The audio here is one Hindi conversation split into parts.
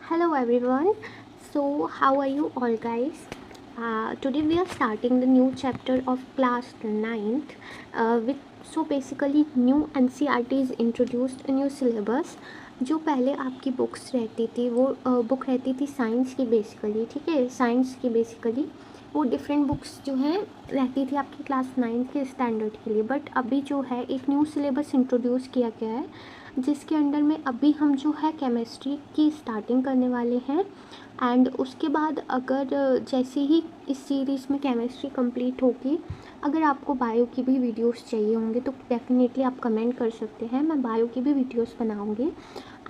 Hello everyone. So how are you all guys? Today we are starting the new chapter of class ninth. With so basically new NCERT is introduced a new syllabus. जो पहले आपकी बुक्स रहती थी वो बुक रहती थी साइंस की बेसिकली, ठीक है, साइंस की बेसिकली वो डिफरेंट बुक्स जो हैं रहती थी आपकी क्लास नाइन्थ के स्टैंडर्ड के लिए। बट अभी जो है एक न्यू सिलेबस इंट्रोड्यूस किया गया है जिसके अंडर में अभी हम जो है केमिस्ट्री की स्टार्टिंग करने वाले हैं। एंड उसके बाद अगर जैसे ही इस सीरीज़ में केमिस्ट्री कंप्लीट होगी, अगर आपको बायो की भी वीडियोस चाहिए होंगे तो डेफिनेटली आप कमेंट कर सकते हैं, मैं बायो की भी वीडियोस बनाऊंगी।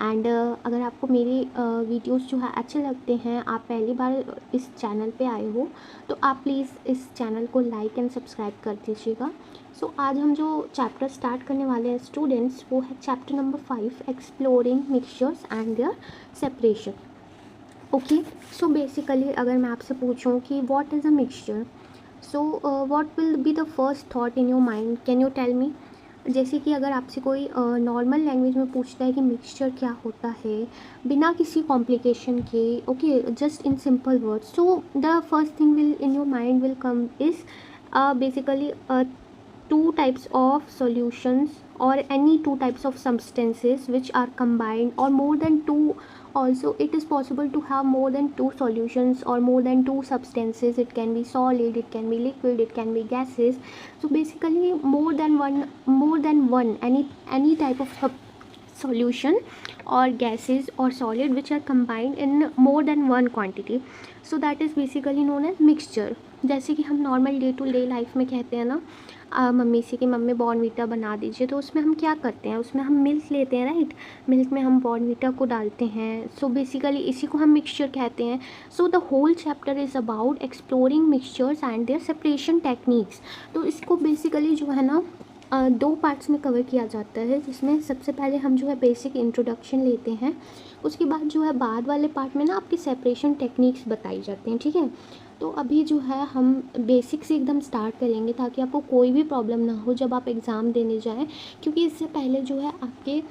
एंड अगर आपको मेरी वीडियोस जो है अच्छे लगते हैं, आप पहली बार इस चैनल पे आए हो तो आप प्लीज़ इस चैनल को लाइक एंड सब्सक्राइब कर दीजिएगा। सो आज हम जो चैप्टर स्टार्ट करने वाले हैं स्टूडेंट्स, वो है chapter number 5, exploring mixtures and their separation. Okay, so basically अगर मैं आपसे पूछूं कि what is a mixture, so what will be the first thought in your mind, can you tell me. जैसे कि अगर आपसे कोई नॉर्मल लैंग्वेज में पूछता है कि मिक्सचर क्या होता है बिना किसी कॉम्प्लिकेशन के, okay, just in simple words, so the first thing will in your mind will come is basically two types of solutions or any two types of substances which are combined, or more than two. Also it is possible to have more than two solutions or more than two substances. It can be solid, it can be liquid, it can be gases. So basically more than one any type of solution or gases or solid which are combined in more than one quantity, so that is basically known as mixture. जैसे कि हम normal day to day life में कहते हैं ना मम्मी से कि मम्मी बॉर्नवीटा बना दीजिए, तो उसमें हम क्या करते हैं, उसमें हम मिल्क लेते हैं, राइट, मिल्क में हम बॉर्नवीटा को डालते हैं। सो बेसिकली इसी को हम मिक्सचर कहते हैं। So the whole chapter is about exploring mixtures and their separation techniques. तो इसको बेसिकली जो है ना दो पार्ट्स में कवर किया जाता है, जिसमें सबसे पहले हम जो है बेसिक इंट्रोडक्शन लेते हैं, उसके बाद जो है बाद वाले पार्ट में ना आपकी सेपरेशन टेक्निक्स बताई जाती हैं, ठीक है। तो अभी जो है हम बेसिक से एकदम स्टार्ट करेंगे ताकि आपको कोई भी प्रॉब्लम ना हो जब आप एग्ज़ाम देने जाएं, क्योंकि इससे पहले जो है आपके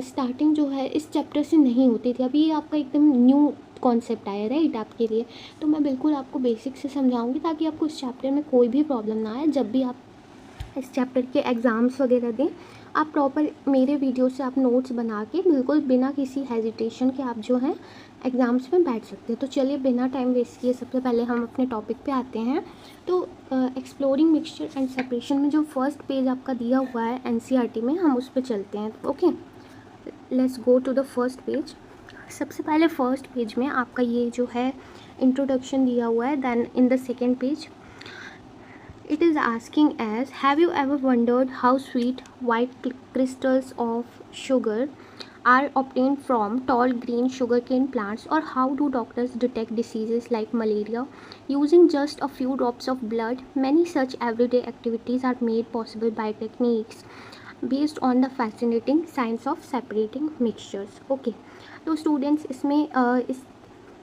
स्टार्टिंग जो है इस चैप्टर से नहीं होती थी। अभी आपका एकदम न्यू कॉन्सेप्ट आया, राइट, आपके लिए। तो मैं बिल्कुल आपको बेसिक से समझाऊंगी ताकि आपको इस चैप्टर में कोई भी प्रॉब्लम ना आए जब भी आप इस चैप्टर के एग्ज़ाम्स वगैरह दें। आप प्रॉपर मेरे वीडियो से आप नोट्स बना के बिल्कुल बिना किसी हेजिटेशन के आप जो हैं एग्ज़ाम्स में बैठ सकते हैं। तो चलिए बिना टाइम वेस्ट किए सबसे पहले हम अपने टॉपिक पे आते हैं। तो एक्सप्लोरिंग मिक्सचर एंड सेपरेशन में जो फर्स्ट पेज आपका दिया हुआ है एनसीईआरटी में, हम उस पर चलते हैं। Okay, let's go to the first page. सबसे पहले फर्स्ट पेज में आपका ये जो है इंट्रोडक्शन दिया हुआ है। Then in the second page it is asking as, have you ever wondered how sweet white crystals of sugar are obtained from tall green sugarcane plants, or how do doctors detect diseases like malaria using just a few drops of blood? Many such everyday activities are made possible by techniques based on the fascinating science of separating mixtures. Okay, तो स्टूडेंट्स इसमें इस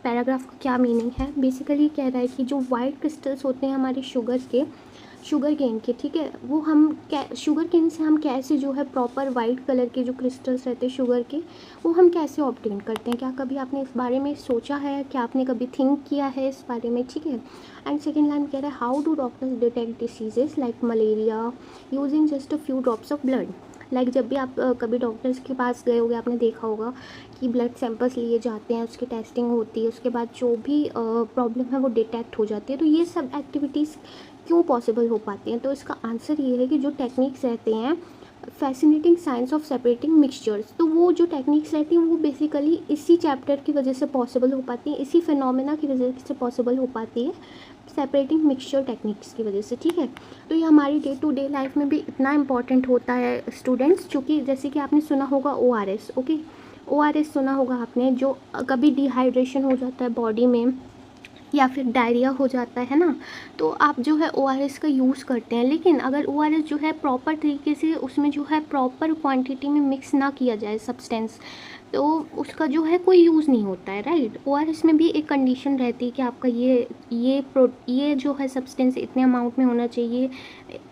पैराग्राफ का क्या मीनिंग है, बेसिकली कह रहा है कि जो वाइट क्रिस्टल्स होते हैं हमारे शुगर केन के, ठीक है, वो हम शुगर केन से हम कैसे जो है प्रॉपर वाइट कलर के जो क्रिस्टल्स रहते हैं शुगर के, वो हम कैसे ऑब्टेन करते हैं। क्या कभी आपने इस बारे में सोचा है, क्या आपने कभी थिंक किया है इस बारे में, ठीक है। एंड सेकेंड लाइन कह रहा है, how do doctors detect diseases like malaria using just a few drops of blood. Like जब भी आप कभी डॉक्टर्स के पास गए होगे, आपने देखा होगा कि ब्लड सैंपल्स लिए जाते हैं, उसकी टेस्टिंग होती है, उसके बाद जो भी प्रॉब्लम है वो डिटेक्ट हो जाती है। तो ये सब एक्टिविटीज़ क्यों पॉसिबल हो पाती हैं, तो इसका आंसर ये है कि जो टेक्निक्स रहते हैं fascinating science of separating mixtures, तो वो जो टेक्निक्स रहती हैं वो बेसिकली इसी चैप्टर की वजह से पॉसिबल हो पाती है, इसी फिनोमेना की वजह से पॉसिबल हो पाती है, सेपरेटिंग मिक्सचर टेक्निक्स की वजह से, ठीक है। तो ये हमारी डे टू डे लाइफ में भी इतना इंपॉर्टेंट होता है स्टूडेंट्स, क्योंकि जैसे कि आपने सुना होगा ORS, ओके, ORS सुना होगा आपने, जो कभी डिहाइड्रेशन हो जाता है बॉडी में या फिर डायरिया हो जाता है ना, तो आप जो है ORS का यूज़ करते हैं। लेकिन अगर ORS जो है प्रॉपर तरीके से उसमें जो है प्रॉपर क्वांटिटी में मिक्स ना किया जाए सब्सटेंस, तो उसका जो है कोई यूज़ नहीं होता है, राइट। ओआरएस में भी एक कंडीशन रहती है कि आपका ये जो है सब्सटेंस इतने अमाउंट में होना चाहिए,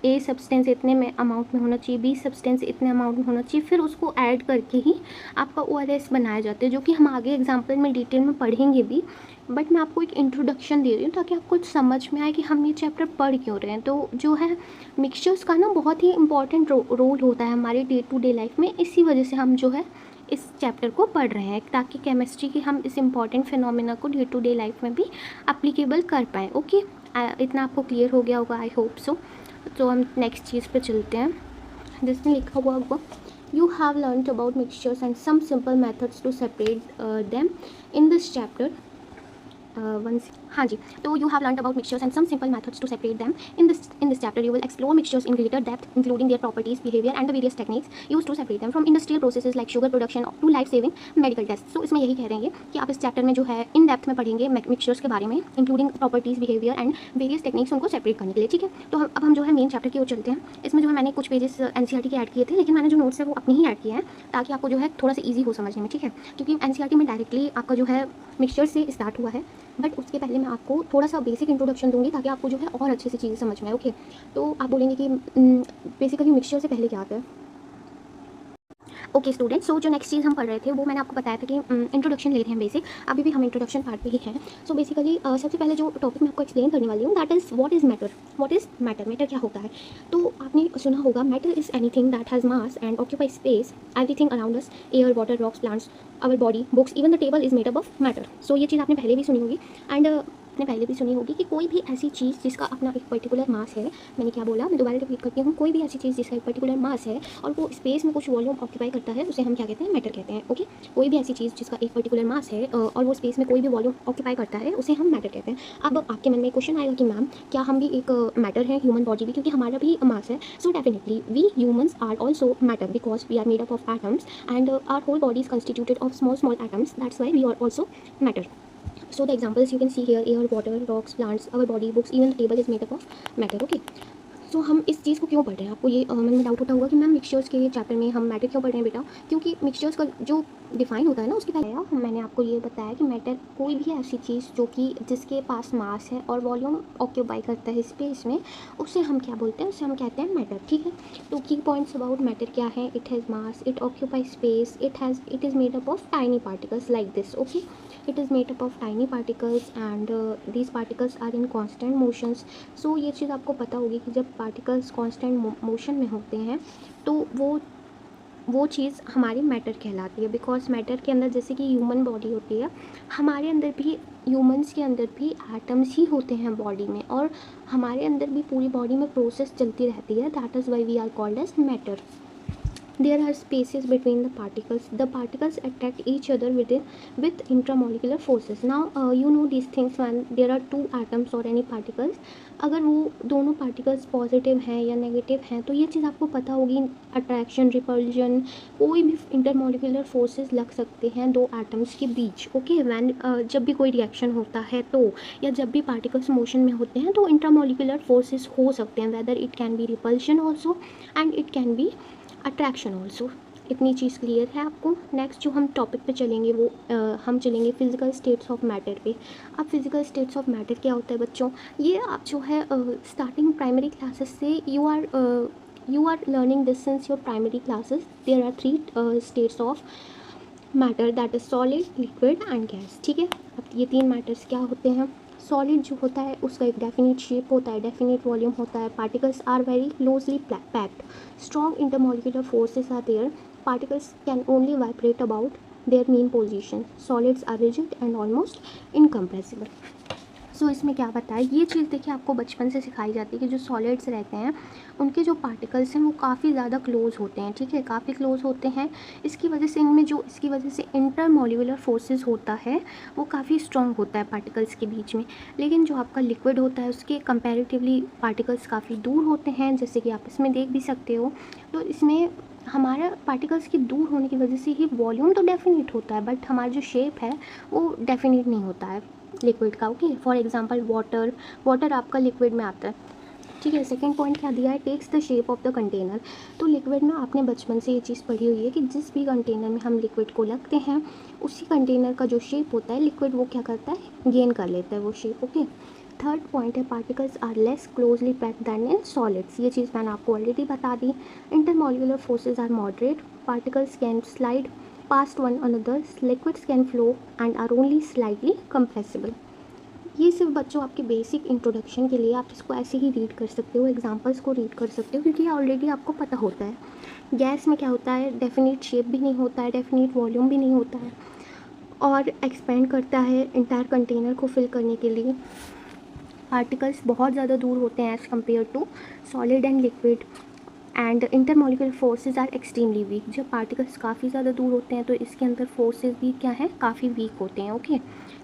ए सब्सटेंस इतने में अमाउंट में होना चाहिए, बी सब्सटेंस इतने अमाउंट में होना चाहिए, फिर उसको ऐड करके ही आपका ओआरएस बनाया जाता है, जो कि हम आगे एग्जाम्पल में डिटेल में पढ़ेंगे भी। बट मैं आपको एक इंट्रोडक्शन दे रही हूँ ताकि आपको समझ में आए कि हम ये चैप्टर पढ़ क्यों रहे हैं। तो जो है मिक्सचर्स का ना बहुत ही इंपॉर्टेंट रोल होता है हमारे डे टू डे लाइफ में, इसी वजह से हम जो है इस चैप्टर को पढ़ रहे हैं, ताकि केमिस्ट्री की हम इस इम्पॉर्टेंट फिनोमेना को डे टू डे लाइफ में भी अप्लीकेबल कर पाएँ। ओके, इतना आपको क्लियर हो गया होगा, आई होप सो। तो हम नेक्स्ट चीज़ पे चलते हैं, जिसमें लिखा हुआ होगा you have learned about mixtures and some simple methods to separate them in this chapter. हाँ जी, तो you have learned about mixtures and some simple methods to separate them in this chapter. You will explore mixtures in greater depth including their properties, behaviour and the various techniques use to separate them from industrial processes like sugar production to life saving medical test. So इसमें यही कह रहे हैं कि आप इस चैप्टर में जो है इन डेप्थ में पढ़ेंगे मिक्सचर्स के बारे में, including properties, behaviour and various techniques उनको सेपरेट करने के लिए, ठीक है। तो अब हम जो है मेन चैप्टर की ओर चलते हैं। इसमें जो है मैंने कुछ पेजेस एनसीईआरटी के ऐड किए थे, लेकिन मैंने जो नोट्स है वो अपने ही ऐड किए हैं ताकि आपको जो है थोड़ा सा ईजी हो समझने में, ठीक है। क्योंकि एनसीईआरटी में डायरेक्टली आपका जो है मिक्सचर से स्टार्ट हुआ है, बट उसके पहले मैं आपको थोड़ा सा बेसिक इंट्रोडक्शन दूंगी ताकि आपको जो है और अच्छे से चीज़ें समझ में आए। ओके, तो आप बोलेंगे कि बेसिकली मिक्सचर से पहले क्या आता है। ओके स्टूडेंट, सो जो नेक्स्ट चीज़ हम पढ़ रहे थे वो मैंने आपको बताया था कि इंट्रोडक्शन ले रहे हैं बेसिक, अभी भी हम इंट्रोडक्शन पार्ट पे ही हैं। सो बेसिकली सबसे पहले जो टॉपिक मैं आपको एक्सप्लेन करने वाली हूँ that is what is matter. What is matter, matter क्या होता है। तो आपने सुना होगा matter is anything that has mass and occupy space, everything around us, air, water, rocks, plants, our body, books, even the table is made up of matter. So ये चीज़ आपने पहले भी सुनी होगी एंड आपने पहले भी सुनी होगी कि कोई भी ऐसी चीज़ जिसका अपना एक पर्टिकुलर मास है, मैंने क्या बोला, मैं दोबारा रिपीट करती हूँ, कोई भी ऐसी चीज़ जिसका एक पर्टिकुलर मास है और वो स्पेस में कुछ वॉल्यूम ऑक्यूपाई करता है, उसे हम क्या कहते हैं, मैटर कहते हैं। ओके, कोई भी ऐसी चीज़ जिसका एक पर्टिकुलर मास है और वो स्पेस में कोई भी वॉल्यूम ऑक्यूपाई करता है, उसे हम मैटर कहते हैं। अब आपके मन में क्वेश्चन आएगा कि मैम क्या हम भी एक मैटर है, ह्यूमन बॉडी भी, क्योंकि हमारा भी मास है। So definitely we humans are also matter because we are made up of atoms and our whole body is constituted of small small atoms, that's why we are also matter. So the examples you can see here: air, water, rocks, plants, our body, books, even the table is made up of matter. Okay. सो हम इस चीज़ को क्यों पढ़ रहे हैं, आपको ये मन में डाउट होता होगा कि मैम मिक्सचर्स के चैप्टर में हम मैटर क्यों पढ़ रहे हैं बेटा। क्योंकि मिक्सचर्स का जो डिफाइन होता है ना, उसके पहले मैंने आपको ये बताया कि मैटर कोई भी ऐसी चीज़ जो कि जिसके पास मास है और वॉल्यूम ऑक्यूपाई करता है स्पेस में, उसे हम क्या बोलते हैं, उसे हम कहते हैं मैटर, ठीक है। तो की पॉइंट्स अबाउट मैटर क्या है: it has mass, it occupy space, it is made up of tiny particles like this. Okay, it is made up of tiny particles and these particles are in constant motions. So ये चीज़ आपको पता होगी कि जब particles constant motion में होते हैं तो वो चीज़ हमारी मैटर कहलाती है। बिकॉज मैटर के अंदर जैसे कि ह्यूमन बॉडी होती है, हमारे अंदर भी, ह्यूमंस के अंदर भी एटम्स ही होते हैं बॉडी में, और हमारे अंदर भी पूरी बॉडी में प्रोसेस चलती रहती है, that is why we are called as matter. There are spaces between the particles. The particles attract each other with intramolecular forces. Now you know these things when there are two atoms or any particles. अगर वो दोनों पार्टिकल्स पॉजिटिव हैं या नेगेटिव हैं तो ये चीज़ आपको पता होगी, अट्रैक्शन, रिपल्जन, कोई भी इंटरमोलिकुलर फोर्सेस लग सकते हैं दो एटम्स के बीच। ओके, वैन जब भी कोई रिएक्शन होता है तो, या जब भी पार्टिकल्स मोशन में होते हैं तो इंटरमोलिकुलर फोर्सेस हो सकते हैं, whether it can be repulsion also and it can be attraction also. इतनी चीज़ क्लियर है आपको। नेक्स्ट जो हम टॉपिक पे चलेंगे वो हम चलेंगे फिजिकल स्टेट्स ऑफ मैटर पे। अब फिजिकल स्टेट्स ऑफ मैटर क्या होता है बच्चों, ये आप जो है स्टार्टिंग प्राइमरी क्लासेस से you are learning this since your primary classes. There are 3 states of matter, that is solid, liquid and gas, ठीक है। अब ये 3 मैटर्स क्या होते हैं। सॉलिड जो होता है उसका एक डेफिनेट शेप होता है, डेफिनेट वॉल्यूम होता है, particles are very closely packed, strong intermolecular forces are there, particles can only vibrate about their mean position, solids are rigid and almost incompressible. So इसमें क्या बताया, ये चीज़ देखिए आपको बचपन से सिखाई जाती है कि जो सॉलिड्स रहते हैं उनके जो पार्टिकल्स हैं वो काफ़ी ज़्यादा क्लोज होते हैं, ठीक है, काफ़ी क्लोज होते हैं. इसकी वजह से इनमें जो इसकी वजह से इंटरमोलिकुलर फोर्सेस होता है वो काफ़ी स्ट्रॉन्ग होता है पार्टिकल्स के बीच में. लेकिन जो आपका लिक्विड होता है उसके कंपैरेटिवली पार्टिकल्स काफ़ी दूर होते हैं, जैसे कि आप इसमें देख भी सकते हो. तो इसमें हमारा पार्टिकल्स के दूर होने की वजह से ही वॉल्यूम तो डेफिनेट होता है, बट हमारा जो शेप है वो डेफिनेट नहीं होता है लिक्विड का. ओके, फॉर एग्जांपल वाटर आपका लिक्विड में आता है, ठीक है। सेकंड पॉइंट क्या दिया है, takes the shape of the container. तो लिक्विड में आपने बचपन से ये चीज़ पढ़ी हुई है कि जिस भी कंटेनर में हम लिक्विड को लगते हैं उसी कंटेनर का जो शेप होता है लिक्विड वो क्या करता है, गेन कर लेता है वो शेप। ओके। थर्ड पॉइंट है particles are less closely packed than in solids. ये चीज़ मैंने आपको ऑलरेडी बता दी। Intermolecular forces are moderate, particles can slide past one another, liquids can flow and are only slightly compressible. ये सिर्फ बच्चों आपके बेसिक इंट्रोडक्शन के लिए, आप इसको ऐसे ही रीड कर सकते हो, एग्जांपल्स को रीड कर सकते हो, क्योंकि ये ऑलरेडी आपको पता होता है। गैस में क्या होता है, डेफिनेट शेप भी नहीं होता है, डेफिनेट वॉल्यूम भी नहीं होता है, और एक्सपेंड करता है इंटायर कंटेनर को फिल करने के लिए। पार्टिकल्स बहुत ज़्यादा दूर होते हैं as compare to solid and liquid, and intermolecular forces are extremely weak. जब पार्टिकल्स काफ़ी ज़्यादा दूर होते हैं तो इसके अंदर फोर्सेज भी क्या है, काफ़ी वीक होते हैं। ओके,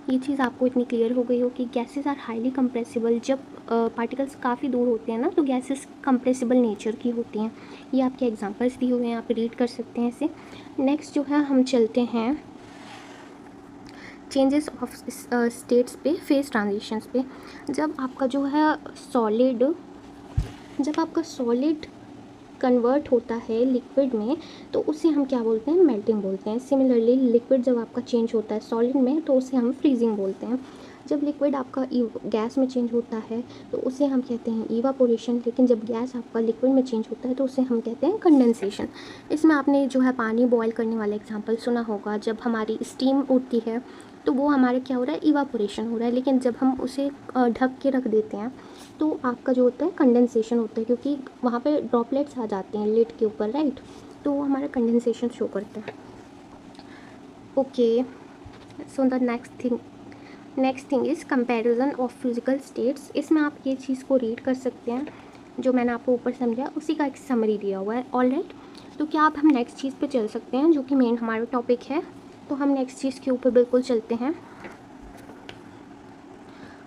ये चीज़ आपको इतनी क्लियर हो गई हो कि गैसेस आर हाईली कंप्रेसिबल। जब पार्टिकल्स काफ़ी दूर होते हैं ना तो गैसेस कंप्रेसिबल नेचर की होती हैं। ये आपके एग्जांपल्स दिए हुए हैं, आप रीड कर सकते हैं इसे। नेक्स्ट जो है हम चलते हैं चेंजेस ऑफ स्टेट्स पे, फेज ट्रांजिशंस पे। जब आपका जो है सॉलिड कन्वर्ट होता है लिक्विड में तो उसे हम क्या बोलते हैं, मेल्टिंग बोलते हैं। सिमिलरली लिक्विड जब आपका चेंज होता है सॉलिड में तो उसे हम फ्रीजिंग बोलते हैं। जब लिक्विड आपका गैस में चेंज होता है तो उसे हम कहते हैं इवापोरेशन, लेकिन जब गैस आपका लिक्विड में चेंज होता है तो उसे हम कहते हैं कंडेंसेशन। इसमें आपने जो है पानी बॉयल करने वाला एग्जांपल सुना होगा। जब हमारी स्टीम उठती है तो वो हमारे क्या हो रहा है, इवापोरेशन हो रहा है, लेकिन जब हम उसे ढक के रख देते हैं तो आपका जो होता है कंडेंसेशन होता है, क्योंकि वहाँ पे ड्रॉपलेट्स आ जाते हैं लिड के ऊपर, राइट। तो वो हमारा कंडेंसेशन शो करता है। Okay, so the next thing is comparison of physical states. इसमें आप ये चीज़ को रीड कर सकते हैं, जो मैंने आपको ऊपर समझाया उसी का एक समरी दिया हुआ है। ऑलराइट, तो क्या आप हम नेक्स्ट चीज़ पे चल सकते हैं, जो कि मेन हमारा टॉपिक है। तो हम नेक्स्ट चीज़ के ऊपर बिल्कुल चलते हैं।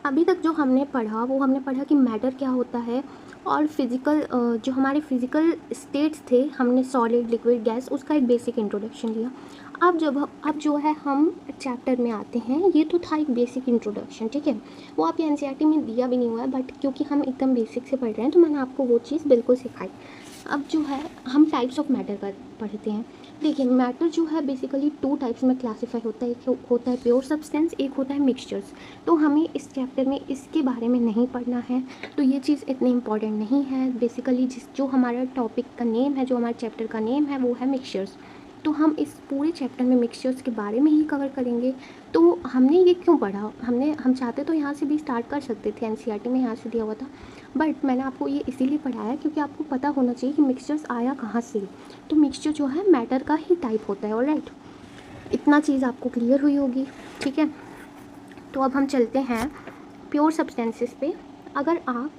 अभी तक जो हमने पढ़ा वो हमने पढ़ा कि मैटर क्या होता है, और फिज़िकल जो हमारे फिज़िकल स्टेट्स थे, हमने सॉलिड, लिक्विड, गैस, उसका एक बेसिक इंट्रोडक्शन लिया। अब जो है हम चैप्टर में आते हैं। ये तो था एक बेसिक इंट्रोडक्शन, ठीक है, वो आपके एनसीईआरटी में दिया भी नहीं हुआ है, बट क्योंकि हम एकदम बेसिक से पढ़ रहे हैं तो मैंने आपको वो चीज़ बिल्कुल सिखाई। अब जो है हम टाइप्स ऑफ मैटर का पढ़ते हैं। देखिए, मैटर जो है बेसिकली 2 टाइप्स में क्लासीफाई होता है। एक होता है प्योर सब्सटेंस, एक होता है मिक्सचर्स। तो हमें इस चैप्टर में इसके बारे में नहीं पढ़ना है, तो ये चीज़ इतनी इंपॉर्टेंट नहीं है। बेसिकली जो हमारा टॉपिक का नेम है, जो हमारे चैप्टर का नेम है, वो है मिक्सचर्स। तो हम इस पूरे चैप्टर में मिक्सचर्स के बारे में ही कवर करेंगे। तो हमने ये क्यों पढ़ा, हम चाहते तो यहाँ से भी स्टार्ट कर सकते थे, एनसीईआरटी में यहाँ से दिया हुआ था, बट मैंने आपको ये इसीलिए पढ़ाया क्योंकि आपको पता होना चाहिए कि मिक्सचर्स आया कहाँ से। तो मिक्सचर जो है मैटर का ही टाइप होता है। ऑलराइट, इतना चीज़ आपको क्लियर हुई होगी, ठीक है। तो अब हम चलते हैं प्योर सब्सटेंसेस पे। अगर आप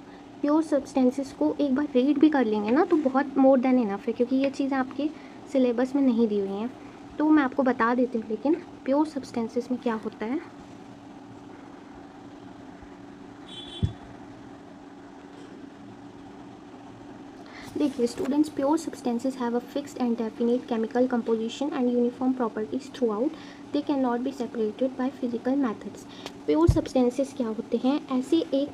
प्योर सब्सटेंसेस को एक बार रीड भी कर लेंगे ना तो बहुत मोर देन इनफ है, क्योंकि ये चीज़ें आपके सिलेबस में नहीं दी हुई हैं। तो मैं आपको बता देती हूँ, लेकिन प्योर सब्सटेंसेस में क्या होता है। देखिए students, pure substances have a fixed and definite chemical composition and uniform properties through out. They can not be separated by physical methods. Pure substances क्या होते हैं, ऐसे एक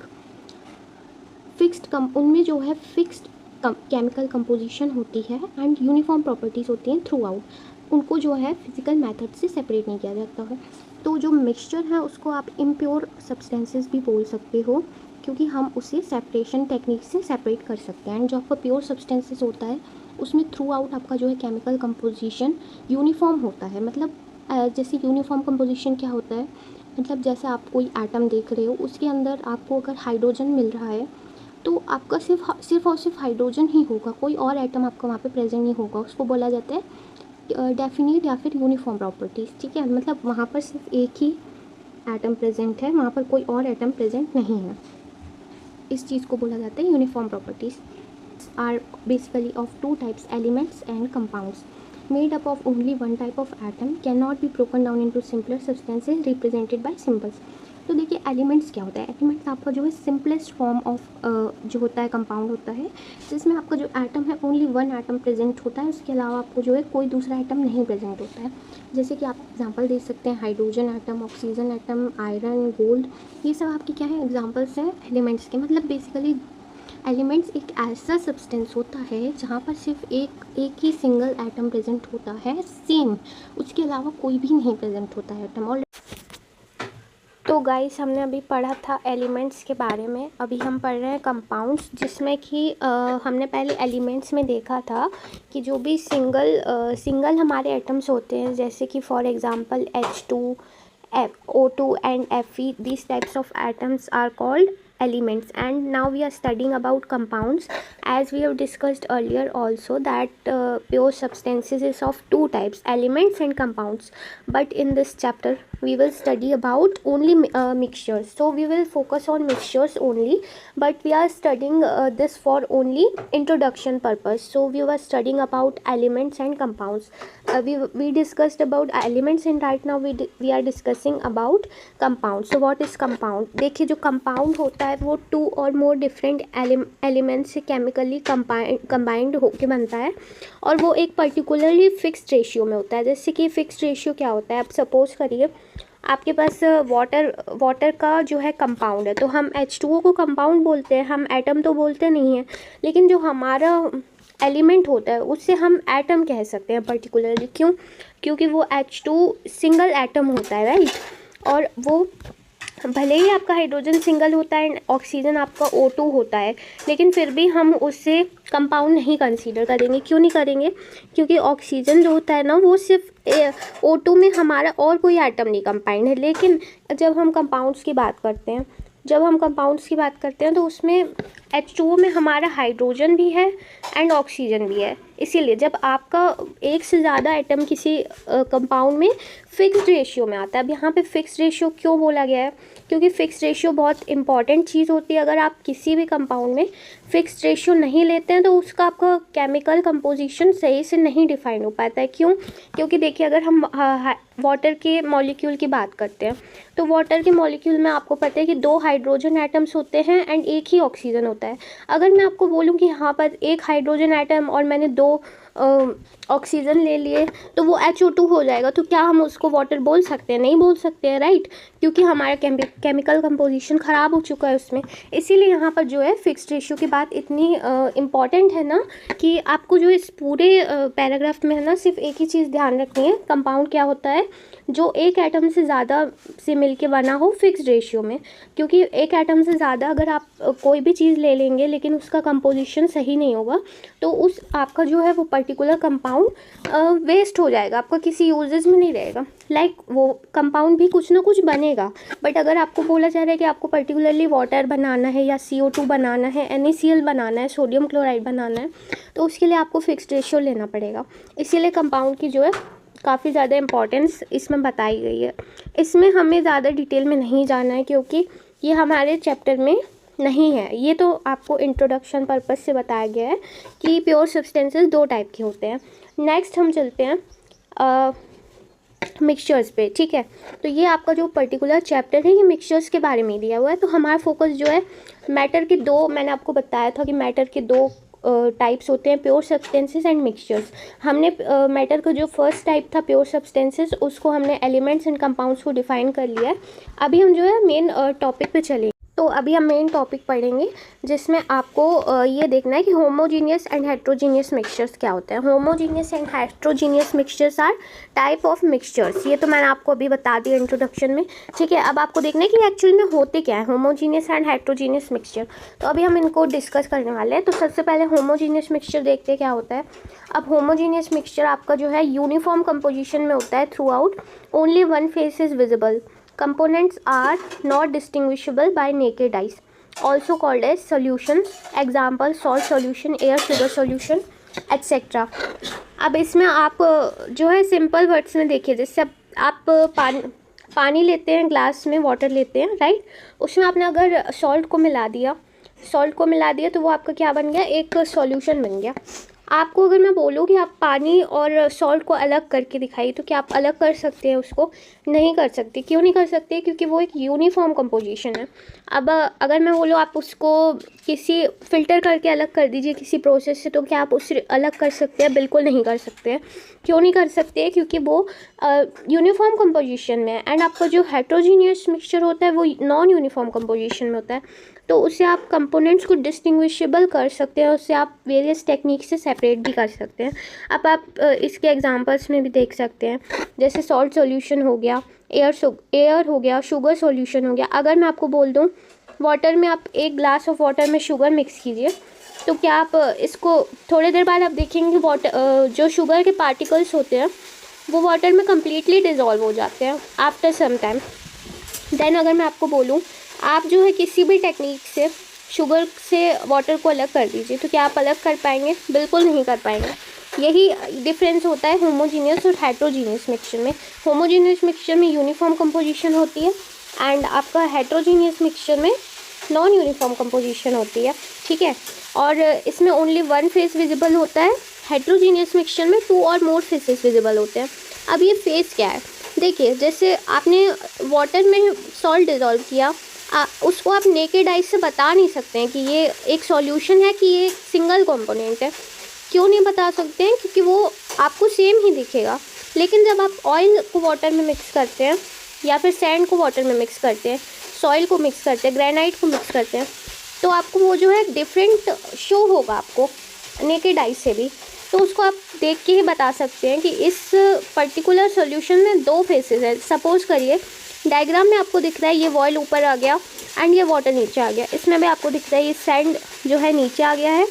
उनमें जो है फिक्स्ड केमिकल कंपोजिशन होती है एंड यूनिफॉर्म प्रॉपर्टीज़ होती हैं थ्रू आउट। उनको जो है फिजिकल मेथड से सेपरेट नहीं किया जाता है। तो जो मिक्सचर है उसको आप इम्प्योर सब्सटेंसेस भी बोल सकते हो, क्योंकि हम उसे सेपरेशन टेक्निक से सेपरेट कर सकते हैं। एंड जो आपका प्योर सब्सटेंसेस होता है उसमें थ्रू आउट आपका जो है केमिकल कंपोजिशन यूनिफॉर्म होता है। मतलब जैसे यूनिफॉर्म कंपोजिशन क्या होता है, मतलब जैसे आप कोई एटम देख रहे हो, उसके अंदर आपको अगर हाइड्रोजन मिल रहा है तो आपका सिर्फ और सिर्फ हाइड्रोजन ही होगा, कोई और एटम आपका वहाँ पे प्रेजेंट नहीं होगा। उसको बोला जाता है डेफिनेट या फिर यूनिफॉर्म प्रॉपर्टीज़, ठीक है। मतलब वहाँ पर सिर्फ एक ही एटम प्रेजेंट है, वहाँ पर कोई और एटम प्रेजेंट नहीं है। इस चीज़ को बोला जाता है uniform properties. Are basically of 2 types, elements and compounds made up of only one type of atom, cannot be broken down into simpler substances represented by symbols। तो देखिए एलिमेंट्स क्या होता है, एलिमेंट्स आपका जो है सिंपलेस्ट फॉर्म ऑफ जो होता है कंपाउंड होता है, जिसमें आपका जो एटम है ओनली 1 एटम प्रेजेंट होता है, उसके अलावा आपको जो है कोई दूसरा एटम नहीं प्रेजेंट होता है। जैसे कि आप एग्जांपल दे सकते हैं hydrogen atom, oxygen atom, iron, gold, ये सब आपके क्या है एग्जांपल्स हैं एलिमेंट्स के। मतलब बेसिकली एलिमेंट्स एक ऐसा सब्सटेंस होता है जहाँ पर सिर्फ एक ही सिंगल एटम प्रेजेंट होता है, सेम, उसके अलावा कोई भी नहीं प्रेजेंट होता है एटम। और तो गाइस हमने अभी पढ़ा था एलिमेंट्स के बारे में, अभी हम पढ़ रहे हैं कंपाउंड्स, जिसमें कि हमने पहले एलिमेंट्स में देखा था कि जो भी सिंगल हमारे एटम्स होते हैं, जैसे कि for example H2, O2 and Fe, these types of atoms are called elements. And now we are studying about compounds, as we have discussed earlier also that pure substances is of two types, elements and compounds. But in this chapter we will study about only mixtures, so we will focus on mixtures only, but we are studying this for only introduction purpose. So we were studying about elements and compounds. We discussed about elements, and right now we are discussing about compounds. So what is compound? देखिए जो compound होता है वो टू और मोर डिफरेंट एलिमेंट्स से केमिकली कंबाइंड होके बनता है, और वो एक पर्टिकुलरली फिक्स्ड रेशियो में होता है। जैसे कि फिक्स्ड रेशियो क्या होता है, आप सपोज करिए आपके पास वाटर का जो है कंपाउंड है, तो हम H2O को कंपाउंड बोलते हैं, हम एटम तो बोलते नहीं हैं, लेकिन जो हमारा एलिमेंट होता है उससे हम एटम कह सकते हैं पर्टिकुलरली। क्यों? क्योंकि वो H2 सिंगल एटम होता है, राइट। और वो भले ही आपका हाइड्रोजन सिंगल होता है एंड ऑक्सीजन आपका O2 होता है, लेकिन फिर भी हम उससे कंपाउंड नहीं कंसीडर करेंगे। क्यों नहीं करेंगे? क्योंकि ऑक्सीजन जो होता है ना वो सिर्फ O2 में हमारा और कोई एटम नहीं कंबाइंड है। लेकिन जब हम कंपाउंड्स की बात करते हैं तो उसमें H2O में हमारा हाइड्रोजन भी है एंड ऑक्सीजन भी है। इसीलिए जब आपका एक से ज़्यादा एटम किसी कंपाउंड में फिक्स्ड रेशियो में आता है, अब यहाँ पे फिक्स्ड रेशियो क्यों बोला गया है? क्योंकि फिक्स्ड रेशियो बहुत इंपॉर्टेंट चीज़ होती है। अगर आप किसी भी कंपाउंड में फिक्स्ड रेशियो नहीं लेते हैं तो उसका आपका केमिकल कंपोजिशन सही से नहीं डिफाइन हो पाता है। क्यों? क्योंकि देखिए अगर हम वाटर के मॉलिक्यूल की बात करते हैं तो वाटर के मॉलिक्यूल में आपको पता है कि 2 हाइड्रोजन एटम्स होते हैं एंड एक ही ऑक्सीजन होता है। अगर मैं आपको बोलूँ कि यहाँ पर एक हाइड्रोजन एटम और मैंने 2 ऑक्सीजन ले लिए तो वो HO2 हो जाएगा, तो क्या हम उसको वाटर बोल सकते हैं? नहीं बोल सकते हैं, राइट, क्योंकि हमारा केमिकल कंपोजिशन ख़राब हो चुका है उसमें। इसीलिए यहाँ पर जो है फिक्स्ड रेशियो की बात इतनी इम्पॉर्टेंट है ना, कि आपको जो इस पूरे पैराग्राफ में है ना सिर्फ एक ही चीज़ ध्यान रखनी है, कंपाउंड क्या होता है? जो एक एटम से ज़्यादा से मिलके बना हो फिक्स्ड रेशियो में। क्योंकि एक एटम से ज़्यादा अगर आप कोई भी चीज़ ले लेंगे लेकिन उसका कंपोजिशन सही नहीं होगा तो उस आपका जो है वो पर्टिकुलर कंपाउंड वेस्ट हो जाएगा, आपका किसी यूजेस में नहीं रहेगा। लाइक वो कंपाउंड भी कुछ ना कुछ बनेगा, बट अगर आपको बोला जा रहा है कि आपको पर्टिकुलरली वाटर बनाना है या CO2 बनाना है, NaCl बनाना है, सोडियम क्लोराइड बनाना है, तो उसके लिए आपको फिक्स्ड रेशियो लेना पड़ेगा। इसीलिए कंपाउंड की जो है काफ़ी ज़्यादा इंपॉर्टेंस इसमें बताई गई है। इसमें हमें ज़्यादा डिटेल में नहीं जाना है क्योंकि ये हमारे चैप्टर में नहीं है, ये तो आपको इंट्रोडक्शन पर्पस से बताया गया है कि प्योर सब्सटेंसेस 2 टाइप के होते हैं। नेक्स्ट हम चलते हैं मिक्सचर्स पे, ठीक है। तो ये आपका जो पर्टिकुलर चैप्टर है ये मिक्सचर्स के बारे में दिया हुआ है। तो हमारा फोकस जो है मैटर के 2, मैंने आपको बताया था कि मैटर के 2 टाइप्स होते हैं, प्योर सब्सटेंसेस एंड मिक्सचर्स। हमने मैटर का जो फर्स्ट टाइप था प्योर सब्सटेंसेस, उसको हमने एलिमेंट्स एंड कंपाउंड्स को डिफाइन कर लिया है। अभी हम जो है मेन टॉपिक पे चलेंगे। तो अभी हम मेन टॉपिक पढ़ेंगे जिसमें आपको ये देखना है कि होमोजीनियस एंड हेट्रोजीनियस मिक्सचर्स क्या होते हैं। Homogeneous and heterogeneous mixtures are type of mixtures, ये तो मैंने आपको अभी बता दिया इंट्रोडक्शन में, ठीक है। अब आपको देखना है कि एक्चुअली में होते क्या है होमोजीनियस एंड हेट्रोजीनियस मिक्सचर। तो अभी हम इनको डिस्कस करने वाले हैं। तो सबसे पहले होमोजीनियस मिक्सचर देखते हैं क्या होता है। अब होमोजीनियस मिक्सचर आपका जो है यूनिफॉर्म कंपोजिशन में होता है through out, only one phase is visible, components are not distinguishable by naked eyes, also called as solutions, example salt solution, air sugar solution etc. अब इसमें आप जो है सिंपल वर्ड्स में देखिए, जैसे आप पानी लेते हैं, ग्लास में वाटर लेते हैं, राइट, उसमें आपने अगर सॉल्ट को मिला दिया तो वो आपका क्या बन गया? एक सॉल्यूशन बन गया। आपको अगर मैं बोलूँ कि आप पानी और सॉल्ट को अलग करके दिखाइए, तो क्या आप अलग कर सकते हैं उसको? नहीं कर सकते। क्यों नहीं कर सकते? क्योंकि वो एक यूनिफॉर्म कंपोजिशन है। अब अगर मैं बोलूँ आप उसको किसी फ़िल्टर करके अलग कर दीजिए किसी प्रोसेस से, तो क्या आप उससे अलग कर सकते हैं? बिल्कुल नहीं कर सकते हैं। क्यों नहीं कर सकते? क्योंकि वो यूनिफॉर्म कंपोजिशन में है। एंड आपका जो हेट्रोजीनियस मिक्सचर होता है वो नॉन यूनिफॉर्म कंपोजिशन में होता है। तो उससे आप कंपोनेंट्स को डिस्टिंग्विशेबल कर सकते हैं, उससे आप वेरियस टेक्निक से सेपरेट भी कर सकते हैं। अब आप इसके एग्जांपल्स में भी देख सकते हैं, जैसे सॉल्ट सॉल्यूशन हो गया, एयर हो गया, शुगर सॉल्यूशन हो गया। अगर मैं आपको बोल दूँ वाटर में आप 1 ग्लास ऑफ वाटर में शुगर मिक्स कीजिए, तो क्या आप इसको थोड़ी देर बाद आप देखेंगे वाटर जो शुगर के पार्टिकल्स होते हैं वो वाटर में कम्प्लीटली डिज़ोल्व हो जाते हैं आफ्टर सम टाइम। देन अगर मैं आपको बोलूँ आप जो है किसी भी टेक्निक से शुगर से वाटर को अलग कर दीजिए, तो क्या आप अलग कर पाएंगे? बिल्कुल नहीं कर पाएंगे। यही डिफरेंस होता है होमोजीनियस और हेट्रोजीनियस मिक्सचर में। होमोजीनियस मिक्सचर में यूनिफॉर्म कंपोजिशन होती है एंड आपका हेट्रोजीनियस मिक्सचर में नॉन यूनिफॉर्म कंपोजिशन होती है, ठीक है। और इसमें ओनली 1 फेज विजिबल होता है, हेट्रोजीनियस मिक्सचर में 2 और मोर फेसेस विजिबल होते हैं। अब ये फेस क्या है? देखिए, जैसे आपने वाटर में सॉल्ट डिज़ोल्व किया, उसको आप नेकेड आई से बता नहीं सकते हैं कि ये एक सॉल्यूशन है कि ये सिंगल कंपोनेंट है। क्यों नहीं बता सकते हैं? क्योंकि वो आपको सेम ही दिखेगा। लेकिन जब आप ऑयल को वाटर में मिक्स करते हैं या फिर सैंड को वाटर में मिक्स करते हैं, सॉइल को मिक्स करते हैं, ग्रेनाइट को मिक्स करते हैं, तो आपको वो जो है डिफरेंट शो होगा आपको नेकेड आई से भी। तो उसको आप देख के ही बता सकते हैं कि इस पर्टिकुलर सॉल्यूशन में 2 फेसेस है। सपोज़ करिए डायग्राम में आपको दिख रहा है ये ऑयल ऊपर आ गया एंड ये वाटर नीचे आ गया। इसमें भी आपको दिख रहा है ये सैंड जो है नीचे आ गया है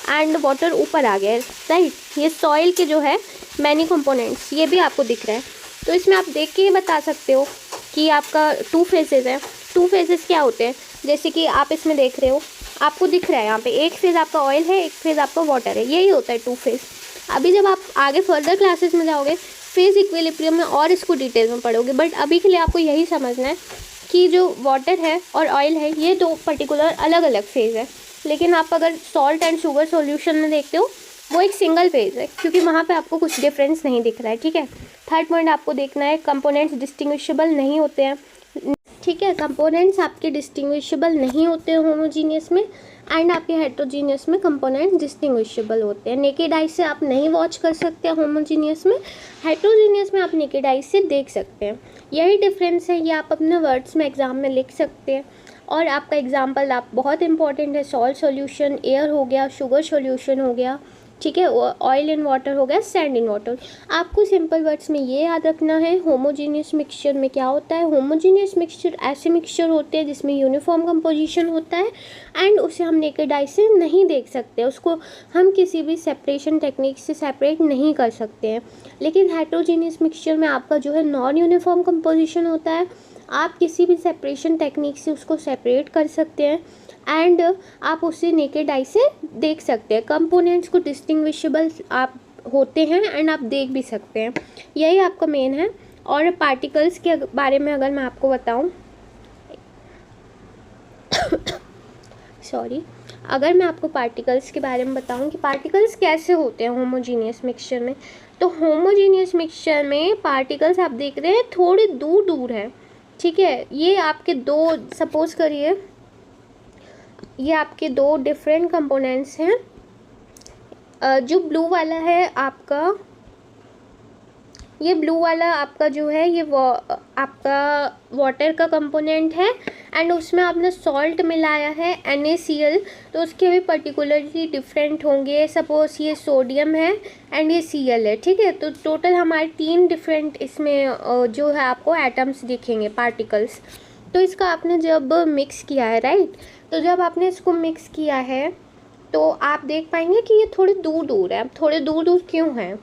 एंड वाटर ऊपर आ गया है, राइट। ये सॉइल के जो है मैनी कंपोनेंट्स ये भी आपको दिख रहा है। तो इसमें आप देख के ही बता सकते हो कि आपका 2 फेसेस है। 2 फेसेस क्या होते हैं? जैसे कि आप इसमें देख रहे हो, आपको दिख रहा है यहाँ पे 1 फेज़ आपका ऑयल है, 1 फेज़ आपका वाटर है, यही होता है 2 फेज़। अभी जब आप आगे फर्दर क्लासेस में जाओगे फेज़ इक्विलिब्रियम में और इसको डिटेल में पढ़ोगे, बट अभी के लिए आपको यही समझना है कि जो वाटर है और ऑयल है ये 2 पर्टिकुलर अलग अलग फेज़ है। लेकिन आप अगर सॉल्ट एंड शुगर सॉल्यूशन में देखते हो वो एक सिंगल फेज़ है, क्योंकि वहाँ पे आपको कुछ डिफरेंस नहीं दिख रहा है, ठीक है। थर्ड पॉइंट आपको देखना है, कंपोनेंट्स डिस्टिंग्विशेबल नहीं होते हैं, ठीक है। कंपोनेंट्स आपके डिस्टिंग्विशेबल नहीं होते हैं होमोजीनियस में, एंड आपके हेट्रोजीनियस में कंपोनेंट्स डिस्टिंग्विशेबल होते हैं। नेकेड आई से आप नहीं वॉच कर सकते हैं होमोजीनियस में, हेट्रोजीनियस में आप नेकेड आई से देख सकते हैं। यही डिफरेंस है, ये आप अपने वर्ड्स में एग्जाम में लिख सकते हैं। और आपका एग्जाम्पल आप बहुत इंपॉर्टेंट है, सॉल्ट सॉल्यूशन, एयर हो गया, शुगर सॉल्यूशन हो गया, ठीक है, ऑयल इन वाटर हो गया, सैंड इन वाटर। आपको सिंपल वर्ड्स में ये याद रखना है होमोजीनियस मिक्सचर में क्या होता है। होमोजीनियस मिक्सचर ऐसे मिक्सचर होते हैं जिसमें यूनिफॉर्म कंपोजिशन होता है एंड उसे हम नेकेड आई से नहीं देख सकते, उसको हम किसी भी सेपरेशन टेक्निक से सेपरेट नहीं कर सकते हैं। लेकिन हेट्रोजीनियस मिक्सचर में आपका जो है नॉन यूनिफॉर्म कंपोजिशन होता है, आप किसी भी सेपरेशन टेक्निक से उसको सेपरेट कर सकते हैं एंड आप उसे नेकेड आई से देख सकते हैं। कंपोनेंट्स को डिस्टिंग्विशेबल आप होते हैं एंड आप देख भी सकते हैं, यही आपका मेन है। और पार्टिकल्स के बारे में अगर मैं आपको बताऊं सॉरी, अगर मैं आपको पार्टिकल्स के बारे में बताऊं कि पार्टिकल्स कैसे होते हैं होमोजीनियस मिक्सचर में, तो होमोजीनियस मिक्सचर में पार्टिकल्स आप देख रहे हैं थोड़े दूर दूर है, ठीक है। ये आपके 2 सपोज़ करिए ये आपके 2 डिफरेंट कंपोनेंट्स हैं। जो ब्लू वाला है आपका, ये ब्लू वाला आपका जो है ये आपका वाटर का कंपोनेंट है एंड उसमें आपने सॉल्ट मिलाया है NaCl, तो उसके भी पर्टिकुलरली डिफरेंट होंगे। सपोज़ ये सोडियम है एंड ये Cl है, ठीक है। तो टोटल हमारे 3 डिफरेंट इसमें जो है आपको एटम्स दिखेंगे, पार्टिकल्स। तो इसका आपने जब मिक्स किया है, राइट, तो जब आपने इसको मिक्स किया है तो आप देख पाएंगे कि ये थोड़े दूर दूर है। अब थोड़े दूर दूर क्यों हैं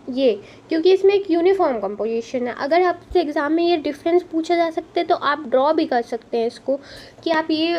ये? क्योंकि इसमें एक यूनिफॉर्म कंपोजिशन है। अगर आपसे एग्ज़ाम में ये डिफरेंस पूछा जा सकते हैं तो आप ड्रॉ भी कर सकते हैं इसको कि आप ये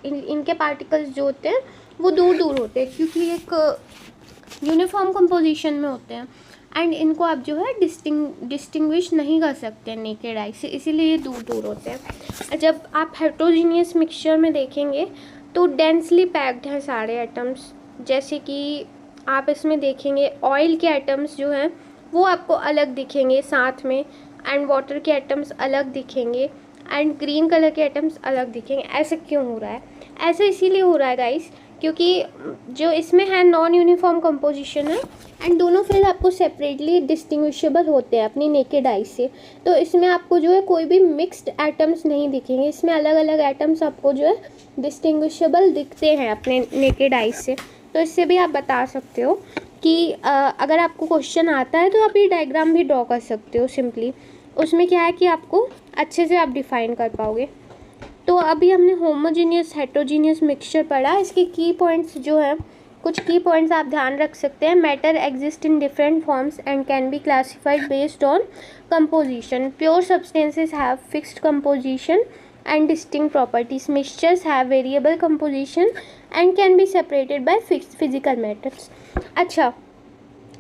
इनके पार्टिकल्स जो होते हैं वो दूर दूर होते हैं, क्योंकि एक यूनिफॉर्म कंपोजिशन में होते हैं एंड इनको आप जो है डिस्टिंग्विश नहीं कर सकते नेकेड आई से, इसीलिए ये दूर दूर होते हैं। जब आप हेट्रोजीनियस मिक्सचर में देखेंगे तो डेंसली पैक्ड हैं सारे एटम्स। जैसे कि आप इसमें देखेंगे ऑयल के एटम्स जो हैं वो आपको अलग दिखेंगे साथ में, एंड वाटर के एटम्स अलग दिखेंगे एंड ग्रीन कलर के एटम्स अलग दिखेंगे। ऐसे क्यों हो रहा है? ऐसा इसीलिए हो रहा है गाइस क्योंकि जो इसमें है नॉन यूनिफॉर्म कंपोजिशन है एंड दोनों फेज आपको सेपरेटली डिस्टिंग्विशेबल होते हैं अपनी नेकेड आई से। तो इसमें आपको जो है कोई भी मिक्स्ड एटम्स नहीं दिखेंगे, इसमें अलग अलग एटम्स आपको जो है डिस्टिंग्विशेबल दिखते हैं अपने नेकेड आई से। तो इससे भी आप बता सकते हो कि अगर आपको क्वेश्चन आता है तो आप ये डायग्राम भी ड्रॉ कर सकते हो सिंपली। उसमें क्या है कि आपको अच्छे से आप डिफाइन कर पाओगे। तो अभी हमने होमोजीनियस हेट्रोजीनियस मिक्सचर पढ़ा। इसके की पॉइंट्स जो है, कुछ की पॉइंट्स आप ध्यान रख सकते हैं। Matter exist in different forms and can be classified based on composition. Pure substances have fixed composition and distinct properties. Mixtures have variable composition and can be separated by fixed physical methods. अच्छा,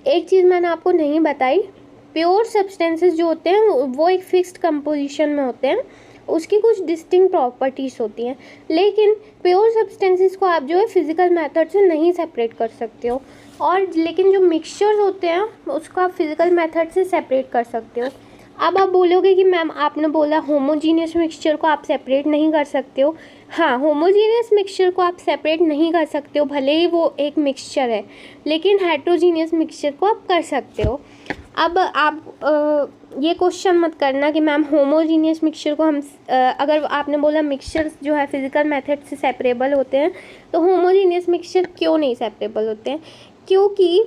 एक चीज़ मैंने आपको नहीं बताई, प्योर सब्सटेंसेस जो होते हैं वो एक फिक्स्ड कंपोजिशन में होते हैं, उसकी कुछ डिस्टिंक्ट प्रॉपर्टीज़ होती हैं। लेकिन प्योर सब्सटेंसेस को आप जो है फिजिकल मेथड से नहीं सेपरेट कर सकते हो, और लेकिन जो मिक्सचर्स होते हैं उसको आप फिजिकल मेथड से सेपरेट कर सकते हो। अब आप बोलोगे कि मैम आपने बोला होमोजीनियस मिक्सचर को आप सेपरेट नहीं कर सकते हो। हाँ, होमोजीनियस मिक्सचर को आप सेपरेट नहीं कर सकते हो, भले ही वो एक मिक्सचर है, लेकिन हेट्रोजीनियस मिक्सचर को आप कर सकते हो। अब आप ये क्वेश्चन मत करना कि मैम होमोजीनियस मिक्सचर को हम अगर आपने बोला मिक्सचर जो है फिजिकल मेथड से सेपरेबल होते हैं, तो होमोजीनियस मिक्सचर क्यों नहीं सेपरेबल होते हैं? क्योंकि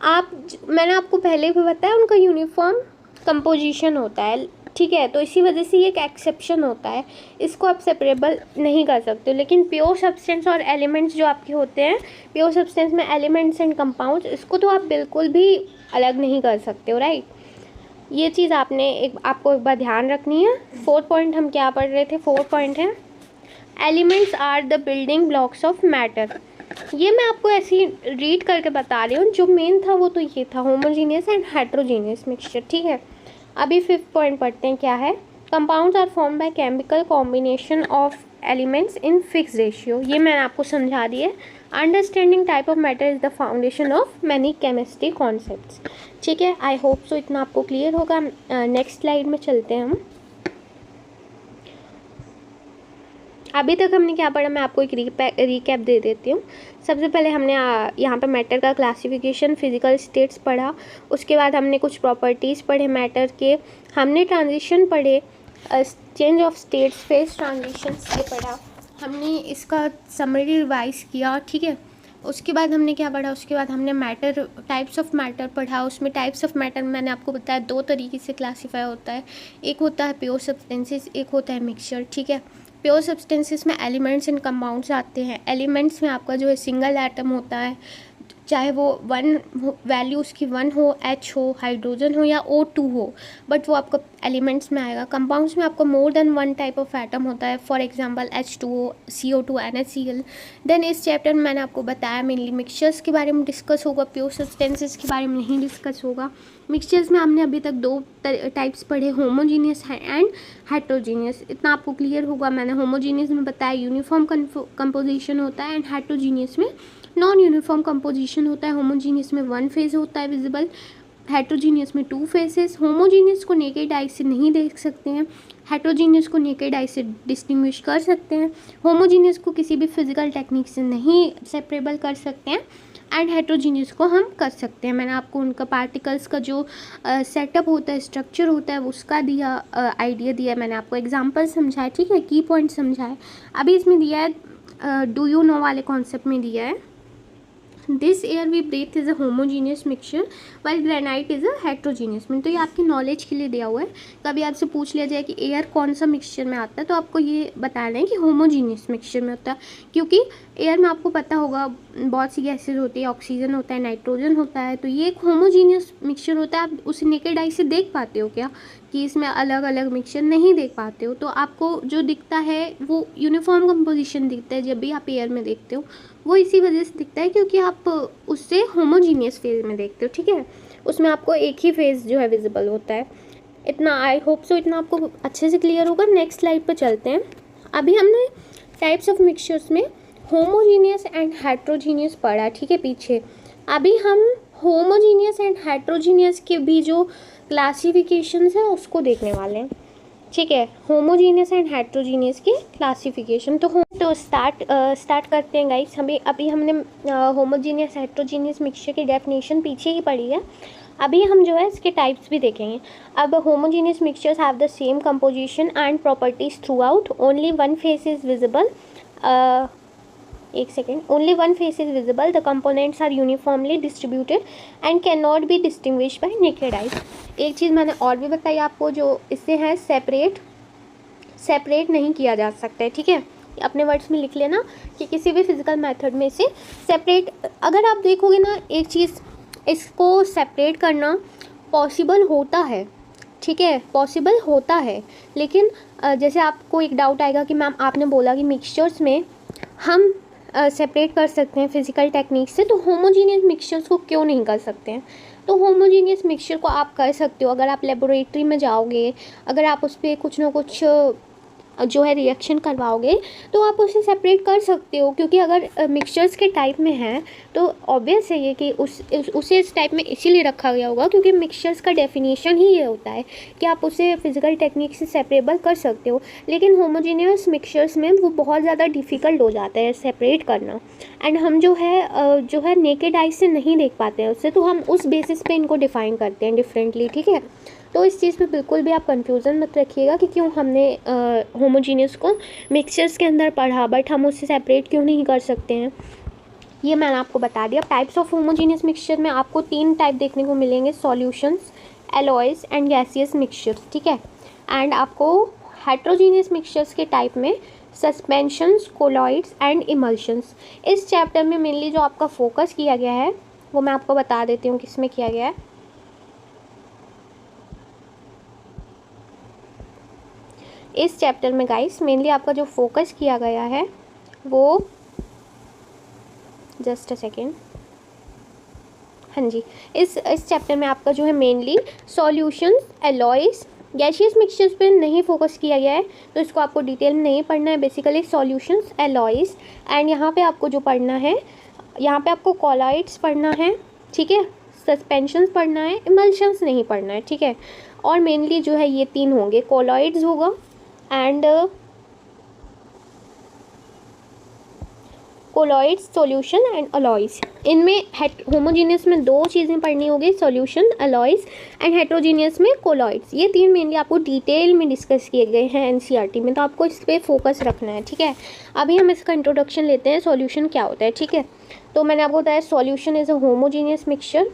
मैंने आपको पहले भी बताया उनका यूनिफॉर्म कंपोजिशन होता है, ठीक है। तो इसी वजह से ये एक एक्सेप्शन होता है, इसको आप सेपरेबल नहीं कर सकते हो। लेकिन प्योर सब्सटेंस और एलिमेंट्स जो आपके होते हैं, प्योर सब्सटेंस में एलिमेंट्स एंड कंपाउंड्स, इसको तो आप बिल्कुल भी अलग नहीं कर सकते हो, राइट। ये चीज़ आपको एक बार ध्यान रखनी है। 4 पॉइंट हम क्या पढ़ रहे थे? 4 पॉइंट है elements are the building blocks of matter. ये मैं आपको ऐसे ही रीड करके बता रही हूँ, जो मेन था वो तो ये था, होमोजीनियस एंड हेट्रोजीनियस मिक्सचर, ठीक है। अभी 5th पॉइंट पढ़ते हैं, क्या है? Compounds are form by chemical combination of elements in fix ratio. ये मैंने आपको समझा दिया। Understanding type of matter is the foundation of many chemistry concepts, ठीक है। आई होप सो इतना आपको क्लियर होगा। नेक्स्ट स्लाइड में चलते हैं हम। अभी तक हमने क्या पढ़ा, मैं आपको एक रिकैप दे देती हूँ। सबसे पहले हमने यहाँ पे मैटर का क्लासिफिकेशन, फिजिकल स्टेट्स पढ़ा। उसके बाद हमने कुछ प्रॉपर्टीज़ पढ़े मैटर के। हमने ट्रांजिशन पढ़े, change of states, phase transitions ये पढ़ा। हमने इसका समरी रिवाइज किया, ठीक है। उसके बाद हमने क्या पढ़ा? उसके बाद हमने मैटर, टाइप्स ऑफ मैटर पढ़ा। उसमें टाइप्स ऑफ मैटर मैंने आपको बताया 2 तरीके से क्लासीफाई होता है। एक होता है प्योर सब्सटेंसेस, एक होता है मिक्सचर, ठीक है। प्योर सब्सटेंसेस में एलिमेंट्स एंड कंपाउंड्स आते हैं। एलिमेंट्स में आपका जो है सिंगल एटम होता है, चाहे वो 1 वैल्यू उसकी 1 हो, H हो, हाइड्रोजन हो या O2 हो, बट वो आपका एलिमेंट्स में आएगा। कंपाउंड्स में आपका more than 1 type of atom होता है, for example H2O, CO2, NaCl। Then इस चैप्टर में मैंने आपको बताया मेनली मिक्सचर्स के बारे में डिस्कस होगा, प्योर सब्सटेंसेस के बारे में नहीं डिस्कस होगा। मिक्सचर्स में हमने अभी तक 2 टाइप्स पढ़े, होमोजीनियस एंड हेट्रोजीनियस। इतना आपको क्लियर होगा। मैंने होमोजीनियस में बताया यूनिफॉर्म कंपोजिशन होता है एंड हेट्रोजीनियस में नॉन यूनिफॉर्म कंपोजिशन होता है। होमोजीनियस में 1 फेज होता है विजिबल, हेट्रोजीनियस में 2 फेसेस। होमोजीनियस को नेकेड आई से नहीं देख सकते हैं, हेट्रोजीनियस को नेकेड आई से डिस्टिंग्विश कर सकते हैं। होमोजीनियस को किसी भी फिजिकल टेक्निक से नहीं सेपरेबल कर सकते हैं, एंड हेट्रोजीनियस को हम कर सकते हैं। मैंने आपको उनका पार्टिकल्स का जो सेटअप होता है, स्ट्रक्चर होता है, उसका दिया आइडिया दिया, मैंने आपको एग्जांपल समझाया, ठीक है, की पॉइंट समझाए। अभी इसमें दिया है डू यू नो वाले कॉन्सेप्ट में दिया है, this air we breathe is a homogeneous mixture while granite is a heterogeneous mixture. तो ये आपकी नॉलेज के लिए दिया हुआ है। कभी आपसे पूछ लिया जाए कि एयर कौन सा मिक्सचर में आता है, तो आपको ये बताना है कि होमोजीनियस मिक्सचर में होता है, क्योंकि एयर में आपको पता होगा बहुत सी गैसेज होती है, ऑक्सीजन होता है, नाइट्रोजन होता है। तो ये एक होमोजीनियस मिक्सचर होता है। आप उसे नेकेड आई से देख पाते हो क्या कि इसमें अलग अलग मिक्सचर? नहीं देख पाते हो। तो आपको जो दिखता है वो यूनिफॉर्म कंपोजिशन दिखता है जब भी आप एयर में देखते हो। वो इसी वजह से दिखता है क्योंकि आप उससे होमोजीनियस फेज में देखते हो, ठीक है। उसमें आपको एक ही फेज जो है विजिबल होता है। इतना आई होप सो इतना आपको अच्छे से क्लियर होगा। नेक्स्ट स्लाइड पर चलते हैं। अभी हमने टाइप्स ऑफ मिक्सचर्स में होमोजीनियस एंड हेट्रोजीनियस पढ़ा, ठीक है, पीछे। अभी हम होमोजीनियस एंड हेट्रोजीनियस के भी जो क्लासिफिकेशंस है उसको देखने वाले हैं। ठीक है, होमोजीनियस एंड हेट्रोजीनियस की क्लासिफिकेशन। तो स्टार्ट करते हैं गाइस। अभी हमने होमोजीनियस हेट्रोजीनियस मिक्सचर की डेफिनेशन पीछे ही पढ़ी है। अभी हम जो है इसके टाइप्स भी देखेंगे। अब homogeneous mixtures have the same composition and properties throughout, only one phase is visible, एक second, only one phase is visible, the components are uniformly distributed and can not be distinguish by naked eyes. एक चीज़ मैंने और भी बताई आपको, जो इससे है सेपरेट नहीं किया जा सकता है। ठीक है, अपने वर्ड्स में लिख लेना कि किसी भी फिजिकल मेथड में से सेपरेट, अगर आप देखोगे ना एक चीज़, इसको सेपरेट करना पॉसिबल होता है। ठीक है, पॉसिबल होता है, लेकिन जैसे आपको एक डाउट आएगा कि मैम आपने बोला कि मिक्सचर्स में हम सेपरेट कर सकते हैं फिज़िकल टेक्निक से, तो होमोजीनियस मिक्सचर्स को क्यों नहीं कर सकते हैं? तो होमोजीनियस मिक्सचर को आप कर सकते हो। अगर आप लेबोरेटरी में जाओगे, अगर आप उस पर कुछ ना कुछ जो है रिएक्शन करवाओगे, तो आप उसे सेपरेट कर सकते हो, क्योंकि अगर मिक्सचर्स के टाइप में है तो ऑब्वियस है ये कि उसे इस टाइप में इसीलिए रखा गया होगा क्योंकि मिक्सचर्स का डेफिनेशन ही ये होता है कि आप उसे फिजिकल टेक्निक से सेपरेबल कर सकते हो। लेकिन होमोजीनियस मिक्सचर्स में वो बहुत ज़्यादा डिफ़िकल्ट हो जाता है सेपरेट करना, एंड हम जो है नेकेड आई से नहीं देख पाते हैं उससे, तो हम उस बेसिस पे इनको डिफ़ाइन करते हैं डिफरेंटली। ठीक है, तो इस चीज़ पे बिल्कुल भी आप कंफ्यूजन मत रखिएगा कि क्यों हमने होमोजीनियस को मिक्सचर्स के अंदर पढ़ा बट हम उससे सेपरेट क्यों नहीं कर सकते हैं, ये मैंने आपको बता दिया। टाइप्स ऑफ होमोजीनियस मिक्सचर में आपको 3 टाइप देखने को मिलेंगे, solutions, alloys and gaseous mixtures. ठीक है, एंड आपको हेट्रोजीनियस मिक्सचर्स के टाइप में सस्पेंशंस, कोलॉइड्स एंड इमल्शंस। इस चैप्टर में मेनली जो आपका फोकस किया गया है वो मैं आपको बता देती हूँ किस में किया गया है। इस चैप्टर में गाइस मेनली आपका जो फोकस किया गया है वो, जस्ट अ सेकेंड, हाँ जी, इस चैप्टर में आपका जो है mainly solutions, alloys, gaseous mixtures पे नहीं फोकस किया गया है, तो इसको आपको डिटेल में नहीं पढ़ना है। बेसिकली सॉल्यूशंस, एलॉयज़, एंड यहाँ पे आपको जो पढ़ना है, यहाँ पे आपको कॉलॉइड्स पढ़ना है। ठीक है, सस्पेंशंस पढ़ना है, इमल्शंस नहीं पढ़ना है। ठीक है, और मेनली जो है ये 3 होंगे, कॉलॉइड्स होगा and colloids, solution and alloys. इनमें होमोजीनियस में 2 चीज़ें पढ़नी होगी, सॉल्यूशन, अलॉयज़, एंड हेट्रोजीनियस में कोलॉइड्स। ये 3 मेनली आपको डिटेल में डिस्कस किए गए हैं एनसीईआरटी में, तो आपको इस पर फोकस रखना है। ठीक है, अभी हम इसका इंट्रोडक्शन लेते हैं, सॉल्यूशन क्या होता है। ठीक है, तो मैंने आपको बताया solution is a homogeneous mixture.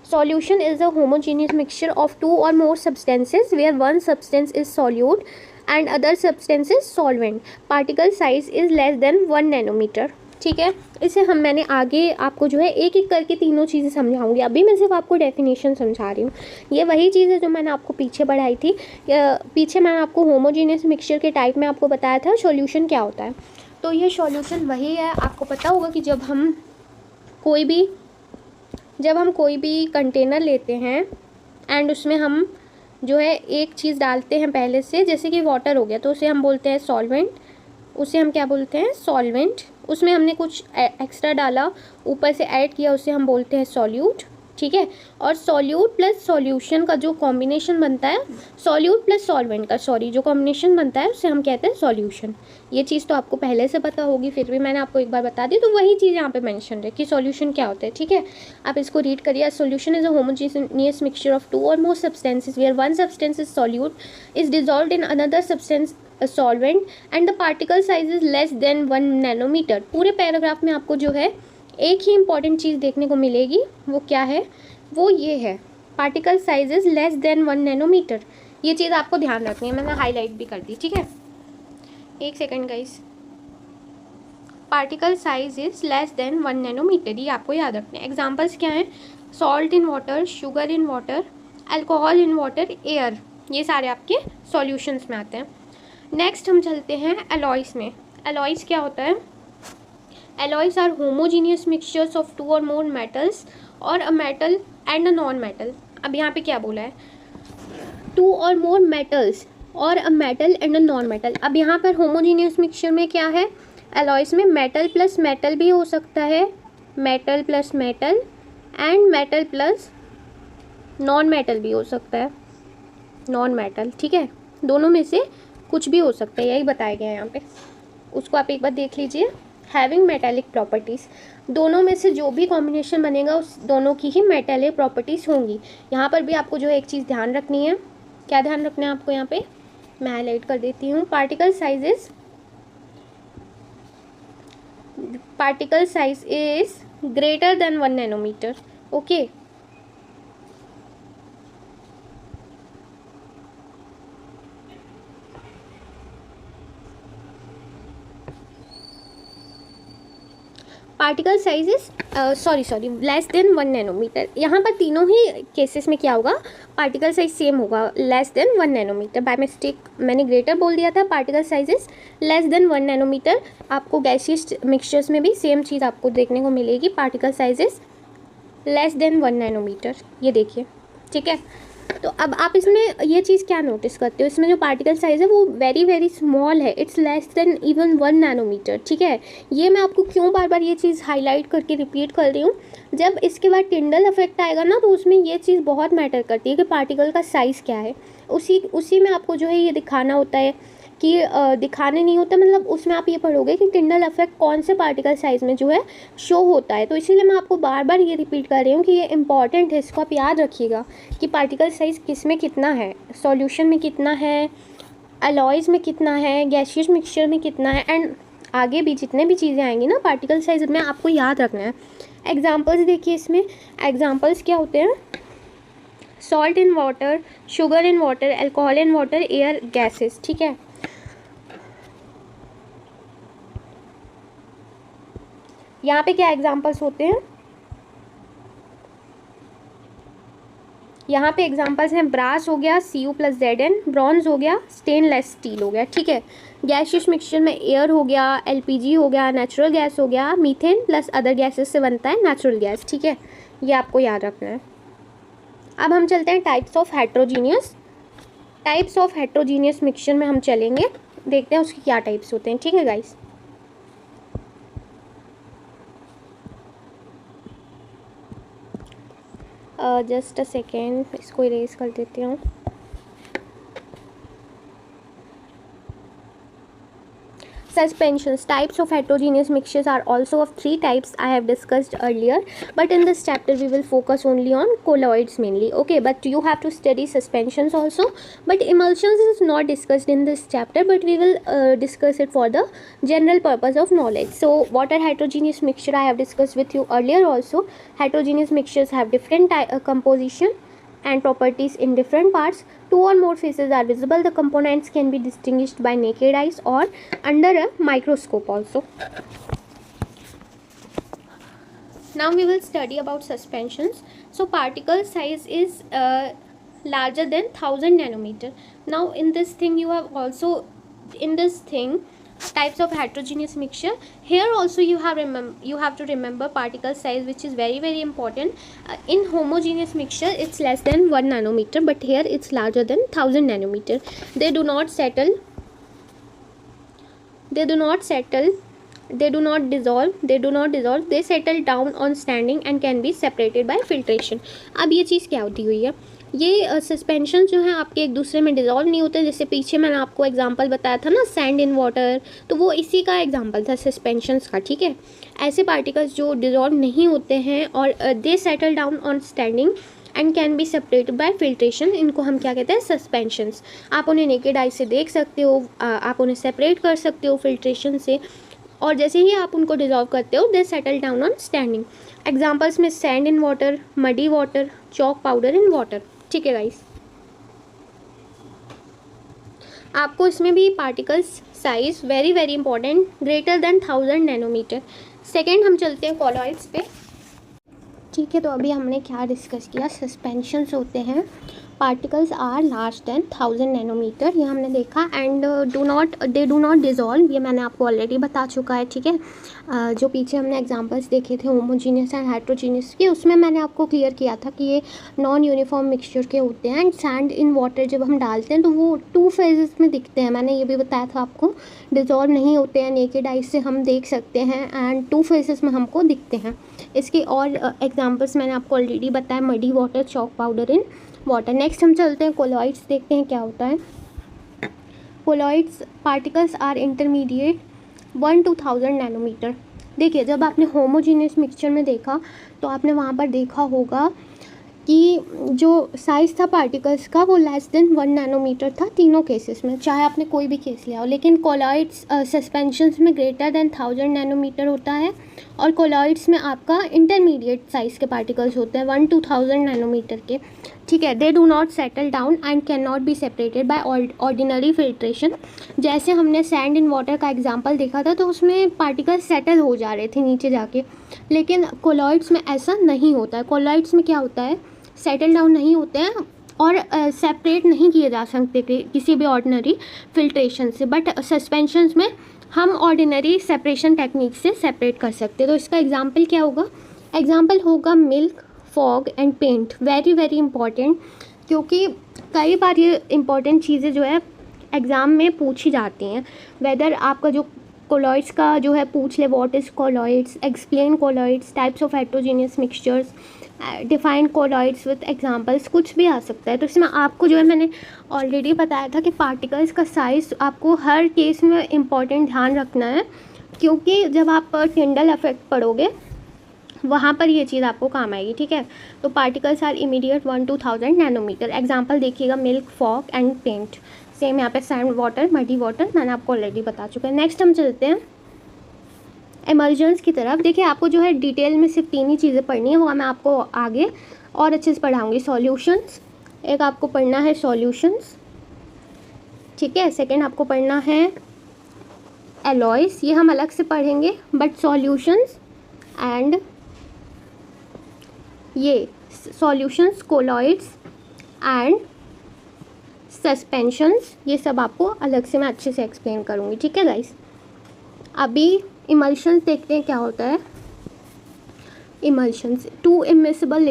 Solution is a homogeneous mixture of 2 or more substances where one substance is solute and other substance is solvent. Particle size is less than 1 nanometer. ठीक है, इसे मैंने आगे आपको जो है एक एक करके तीनों चीज़ें समझाऊंगी। अभी मैं सिर्फ आपको डेफिनेशन समझा रही हूँ। ये वही चीज़ है जो मैंने आपको पीछे पढ़ाई थी। पीछे मैंने आपको होमोजीनियस मिक्सचर के टाइप में आपको बताया था सॉल्यूशन क्या होता है। तो ये सॉल्यूशन वही है। आपको पता होगा कि जब हम कोई भी कंटेनर लेते हैं एंड उसमें हम जो है एक चीज़ डालते हैं पहले से, जैसे कि वाटर हो गया, तो उसे हम बोलते हैं सॉल्वेंट। उसे हम क्या बोलते हैं? सॉल्वेंट। उसमें हमने कुछ एक्स्ट्रा डाला, ऊपर से ऐड किया, उसे हम बोलते हैं सॉल्यूट। ठीक है, और सॉल्यूट प्लस सॉल्यूशन का जो कॉम्बिनेशन बनता है, सॉल्यूट प्लस सॉल्वेंट का जो कॉम्बिनेशन बनता है, उसे हम कहते हैं सॉल्यूशन। ये चीज़ तो आपको पहले से पता होगी, फिर भी मैंने आपको एक बार बता दी, तो वही चीज़ यहाँ पे मेंशन है कि सॉल्यूशन क्या होता है। ठीक है, आप इसको रीड करिए। Solution is a homogeneous mixture of 2 और more substances where one substance is solute is dissolved in another substance solvent and the particle size is less than 1 nanometer. पूरे पैराग्राफ में आपको जो है एक ही इंपॉर्टेंट चीज़ देखने को मिलेगी, वो क्या है? वो ये है, particle size is less than 1 nanometer. ये चीज़ आपको ध्यान रखनी है, मैंने हाईलाइट भी कर दी। ठीक है, एक second guys, particle size is less than 1 nanometer, ये आपको याद रखना है। एग्जाम्पल्स क्या हैं? Salt in water, sugar in water, alcohol in water, air, ये सारे आपके सॉल्यूशंस में आते हैं। नेक्स्ट हम चलते हैं एलॉयज़ में। एलॉयज़ क्या होता है? Alloys are homogeneous mixtures of 2 or more metals or a metal and a non-metal. अब यहाँ पे क्या बोला है? 2 or more metals और a metal and a non-metal. अब यहाँ पर homogeneous mixture में क्या है? Alloys में metal plus metal भी हो सकता है, metal plus metal and metal plus non-metal भी हो सकता है, non-metal। ठीक है, दोनों में से कुछ भी हो सकता है, यही बताया गया है यहाँ पे, उसको आप एक बार देख लीजिए। हैविंग मेटेलिक प्रॉपर्टीज़, दोनों में से जो भी कॉम्बिनेशन बनेगा उस दोनों की ही मेटेलिक प्रॉपर्टीज़ होंगी। यहाँ पर भी आपको जो एक चीज़ ध्यान रखनी है, क्या ध्यान रखना है आपको यहाँ पे, मैं हाईलाइट कर देती हूँ। Particle size is greater than 1 nanometer. Okay, particle size is sorry less than 1 nanometer. यहाँ पर तीनों ही केसेस में क्या होगा, पार्टिकल साइज सेम होगा, less than 1 nanometer. By mistake मैंने ग्रेटर बोल दिया था, particle size is less than 1 nanometer. आपको गैसियस मिक्सचर्स में भी सेम चीज़ आपको देखने को मिलेगी, particle size is less than 1 nanometer. ये देखिए, ठीक है। तो अब आप इसमें ये चीज़ क्या नोटिस करते हो, इसमें जो पार्टिकल साइज़ है वो वेरी वेरी स्मॉल है, it's less than even 1 nanometer, ठीक है। ये मैं आपको क्यों बार बार ये चीज़ हाईलाइट करके रिपीट कर रही हूँ, जब इसके बाद टिंडल इफेक्ट आएगा ना, तो उसमें ये चीज़ बहुत मैटर करती है कि पार्टिकल का साइज़ क्या है। उसी में आपको जो है ये दिखाना होता है कि दिखाने नहीं होता, मतलब उसमें आप ये पढ़ोगे कि टिंडल इफेक्ट कौन से पार्टिकल साइज़ में जो है शो होता है। तो इसीलिए मैं आपको बार बार ये रिपीट कर रही हूँ कि ये इंपॉर्टेंट है, इसको आप याद रखिएगा कि पार्टिकल साइज़ किस में कितना है, सॉल्यूशन में कितना है, अलॉयज़ में कितना है, गैसियस मिक्सचर में कितना है, एंड आगे भी जितने भी चीज़ें आएंगी ना पार्टिकल साइज़ में आपको याद रखना है। एग्जाम्पल्स देखिए, इसमें एग्जाम्पल्स क्या होते हैं, salt in water, sugar in water, alcohol in water, air, gases, ठीक है। यहाँ पे क्या एग्जाम्पल्स होते हैं, यहाँ पे एग्जाम्पल्स हैं, ब्रास हो गया Cu+Zn, ब्रॉन्ज हो गया, स्टेनलेस स्टील हो गया, ठीक है। गैसियस मिक्सचर में एयर हो गया, LPG हो गया, नेचुरल गैस हो गया, मीथेन प्लस अदर गैसेस से बनता है नेचुरल गैस, ठीक है। ये आपको याद रखना है। अब हम चलते हैं टाइप्स ऑफ हेट्रोजीनियस मिक्सचर में हम चलेंगे, देखते हैं उसके क्या टाइप्स होते हैं, ठीक है गाइस। जस्ट अ सेकेंड, इसको इरेज कर देती हूँ। Suspensions. Types of heterogeneous mixtures are also of 3 types I have discussed earlier, but in this chapter we will focus only on colloids mainly. Okay, but you have to study suspensions also, but emulsions is not discussed in this chapter, but we will discuss it for the general purpose of knowledge. So water heterogeneous mixture I have discussed with you earlier also. Heterogeneous mixtures have different composition and properties in different parts. 2 or more phases are visible. The components can be distinguished by naked eyes or under a microscope also. Now we will study about suspensions. So particle size is larger than 1000 nanometer. Now in this thing you have also, in this thing, types of heterogeneous mixture, here also you have to remember particle size, which is very very important. In homogeneous mixture it's less than 1 nanometer, but here it's larger than 1000 nanometer. They do not dissolve, they settle down on standing and can be separated by filtration. अब ये चीज़ क्या होती हुई है, ये सस्पेंशन जो है आपके एक दूसरे में डिज़ोल्व नहीं होते। जैसे पीछे मैंने आपको एग्जांपल बताया था ना, सैंड इन वाटर, तो वो इसी का एग्जांपल था सस्पेंशंस का, ठीक है। ऐसे पार्टिकल्स जो डिज़ोल्व नहीं होते हैं और they settle down on standing and can be separated by filtration, इनको हम क्या कहते हैं, सस्पेंशंस। आप उन्हें नेकेड आई से देख सकते हो, आप उन्हें सेपरेट कर सकते हो फिल्ट्रेशन से, और जैसे ही आप उनको डिज़ोल्व करते हो they settle down on standing. Examples में sand in water, muddy water, chalk powder in water, ठीक है गाइस। आपको इसमें भी particles size very very important, greater than 1000 nanometre. Second हम चलते हैं कॉलॉइड्स पे, ठीक है। तो अभी हमने क्या डिस्कस किया, सस्पेंशंस होते हैं, particles are large than 1000 nanometer, ये हमने देखा, and they do not dissolve, ये मैंने आपको ऑलरेडी बता चुका है, ठीक है। जो पीछे हमने एग्जांपल्स देखे थे होमोजीनियस एंड हेट्रोजीनियस के, उसमें मैंने आपको क्लियर किया था कि ये नॉन यूनिफॉर्म मिक्सचर के होते हैं। एंड सैंड इन वाटर जब हम डालते हैं तो वो 2 फेजेस में दिखते हैं, मैंने ये भी बताया था आपको, डिज़ोल्व नहीं होते हैं, नेकेड आई से हम देख सकते हैं, एंड 2 फेजेस में हमको दिखते हैं। इसके और एग्जाम्पल्स मैंने आपको ऑलरेडी बताया, muddy water, chalk powder in water. Next हम चलते हैं कोलॉइड्स, देखते हैं क्या होता है। Colloids particles are intermediate 1 to 1000 nanometer. देखिए जब आपने होमोजीनियस मिक्सचर में देखा तो आपने वहाँ पर देखा होगा कि जो साइज़ था पार्टिकल्स का वो लेस देन 1 नैनोमीटर था तीनों केसेस में, चाहे आपने कोई भी केस लिया हो। लेकिन कोलॉइड्स सस्पेंशंस में ग्रेटर देन 1000 नैनोमीटर होता है और कोलॉइड्स में आपका इंटरमीडिएट साइज़ के पार्टिकल्स होते हैं 1 to 1000 नैनोमीटर के। ठीक है, दे do not settle down and can not be separated by ordinary filtration. जैसे हमने सैंड इन वाटर का एग्जांपल देखा था तो उसमें पार्टिकल्स सेटल हो जा रहे थे नीचे जाके, लेकिन कोलॉइड्स में ऐसा नहीं होता है। कोलॉइड्स में क्या होता है, सेटल डाउन नहीं होते हैं और सेपरेट नहीं किए जा सकते किसी भी ऑर्डिनरी फिल्ट्रेशन से, बट सस्पेंशंस में हम ऑर्डिनरी सेपरेशन टेक्निक से सेपरेट कर सकते हैं। तो इसका एग्जांपल क्या होगा, एग्जांपल होगा milk, fog and paint. Very very important, क्योंकि कई बार ये इंपॉर्टेंट चीज़ें जो है एग्ज़ाम में पूछी जाती हैं। वेदर आपका जो कोलॉइड्स का जो है पूछ ले, what is colloids, explain colloids, types of heterogeneous mixtures, define colloids with examples, कुछ भी आ सकता है। तो इसमें आपको जो है मैंने ऑलरेडी बताया था कि पार्टिकल्स का साइज़ आपको हर केस में इम्पॉर्टेंट ध्यान रखना है, क्योंकि जब आप टिंडल इफेक्ट पढ़ोगे वहाँ पर ये चीज़ आपको काम आएगी। ठीक है, तो particles are immediate 1 to 1000 nanometre. Example देखिएगा milk, fog and paint. Same यहाँ पे सैंड वाटर, मडी वाटर मैंने आपको ऑलरेडी बता चुका है। नेक्स्ट हम चलते हैं इमल्जन्स की तरफ। देखिए आपको जो है डिटेल में सिर्फ 3 ही चीज़ें पढ़नी है, वो मैं आपको आगे और अच्छे से पढ़ाऊँगी। सॉल्यूशंस, एक आपको पढ़ना है सॉल्यूशंस, ठीक है। सेकेंड आपको पढ़ना है एलॉयस, ये हम अलग से पढ़ेंगे, बट सॉल्यूशंस एंड ये सॉल्यूशंस, कोलॉइड्स एंड सस्पेंशंस, ये सब आपको अलग से मैं अच्छे से एक्सप्लेन करूँगी। ठीक है गाइस, अभी इमल्शंस देखते हैं क्या होता है। Emulsions, to immiscible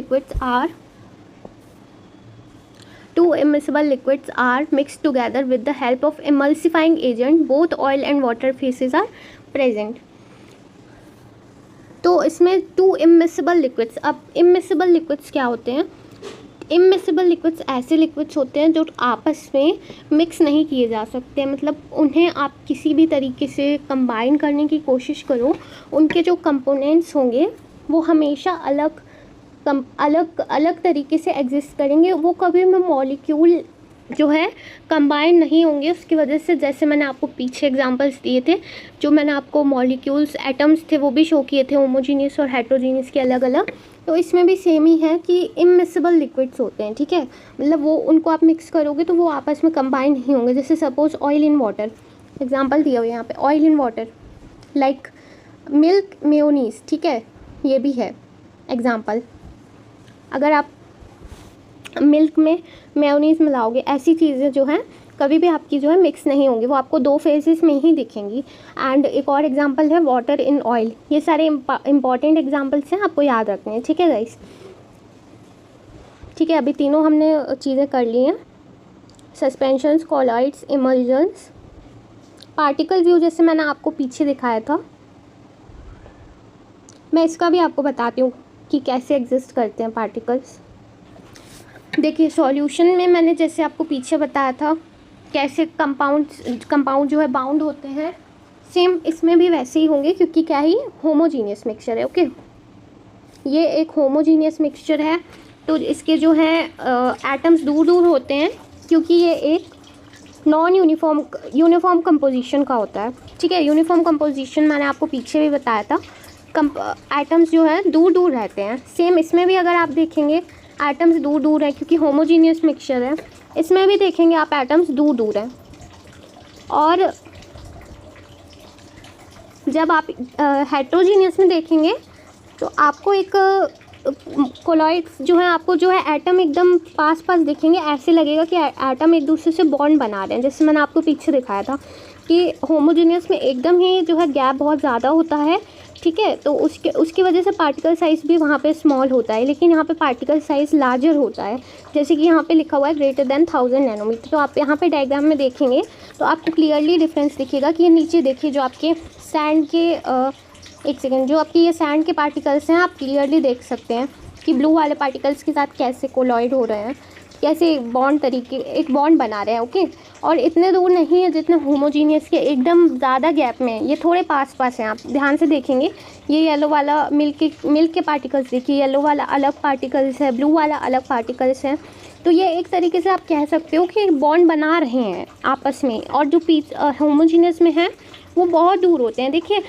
liquids are mixed together with the help of emulsifying agent, both oil and water phases are present। तो इसमें टू इमिसिबल लिक्विड्स, अब इमिसिबल लिक्विड्स क्या होते हैं, इमिसिबल लिक्विड्स ऐसे लिक्विड्स होते हैं जो आपस में मिक्स नहीं किए जा सकते, मतलब उन्हें आप किसी भी तरीके से कंबाइन करने की कोशिश करो, उनके जो कंपोनेंट्स होंगे वो हमेशा अलग तरीके से एग्जिस्ट करेंगे, वो कभी भी मॉलिक्यूल जो है कंबाइन नहीं होंगे। उसकी वजह से जैसे मैंने आपको पीछे एग्जांपल्स दिए थे, जो मैंने आपको मॉलिक्यूल्स एटम्स थे वो भी शो किए थे, होमोजीनियस और हेटेरोजीनियस के अलग अलग, तो इसमें भी सेम ही है कि इमिसिबल लिक्विड्स होते हैं। ठीक है, मतलब वो उनको आप मिक्स करोगे तो वो आपस में कंबाइन नहीं होंगे। जैसे suppose oil in water, example दिया हुआ है यहाँ पे, oil in water, like milk, mayonnaise. ठीक है, ये भी है एग्जांपल। अगर आप मिल्क में मेयोनीज मिलाओगे, ऐसी चीज़ें जो हैं कभी भी आपकी जो है मिक्स नहीं होंगी, वो आपको 2 फेजेस में ही दिखेंगी। एंड एक और एग्जांपल है वाटर इन ऑयल। ये सारे इंपॉर्टेंट एग्जांपल्स हैं, आपको याद रखने हैं। ठीक है गाइस, ठीक है, अभी तीनों हमने चीज़ें कर ली हैं, सस्पेंशंस, कोलॉइड्स, इमल्जन्स। पार्टिकल व्यू जैसे मैंने आपको पीछे दिखाया था, मैं इसका भी आपको बताती हूँ कि कैसे एग्जिस्ट करते हैं पार्टिकल्स। देखिए सॉल्यूशन में मैंने जैसे आपको पीछे बताया था कैसे कंपाउंड जो है बाउंड होते हैं, सेम इसमें भी वैसे ही होंगे, क्योंकि क्या ही होमोजीनियस मिक्सचर है। ओके, ये एक होमोजीनियस मिक्सचर है, तो इसके जो है एटम्स दूर दूर होते हैं, क्योंकि ये एक नॉन यूनिफॉर्म कंपोजिशन का होता है। ठीक है, यूनिफॉर्म कंपोजिशन मैंने आपको पीछे भी बताया था, एटम्स जो है दूर दूर रहते हैं। सेम इसमें भी अगर आप देखेंगे एटम्स दूर दूर है, क्योंकि होमोजीनियस मिक्सचर है। इसमें भी देखेंगे आप एटम्स दूर दूर हैं। और जब आप हेटेरोजीनियस में देखेंगे तो आपको एक कोलॉइड्स जो है, आपको जो है एटम एकदम पास पास दिखेंगे, ऐसे लगेगा कि एटम एक दूसरे से बॉन्ड बना रहे हैं। जैसे मैंने आपको पीछे दिखाया था कि होमोजीनियस में एकदम ही जो है गैप बहुत ज़्यादा होता है। ठीक है, तो उसकी वजह से पार्टिकल साइज़ भी वहाँ पे स्मॉल होता है, लेकिन यहाँ पे पार्टिकल साइज़ लार्जर होता है। जैसे कि यहाँ पे लिखा हुआ है ग्रेटर देन 1000 नैनोमीटर। तो आप यहाँ पे डायग्राम में देखेंगे तो आपको क्लियरली डिफरेंस दिखेगा कि ये नीचे देखिए जो आपके सैंड के एक सेकेंड, जो आपके ये सैंड के पार्टिकल्स हैं, आप क्लियरली देख सकते हैं कि ब्लू वाले पार्टिकल्स के साथ कैसे कोलॉइड हो रहे हैं। कैसे बॉन्ड तरीके एक बॉन्ड बना रहे हैं, ओके। और इतने दूर नहीं है जितने होमोजीनियस के एकदम ज़्यादा गैप में है, ये थोड़े पास पास हैं। आप ध्यान से देखेंगे, ये येलो वाला मिल्क के पार्टिकल्स देखिए, येलो वाला अलग पार्टिकल्स है, ब्लू वाला अलग पार्टिकल्स है। तो ये एक तरीके से आप कह सकते हो कि बॉन्ड बना रहे हैं आपस में। और जो होमोजीनियस में है वो बहुत दूर होते हैं। देखिए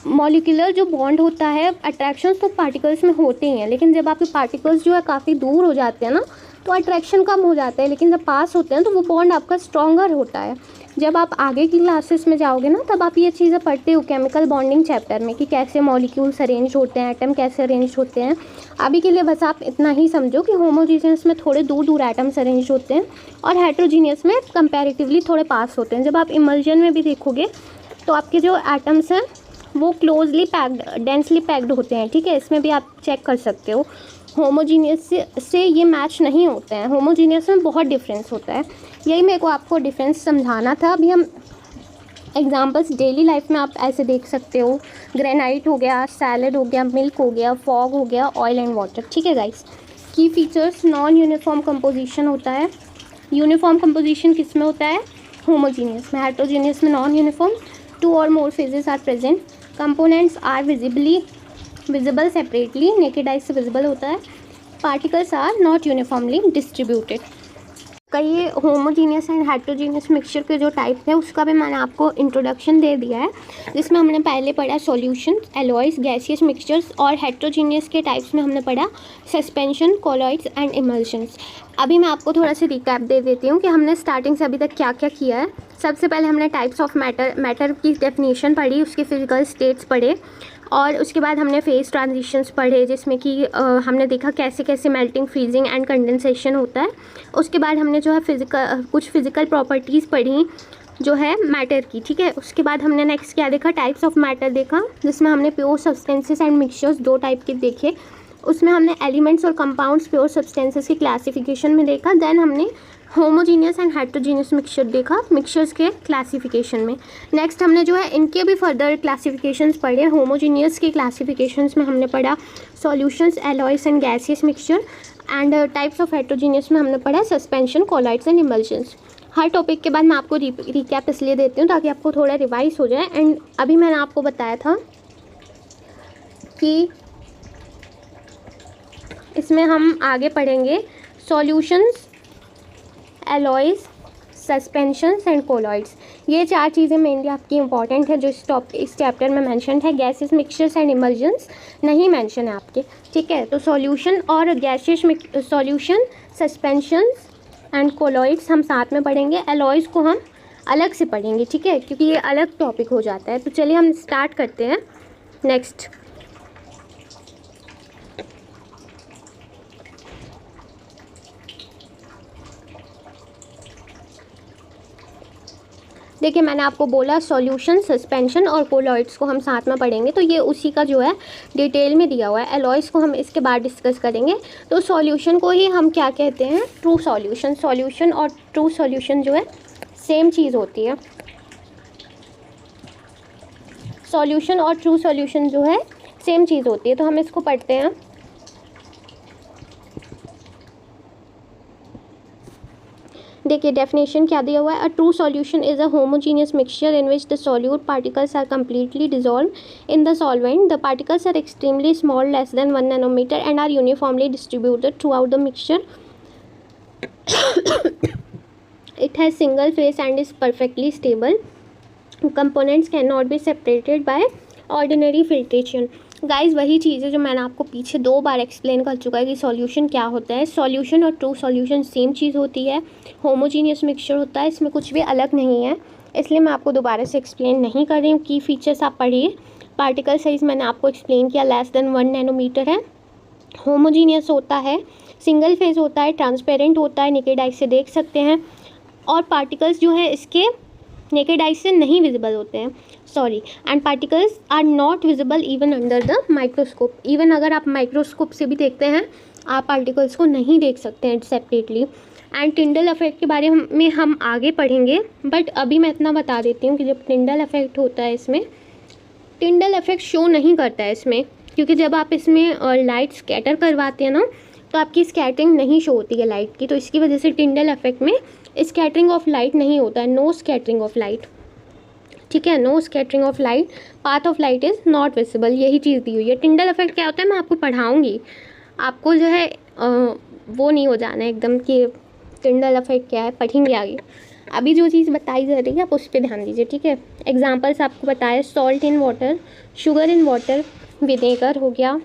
मॉलिक्यूलर जो बॉन्ड होता है, अट्रैक्शंस तो पार्टिकल्स में होते ही हैं, लेकिन जब आपके पार्टिकल्स जो है काफ़ी दूर हो जाते हैं ना, तो अट्रैक्शन कम हो जाता है। लेकिन जब पास होते हैं तो वो बॉन्ड आपका स्ट्रॉन्गर होता है। जब आप आगे की क्लासेस में जाओगे ना, तब आप ये चीज़ें पढ़ते हो केमिकल बॉन्डिंग चैप्टर में, कि कैसे मॉलिक्यूल्स अरेंज होते हैं, एटम कैसे अरेंज होते हैं। अभी के लिए बस आप इतना ही समझो कि होमोजीनियस में थोड़े दूर दूर एटम्स अरेंज होते हैं और हेट्रोजीनियस में कंपैरेटिवली थोड़े पास होते हैं। जब आप इमल्जन में भी देखोगे तो आपके जो एटम्स हैं वो क्लोजली पैक्ड, डेंसली पैक्ड होते हैं, ठीक है। इसमें भी आप चेक कर सकते हो। होमोजीनियस से ये मैच नहीं होते हैं, होमोजीनियस में बहुत डिफरेंस होता है। यही मेरे को आपको डिफरेंस समझाना था। अभी हम एग्जांपल्स डेली लाइफ में आप ऐसे देख सकते हो, ग्रेनाइट हो गया, सैलेड हो गया, मिल्क हो गया, फॉग हो गया, ऑयल एंड वाटर, ठीक है गाइस। की फीचर्स, नॉन यूनिफॉर्म कंपोजिशन होता है। यूनिफॉर्म कंपोजिशन किस में होता है? होमोजीनियस में। हेट्रोजीनियस में non uniform, 2 or more phases are present. Components are visible separately, naked eye से visible होता है। Particles are not uniformly distributed. कई होमोजीनियस एंड हेट्रोजीनियस मिक्सचर के जो टाइप है उसका भी मैंने आपको इंट्रोडक्शन दे दिया है, जिसमें हमने पहले पढ़ा सॉल्यूशन, एलॉयज, गैसियस मिक्सचर्स। और हेट्रोजीनियस के टाइप्स में हमने पढ़ा सस्पेंशन, कोलॉइड्स एंड इमल्शंस। अभी मैं आपको थोड़ा सा रिकैप दे देती हूँ कि हमने स्टार्टिंग से अभी तक क्या क्या किया है। सबसे पहले हमने टाइप्स ऑफ मैटर की डेफिनेशन पढ़ी, उसके फिजिकल स्टेट्स पढ़े, और उसके बाद हमने फेज ट्रांजिशंस पढ़े, जिसमें कि हमने देखा कैसे कैसे मेल्टिंग, फ्रीजिंग एंड कंडेंसेशन होता है। उसके बाद हमने जो है कुछ फिजिकल प्रॉपर्टीज़ पढ़ी जो है मैटर की, ठीक है। उसके बाद हमने नेक्स्ट क्या देखा? टाइप्स ऑफ मैटर देखा, जिसमें हमने pure substances and mixtures 2 type के देखे। उसमें हमने एलिमेंट्स और कंपाउंड्स प्योर सब्सटेंसेस की क्लासिफिकेशन में देखा। देन हमने होमोजीनियस एंड हेट्रोजीनियस मिक्सचर देखा, मिक्सचर्स के क्लासिफिकेशन में। नेक्स्ट हमने जो है इनके भी फर्दर क्लासिफिकेशंस पढ़े। होमोजीनियस के क्लासिफिकेशंस में हमने पढ़ा solutions, Alois and gaseous mixture. And types of heterogeneous में हमने पढ़ा suspension, colloids and emulsions. Her topic के बाद मैं आपको रिकैप इसलिए देती हूँ ताकि आपको थोड़ा रिवाइज हो जाए। एंड अभी मैंने आपको बताया था कि इसमें हम आगे पढ़ेंगे solutions, alloys, suspensions and colloids. ये 4 चीज़ें मेनली आपकी इंपॉर्टेंट है जो इस चैप्टर में मेंशन है। गैसेस, मिक्सचर्स एंड इमल्शंस नहीं मेंशन है आपके, ठीक है। तो सॉल्यूशन और gases, solution, suspensions and colloids हम साथ में पढ़ेंगे। एलॉयज को हम अलग से पढ़ेंगे, ठीक है, क्योंकि ये अलग टॉपिक हो जाता है। तो चलिए हम स्टार्ट करते हैं। नेक्स्ट देखिए, मैंने आपको बोला सॉल्यूशन, सस्पेंशन और कोलॉइड्स को हम साथ में पढ़ेंगे, तो ये उसी का जो है डिटेल में दिया हुआ है। एलॉयज को हम इसके बाद डिस्कस करेंगे। तो सॉल्यूशन को ही हम क्या कहते हैं? True solution. सॉल्यूशन और ट्रू सॉल्यूशन जो है सेम चीज़ होती है। सॉल्यूशन और ट्रू सॉल्यूशन जो है सेम चीज़ होती है। तो हम इसको पढ़ते हैं। देखिए डेफिनेशन क्या दिया हुआ है। A true solution is a homogeneous mixture in which the solute particles are completely dissolved in the solvent. The particles are extremely small, less than 1 nanometer, and are uniformly distributed throughout the mixture. It has single phase and is perfectly stable. Components cannot be separated by ordinary filtration. Guys वही चीज़ है जो मैंने आपको पीछे 2 बार एक्सप्लेन कर चुका है कि सॉल्यूशन क्या होता है। सॉल्यूशन और ट्रू सॉल्यूशन सेम चीज़ होती है। होमोजीनियस मिक्सचर होता है, इसमें कुछ भी अलग नहीं है, इसलिए मैं आपको दोबारा से एक्सप्लेन नहीं कर रही हूँ। की फीचर्स आप पढ़िए। पार्टिकल साइज़ मैंने आपको एक्सप्लेन किया, लेस देन 1 नैनोमीटर है। होमोजीनियस होता है, सिंगल फेज होता है, ट्रांसपेरेंट होता है, नेकेड आई से देख सकते हैं, और पार्टिकल्स जो है इसके नेकेड आई से नहीं विजिबल होते हैं, sorry. And particles are not visible even under the microscope. Even अगर आप माइक्रोस्कोप से भी देखते हैं, आप पार्टिकल्स को नहीं देख सकते हैं सेपरेटली। एंड टिंडल इफेक्ट के बारे में हम आगे पढ़ेंगे, बट अभी मैं इतना बता देती हूँ कि जब टिंडल इफेक्ट होता है इसमें, टिंडल इफेक्ट शो नहीं करता है इसमें, क्योंकि जब आप इसमें लाइट स्कैटर करवाते हैं ना, तो आपकी स्कैटरिंग नहीं शो होती है लाइट की, तो इसकी वजह से टिंडल इफेक्ट में स्कैटरिंग ऑफ लाइट नहीं होता है, नो स्कैटरिंग ऑफ लाइट, ठीक है, no scattering of light, path of light is not visible, यही चीज़ दी हुई है। टिंडल इफेक्ट क्या होता है मैं आपको पढ़ाऊँगी, आपको जो है वो नहीं हो जाना है एकदम कि टिंडल इफेक्ट क्या है, पढ़ेंगे आगे। अभी जो चीज़ बताई जा रही है आप उस पर ध्यान दीजिए, ठीक है। एग्जांपल्स आपको बताया, salt in water, sugar in water, vinegar हो गया।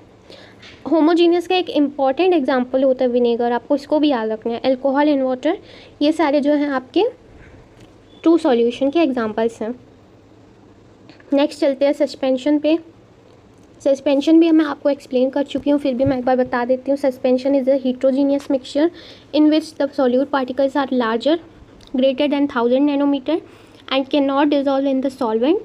होमोजीनियस का एक इम्पॉर्टेंट एग्जांपल होता है विनेगर, आपको इसको भी याद रखना है। अल्कोहल इन वाटर, ये सारे जो हैं आपके ट्रू सॉल्यूशन के एग्जांपल्स हैं। नेक्स्ट चलते हैं सस्पेंशन पे। सस्पेंशन भी मैं आपको एक्सप्लेन कर चुकी हूँ, फिर भी मैं एक बार बता देती हूँ। Suspension is a heterogeneous mixture in which the solute particles are larger, greater than 1000 nanometer and cannot dissolve in the solvent.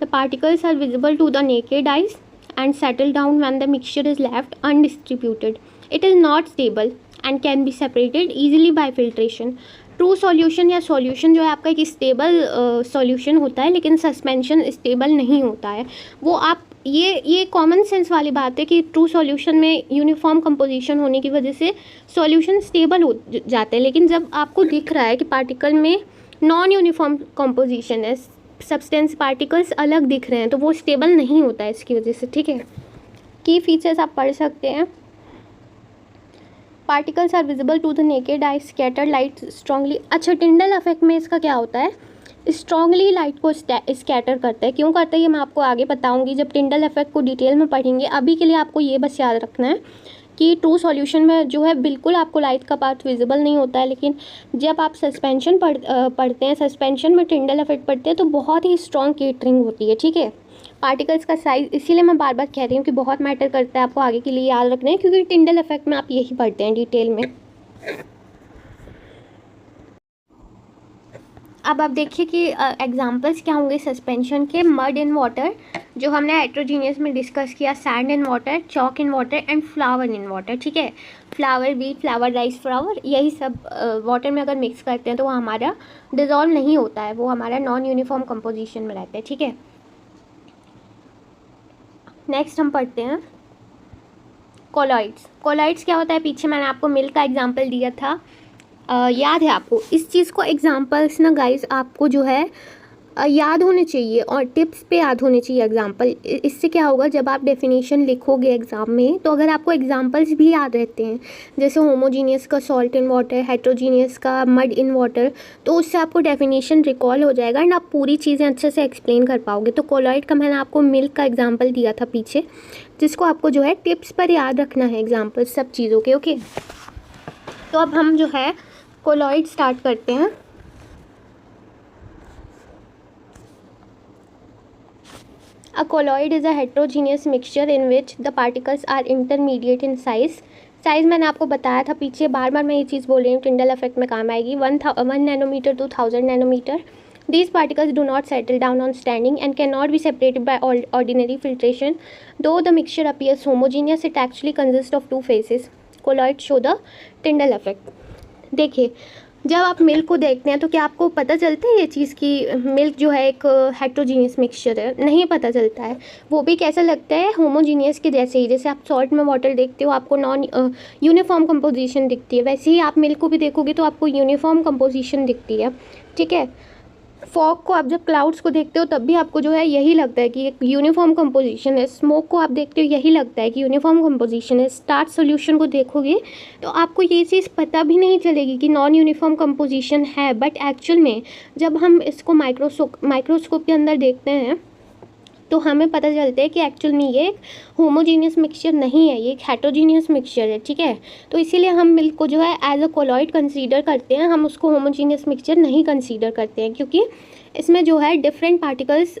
The particles are visible to the naked eyes and settle down when the mixture is left undistributed. It is not stable and can be separated easily by filtration. True solution या सॉल्यूशन जो है आपका एक स्टेबल सॉल्यूशन होता है, लेकिन सस्पेंशन स्टेबल नहीं होता है। वो आप ये कॉमन सेंस वाली बात है कि ट्रू सॉल्यूशन में यूनिफॉर्म कंपोजिशन होने की वजह से सॉल्यूशन स्टेबल हो जाते हैं, लेकिन जब आपको दिख रहा है कि पार्टिकल में नॉन यूनिफॉर्म कंपोजिशन है, सब्सटेंस पार्टिकल्स अलग दिख रहे हैं, तो वो स्टेबल नहीं होता है इसकी वजह से, ठीक है। की फीचर्स आप पढ़ सकते हैं। Particles are visible to the naked eye, scatter light strongly. अच्छा, टिंडल इफेक्ट में इसका क्या होता है, स्ट्रांगली लाइट को स्कैटर करता है। क्यों करता है ये मैं आपको आगे बताऊंगी जब टिंडल इफेक्ट को डिटेल में पढ़ेंगे। अभी के लिए आपको ये बस याद रखना है कि ट्रू सॉल्यूशन में जो है बिल्कुल आपको लाइट का पाथ विजिबल नहीं होता है, लेकिन जब आप सस्पेंशन पढ़ते हैं, सस्पेंशन में टिंडल इफेक्ट पढ़ते हैं तो बहुत ही स्ट्रॉन्ग केटरिंग होती है, ठीक है। पार्टिकल्स का साइज, इसीलिए मैं बार बार कह रही हूँ कि बहुत मैटर करता है, आपको आगे के लिए याद रखना है, क्योंकि टिंडल इफेक्ट में आप यही पढ़ते हैं डिटेल में। अब आप देखिए कि एग्जांपल्स क्या होंगे सस्पेंशन के। मड इन वाटर जो हमने हेट्रोजीनियस में डिस्कस किया, sand in water, chalk in water and flour in water, ठीक है। Flour wheat, flour rice flour, यही सब वाटर में अगर मिक्स करते हैं तो वो हमारा डिज़ोल्व नहीं होता है, वो हमारा नॉन यूनिफॉर्म कंपोजिशन में रहता है, ठीक है। नेक्स्ट हम पढ़ते हैं कोलॉइड्स। कोलॉइड्स क्या होता है, पीछे मैंने आपको मिल्क का एग्जांपल दिया था, याद है आपको। इस चीज़ को एग्जांपल्स ना गाइस आपको जो है याद होने चाहिए और टिप्स पे याद होने चाहिए एग्जांपल। इससे क्या होगा, जब आप डेफिनेशन लिखोगे एग्ज़ाम में तो अगर आपको एग्जांपल्स भी याद रहते हैं, जैसे होमोजीनियस का सॉल्ट इन वाटर, हेट्रोजीनियस का मड इन वाटर, तो उससे आपको डेफिनेशन रिकॉल हो जाएगा एंड आप पूरी चीज़ें अच्छे से एक्सप्लेन कर पाओगे। तो कोलॉइड का मैंने आपको मिल्क का एग्जाम्पल दिया था पीछे, जिसको आपको जो है टिप्स पर याद रखना है एग्जाम्पल सब चीज़ों के, ओके। तो अब हम जो है कोलॉइड स्टार्ट करते हैं। A colloid is a heterogeneous mixture in which the particles are intermediate in size. Size मैंने आपको बताया था पीछे, बार बार मैं ये चीज़ बोल रही हूँ, टिंडल इफेक्ट में काम आएगी। 1 nanometer to 1000 nanometer. These particles do not settle down on standing and cannot be separated by ordinary filtration. Though the mixture appears homogeneous, it actually consists of two phases. Colloids show the Tyndall effect. देखिए, जब आप मिल्क को देखते हैं तो क्या आपको पता चलता है ये चीज़ कि मिल्क जो है एक हेट्रोजीनियस मिक्सचर है? नहीं पता चलता है। वो भी कैसा लगता है, होमोजीनियस के जैसे ही। जैसे आप सॉल्ट में वाटर देखते हो आपको नॉन यूनिफॉर्म कंपोजिशन दिखती है, वैसे ही आप मिल्क को भी देखोगे तो आपको यूनिफॉर्म कंपोजिशन दिखती है, ठीक है। फॉग को आप जब क्लाउड्स को देखते हो तब भी आपको जो है यही लगता है कि एक यूनिफॉर्म कंपोजिशन है। स्मोक को आप देखते हो यही लगता है कि यूनिफॉर्म कंपोजिशन है। स्टार्च सॉल्यूशन को देखोगे तो आपको ये चीज़ पता भी नहीं चलेगी कि नॉन यूनिफॉर्म कंपोजिशन है, बट एक्चुअल में जब हम इसको माइक्रोस्कोप के अंदर देखते हैं तो हमें पता चलता है कि एक्चुअल में ये एक होमोजीनियस मिक्सचर नहीं है, ये एक हेट्रोजीनियस मिक्सचर है, ठीक है। तो इसीलिए हम मिल्क को जो है एज अ कोलॉइड कंसीडर करते हैं, हम उसको होमोजीनियस मिक्सचर नहीं कंसीडर करते हैं, क्योंकि इसमें जो है डिफरेंट पार्टिकल्स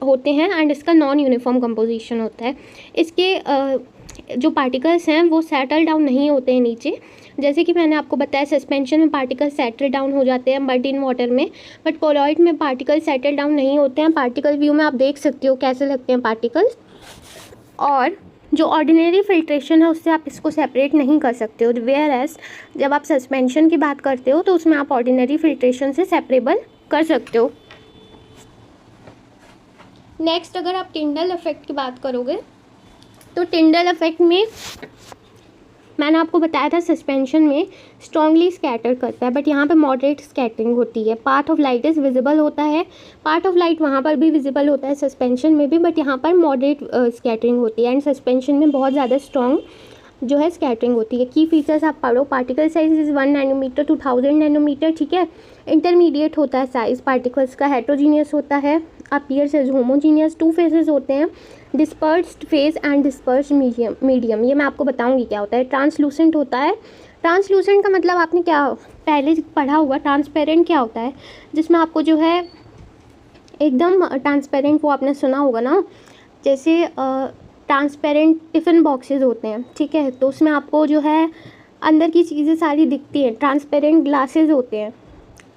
होते हैं एंड इसका नॉन यूनिफॉर्म कंपोजिशन होता है। इसके जो पार्टिकल्स हैं वो सेटल डाउन नहीं होते हैं नीचे, जैसे कि मैंने आपको बताया सस्पेंशन में पार्टिकल सेटल डाउन हो जाते हैं मड इन वाटर में, बट कोलॉइड में पार्टिकल सेटल डाउन नहीं होते हैं। पार्टिकल व्यू में आप देख सकते हो कैसे लगते हैं पार्टिकल्स, और जो ऑर्डिनरी फिल्ट्रेशन है उससे आप इसको सेपरेट नहीं कर सकते हो। वेयर एज जब आप सस्पेंशन की बात करते हो तो उसमें आप ऑर्डिनरी फिल्ट्रेशन से सेपरेबल कर सकते हो। नेक्स्ट अगर आप टिंडल इफेक्ट की बात करोगे तो टिंडल इफेक्ट में मैंने आपको बताया था सस्पेंशन में स्ट्रांगली स्कैटर करता है, बट यहाँ पे मॉडरेट स्कैटरिंग होती है। Part of light is visible होता है, पार्ट ऑफ लाइट वहाँ पर भी विजिबल होता है सस्पेंशन में भी, बट यहाँ पर मॉडरेट स्कैटरिंग होती है। एंड सस्पेंशन में बहुत ज़्यादा स्ट्रॉन्ग जो है स्कैटरिंग होती है। की फीचर्स आप पढ़ो, particle size is 1 nanometer to 1000 nanometer, ठीक है। इंटरमीडिएट होता है साइज़ पार्टिकल्स का, हेट्रोजीनियस होता है, अपीयर्स एज होमोजीनियस, 2 फेजेस होते हैं, dispersed phase and dispersed medium. ये मैं आपको बताऊंगी क्या होता है। ट्रांसलूसेंट होता है, ट्रांसलूसेंट का मतलब आपने क्या पहले पढ़ा होगा। ट्रांसपेरेंट क्या होता है, जिसमें आपको जो है एकदम ट्रांसपेरेंट, वो आपने सुना होगा ना, जैसे ट्रांसपेरेंट टिफ़िन बॉक्सेस होते हैं, ठीक है, तो उसमें आपको जो है अंदर की चीज़ें सारी दिखती हैं। ट्रांसपेरेंट ग्लासेस होते हैं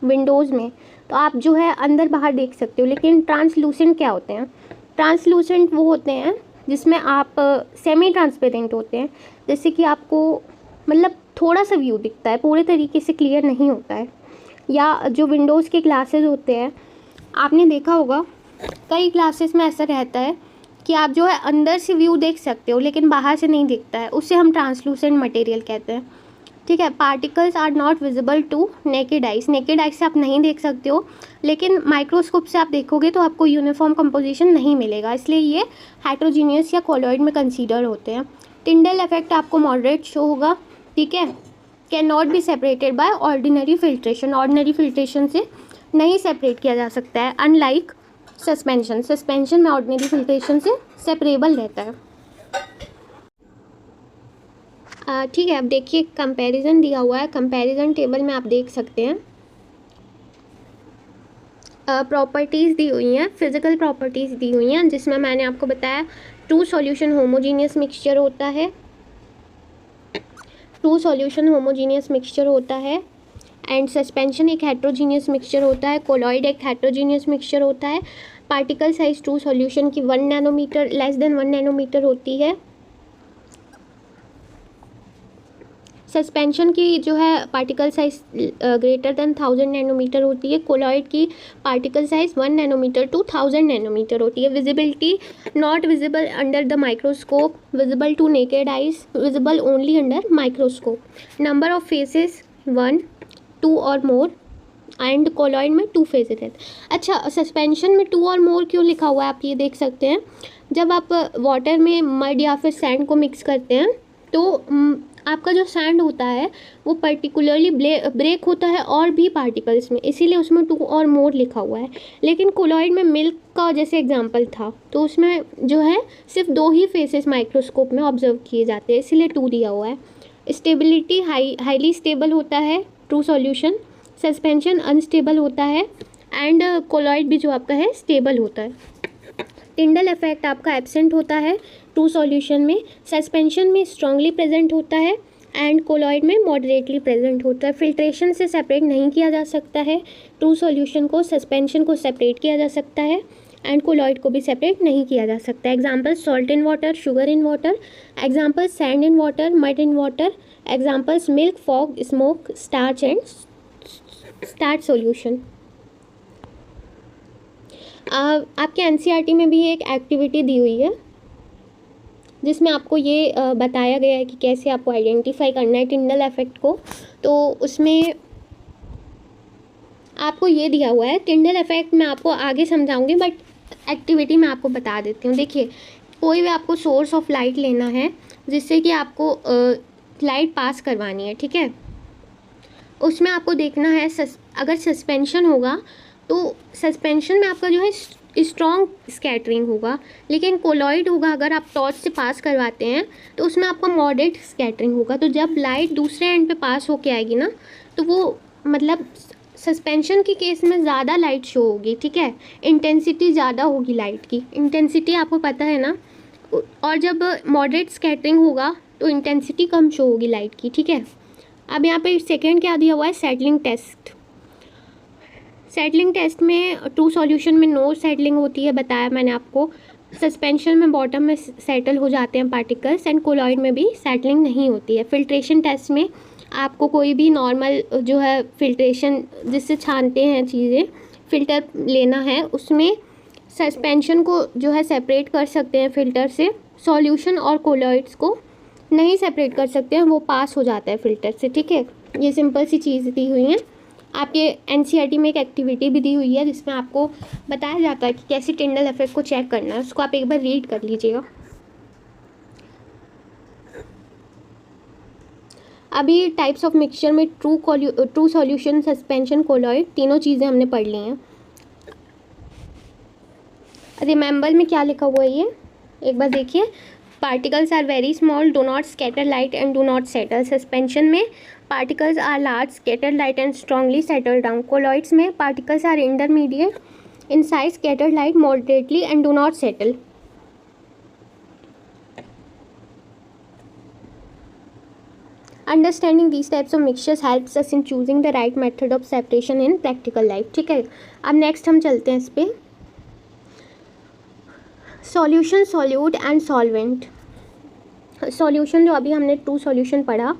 विंडोज़ में, तो आप जो है अंदर बाहर देख सकते हो। लेकिन ट्रांसलूसेंट क्या होते हैं, ट्रांसलूसेंट वो होते हैं जिसमें आप सेमी ट्रांसपेरेंट होते हैं, जैसे कि आपको मतलब थोड़ा सा व्यू दिखता है, पूरे तरीके से क्लियर नहीं होता है। या जो विंडोज़ के ग्लासेस होते हैं, आपने देखा होगा कई ग्लासेस में ऐसा रहता है कि आप जो है अंदर से व्यू देख सकते हो लेकिन बाहर से नहीं दिखता है, उससे हम ट्रांसलूसेंट मटेरियल कहते हैं, ठीक है। Particles are not visible to naked eyes, naked eyes से आप नहीं देख सकते हो, लेकिन माइक्रोस्कोप से आप देखोगे तो आपको यूनिफॉर्म कंपोजिशन नहीं मिलेगा, इसलिए ये हेट्रोजीनियस या कोलॉइड में कंसीडर होते हैं। टिंडल इफेक्ट आपको मॉडरेट शो होगा, ठीक है। Can not be separated by ordinary filtration, ordinary filtration से नहीं सेपरेट किया जा सकता है। अनलाइक सस्पेंशन, सस्पेंशन में ऑर्डिनरी फिल्ट्रेशन से सेपरेबल रहता है, ठीक है। अब देखिए कंपैरिजन दिया हुआ है, कंपैरिजन टेबल में आप देख सकते हैं प्रॉपर्टीज़ दी हुई हैं, फिजिकल प्रॉपर्टीज़ दी हुई हैं, जिसमें मैंने आपको बताया ट्रू सॉल्यूशन होमोजीनियस मिक्सचर होता है, ट्रू सॉल्यूशन होमोजीनियस मिक्सचर होता है। एंड सस्पेंशन एक हेट्रोजीनियस मिक्सचर होता है, कोलॉइड एक हेट्रोजीनियस मिक्सचर होता है। पार्टिकल साइज ट्रू सॉल्यूशन की 1 नैनोमीटर लेस देन 1 नैनोमीटर होती है। सस्पेंशन की जो है particle size greater than 1000 nanometer होती है। कोलॉइड की particle size 1 nanometer to 1000 nanometer होती है। Visibility not visible under the microscope, visible to naked eyes, visible only under microscope. Number of phases 1, 2 और मोर, एंड कोलॉइड में 2 फेजेस है। अच्छा, सस्पेंशन में 2 और मोर क्यों लिखा हुआ है, आप ये देख सकते हैं। जब आप वाटर में मड या फिर सैंड को मिक्स करते हैं तो आपका जो सैंड होता है वो पर्टिकुलरली ब्रेक होता है और भी पार्टिकल्स में, इसीलिए उसमें 2 और मोर लिखा हुआ है। लेकिन कोलॉइड में मिल्क का जैसे एग्जांपल था, तो उसमें जो है सिर्फ 2 ही फेसेस माइक्रोस्कोप में ऑब्जर्व किए जाते हैं, इसीलिए 2 दिया हुआ है। स्टेबिलिटी हाईली स्टेबल होता है ट्रू सॉल्यूशन, सस्पेंशन अनस्टेबल होता है, एंड कोलॉइड भी जो आपका है स्टेबल होता है। टिंडल इफेक्ट आपका एब्सेंट होता है ट्रू सॉल्यूशन में, सस्पेंशन में स्ट्रांगली प्रेजेंट होता है, एंड कोलॉइड में मॉडरेटली प्रेजेंट होता है। फिल्ट्रेशन से सेपरेट नहीं किया जा सकता है ट्रू सॉल्यूशन को, सस्पेंशन को सेपरेट किया जा सकता है, एंड कोलॉइड को भी सेपरेट नहीं किया जा सकता। Example salt in water, sugar in water, example sand in water, mud in water, examples milk, fog, smoke, starch and starch solution. आपके एनसीईआरटी में भी एक एक्टिविटी दी हुई है जिसमें आपको ये बताया गया है कि कैसे आपको आइडेंटिफाई करना है टिंडल इफेक्ट को। तो उसमें आपको ये दिया हुआ है टिंडल इफेक्ट, मैं आपको आगे समझाऊंगी, बट एक्टिविटी मैं आपको बता देती हूँ। देखिए, कोई भी आपको सोर्स ऑफ लाइट लेना है जिससे कि आपको लाइट पास करवानी है, ठीक है। उसमें आपको देखना है अगर सस्पेंशन होगा तो सस्पेंशन में आपका जो है स्ट्रॉन्ग स्कैटरिंग होगा, लेकिन कोलॉइड होगा अगर आप टॉर्च से पास करवाते हैं तो उसमें आपका मॉडरेट स्कैटरिंग होगा। तो जब लाइट दूसरे एंड पे पास होके आएगी ना, तो वो मतलब सस्पेंशन के केस में ज़्यादा लाइट शो होगी, ठीक है, इंटेंसिटी ज़्यादा होगी लाइट की, इंटेंसिटी आपको पता है ना। और जब मॉडरेट स्कैटरिंग होगा तो इंटेंसिटी कम शो होगी लाइट की, ठीक है। अब यहाँ पे सेकेंड क्या दिया हुआ है, सेटलिंग टेस्ट। सेटलिंग टेस्ट में ट्रू सॉल्यूशन में नो सेटलिंग होती है, बताया मैंने आपको। सस्पेंशन में बॉटम में सेटल हो जाते हैं पार्टिकल्स, एंड कोलॉइड में भी सेटलिंग नहीं होती है। फिल्ट्रेशन टेस्ट में आपको कोई भी नॉर्मल जो है फिल्ट्रेशन जिससे छानते हैं चीज़ें, फ़िल्टर लेना है, उसमें सस्पेंशन को जो है सेपरेट कर सकते हैं फ़िल्टर से, सॉल्यूशन और कोलॉइड्स को नहीं सेपरेट कर सकते हैं, वो पास हो जाता है फिल्टर से, ठीक है। ये सिंपल सी चीज़ दी हुई है। आपके एनसीईआरटी में एक एक्टिविटी भी दी हुई है जिसमें आपको बताया जाता है कि कैसे टिंडल इफेक्ट को चेक करना है, उसको आप एक बार रीड कर लीजिएगा। अभी टाइप्स ऑफ मिक्सचर में ट्रू सॉल्यूशन, सस्पेंशन, कोलॉइड, तीनों चीज़ें हमने पढ़ ली हैं। रिमेंबर में क्या लिखा हुआ है ये एक बार देखिए। Particles are very small, do not scatter light and do not settle. Suspension में particles are large, scatter light and strongly settle down. Colloids में particles are intermediate in size, scatter light moderately and do not settle. Understanding these types of mixtures helps us in choosing the right method of separation in practical life, ठीक है। अब नेक्स्ट हम चलते हैं इस पर, solution, solute and solvent. Solution जो अभी हमने ट्रू सॉल्यूशन पढ़ा,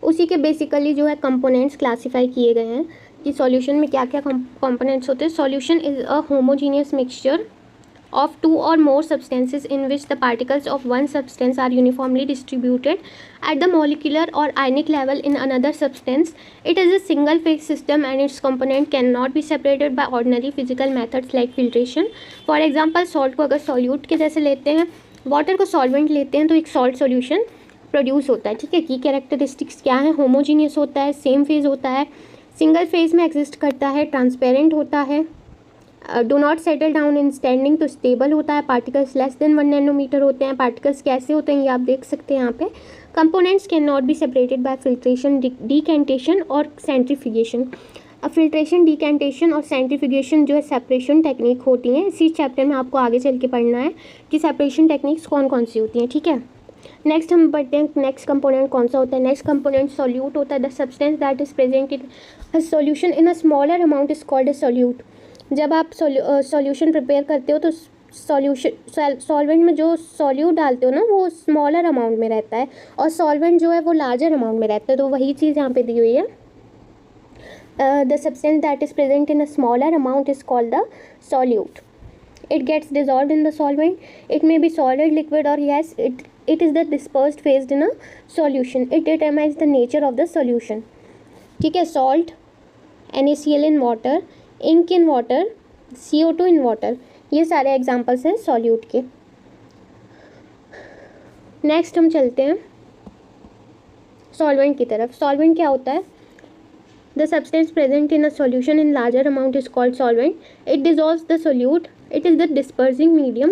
उसी के बेसिकली जो है कंपोनेंट्स क्लासीफाई किए गए हैं कि सॉल्यूशन में क्या क्या कंपोनेंट्स होते हैं। Solution is a homogeneous mixture of two or more substances in which the particles of one substance are uniformly distributed at the molecular or ionic level in another substance. It is a single phase system and its component cannot be separated by ordinary physical methods like filtration. For example, salt को अगर solute के जैसे लेते हैं, water को solvent लेते हैं, तो एक salt solution प्रोड्यूस होता है, ठीक है। की कैरेक्टरिस्टिक्स क्या है, होमोजीनियस होता है, सेम फेज होता है, सिंगल फेज में एग्जिस्ट करता है, ट्रांसपेरेंट होता है, dough not settle down in standing, तो स्टेबल होता है, पार्टिकल्स लेस देन 1 नैनोमीटर होते हैं। पार्टिकल्स कैसे होते हैं ये आप देख सकते हैं यहाँ पे। Components can not be separated by filtration, decantation और सेंट्रीफ्यूगेशन। अब फिल्ट्रेशन, डीकेंटेशन और सेंट्रीफ्यूगेशन जो है सेपरेशन टेक्निक होती हैं। इसी चैप्टर में आपको आगे चल के पढ़ना है कि सेपरेशन टेक्निक्स कौन कौन सी होती हैं, ठीक है। नेक्स्ट हम पढ़ते हैं नेक्स्ट कंपोनेंट कौन सा होता है। नेक्स्ट कंपोनेंट सॉल्यूट होता है। The substance that is present in a solution in a smaller amount is called a solute. जब आप सॉल्यूशन प्रिपेयर करते हो तो सॉल्वेंट में जो सॉल्यूट डालते हो ना वो स्मॉलर अमाउंट में रहता है और सॉल्वेंट जो है वो लार्जर अमाउंट में रहता है, तो वही चीज़ यहाँ पे दी हुई है। The substance that is present in a smaller amount is called the solute. It gets dissolved in the solvent. It may be solid, liquid or gas. It is the dispersed phase in a solution. It determines the nature of the solution. ठीक है, salt, NaCl in water, ink in water, CO2 in water, ये सारे एग्जाम्पल्स हैं सॉल्यूट के। नेक्स्ट हम चलते हैं सॉल्वेंट की तरफ। सॉल्वेंट क्या होता है? The substance present in a solution in larger amount is called solvent. It dissolves the solute. It is the dispersing medium.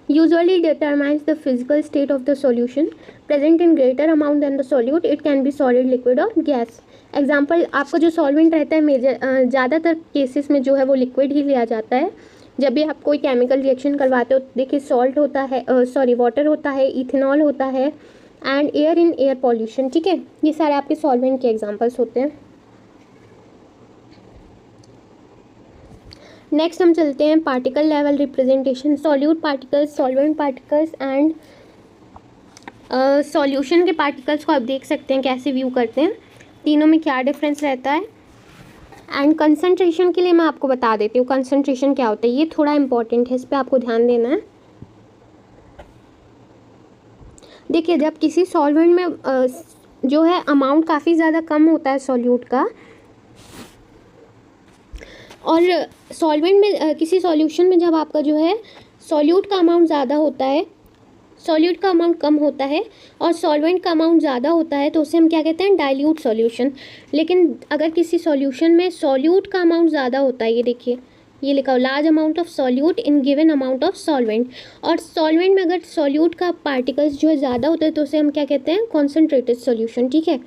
Usually determines the physical state of the solution. Present in greater amount than the solute. It can be solid, liquid or gas. Example, आपका जो सॉल्वेंट रहता है मेजर ज़्यादातर केसेस में जो है वो लिक्विड ही लिया जाता है। जब भी आप कोई केमिकल रिएक्शन करवाते हो, देखिए सॉल्ट होता है, वाटर होता है, इथेनॉल होता है and air in air pollution, ठीक है। ये सारे आपके सॉल्वेंट के एग्जाम्पल्स होते हैं। नेक्स्ट हम चलते हैं particle level representation. Solute particles, solvent particles and solution के पार्टिकल्स को आप देख सकते हैं कैसे व्यू करते हैं, तीनों में क्या डिफरेंस रहता है। एंड कंसंट्रेशन के लिए मैं आपको बता देती हूँ कंसंट्रेशन क्या होता है, ये थोड़ा इंपॉर्टेंट है, इस पर आपको ध्यान देना है। देखिए, जब किसी सॉल्वेंट में जो है अमाउंट काफ़ी ज़्यादा कम होता है सॉल्यूट का, और सॉल्वेंट में किसी सॉल्यूशन में जब आपका जो है सॉल्यूट का अमाउंट ज़्यादा होता है, सॉल्यूट का अमाउंट कम होता है और सॉल्वेंट का अमाउंट ज़्यादा होता है, तो उसे हम क्या कहते हैं? Dilute solution. लेकिन अगर किसी सॉल्यूशन में सॉल्यूट का अमाउंट ज़्यादा होता है, ये देखिए ये लिखा हो large amount of solute in given amount of solvent, और सॉल्वेंट में अगर सॉल्यूट का पार्टिकल्स जो है ज़्यादा होता है तो उसे हम क्या कहते हैं? कॉन्सेंट्रेटेड सॉल्यूशन, ठीक है।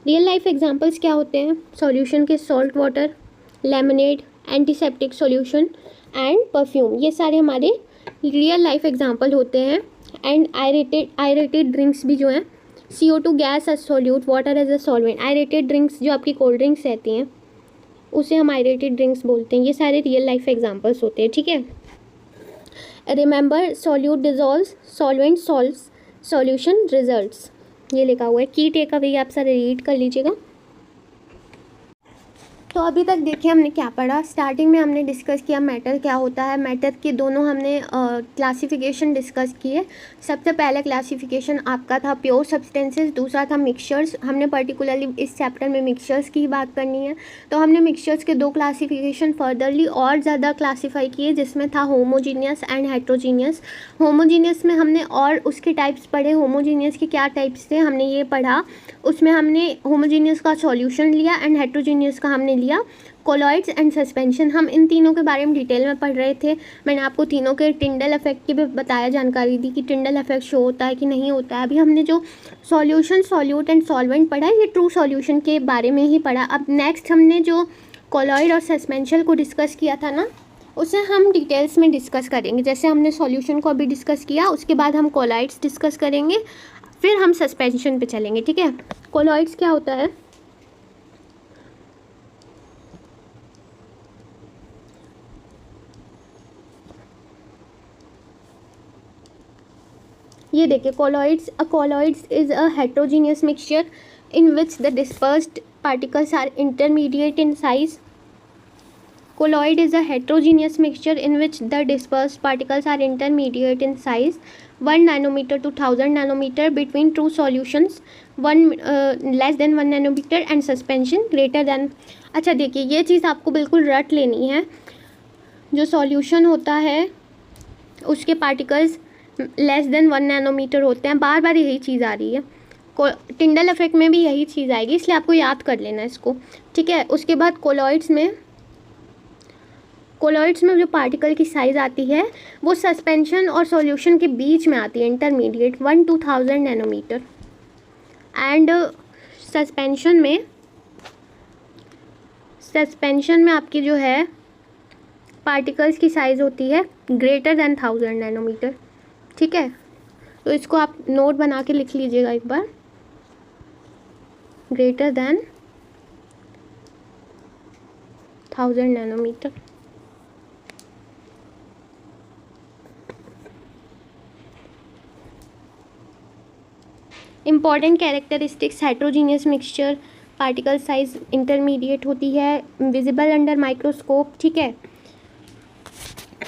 रियल लाइफ एग्जाम्पल्स क्या होते हैं सॉल्यूशन के? Salt water, lemonade, antiseptic solution and perfume, ये सारे हमारे रियल लाइफ एग्जांपल होते हैं। एंड आयरेटेड ड्रिंक्स भी जो हैं, CO2 gas as solute, water as a solvent. Aerated drinks जो आपकी कोल्ड ड्रिंक्स रहती हैं उसे हम आयरेटेड ड्रिंक्स बोलते हैं। ये सारे रियल लाइफ एग्जांपल्स होते हैं, ठीक है। Remember, solute dissolves, solvent solves, solution results, ये लिखा हुआ है। की टेक अवे आप सारे रीड कर लीजिएगा। तो अभी तक देखिए हमने क्या पढ़ा। स्टार्टिंग में हमने डिस्कस किया मैटर क्या होता है। मैटर के दोनों हमने क्लासिफिकेशन डिस्कस किए। सबसे पहले क्लासिफिकेशन आपका था प्योर सब्सटेंसेस, दूसरा था मिक्सचर्स। हमने पर्टिकुलरली इस चैप्टर में मिक्सचर्स की ही बात करनी है, तो हमने मिक्सचर्स के दो क्लासिफिकेशन फर्दरली और ज़्यादा क्लासीफाई किए, जिसमें था होमोजीनियस एंड हेट्रोजीनियस। होमोजीनियस में हमने और उसके टाइप्स पढ़े। होमोजीनियस के क्या टाइप्स थे हमने ये पढ़ा। उसमें हमने होमोजीनियस का सॉल्यूशन लिया एंड हेट्रोजीनियस का हमने लिया कोलॉइड्स एंड सस्पेंशन। हम इन तीनों के बारे में डिटेल में पढ़ रहे थे। मैंने आपको तीनों के टिंडल इफेक्ट की भी बताया, जानकारी दी कि टिंडल इफेक्ट शो होता है कि नहीं होता है। अभी हमने जो सॉल्यूशन, सॉल्यूट एंड सॉल्वेंट पढ़ा है, ये ट्रू सॉल्यूशन के बारे में ही पढ़ा। अब नेक्स्ट हमने जो कोलॉइड और सस्पेंशन को डिस्कस किया था ना, उसे हम डिटेल्स में डिस्कस करेंगे। जैसे हमने सॉल्यूशन को अभी डिस्कस किया, उसके बाद हम कोलॉइड्स डिस्कस करेंगे, फिर हम सस्पेंशन पे चलेंगे, ठीक है। कोलॉइड्स क्या होता है? ये देखिए colloids is a heterogeneous mixture in which the dispersed particles are intermediate in size. Colloid is a heterogeneous mixture in which the dispersed particles are intermediate in size 1 nanometer to 1000 nanometer between true solutions, less than 1 nanometer and suspension greater than। अच्छा देखिए, ये चीज़ आपको बिल्कुल रट लेनी है। जो सॉल्यूशन होता है उसके पार्टिकल्स लेस देन 1 नैनोमीटर होते हैं। बार बार यही चीज़ आ रही है। टिंडल इफेक्ट में भी यही चीज़ आएगी, इसलिए आपको याद कर लेना इसको, ठीक है। उसके बाद कोलॉइड्स में जो पार्टिकल की साइज़ आती है वो सस्पेंशन और सॉल्यूशन के बीच में आती है, intermediate 1 to 1000 nanometer. And suspension में आपकी जो है पार्टिकल्स की साइज़ होती है ग्रेटर देन 1000 नैनोमीटर, ठीक है। तो इसको आप नोट बना के लिख लीजिएगा एक बार, greater than 1000 nanometre. Important characteristics, heterogeneous mixture, particle size intermediate होती है, विजिबल अंडर माइक्रोस्कोप, ठीक है।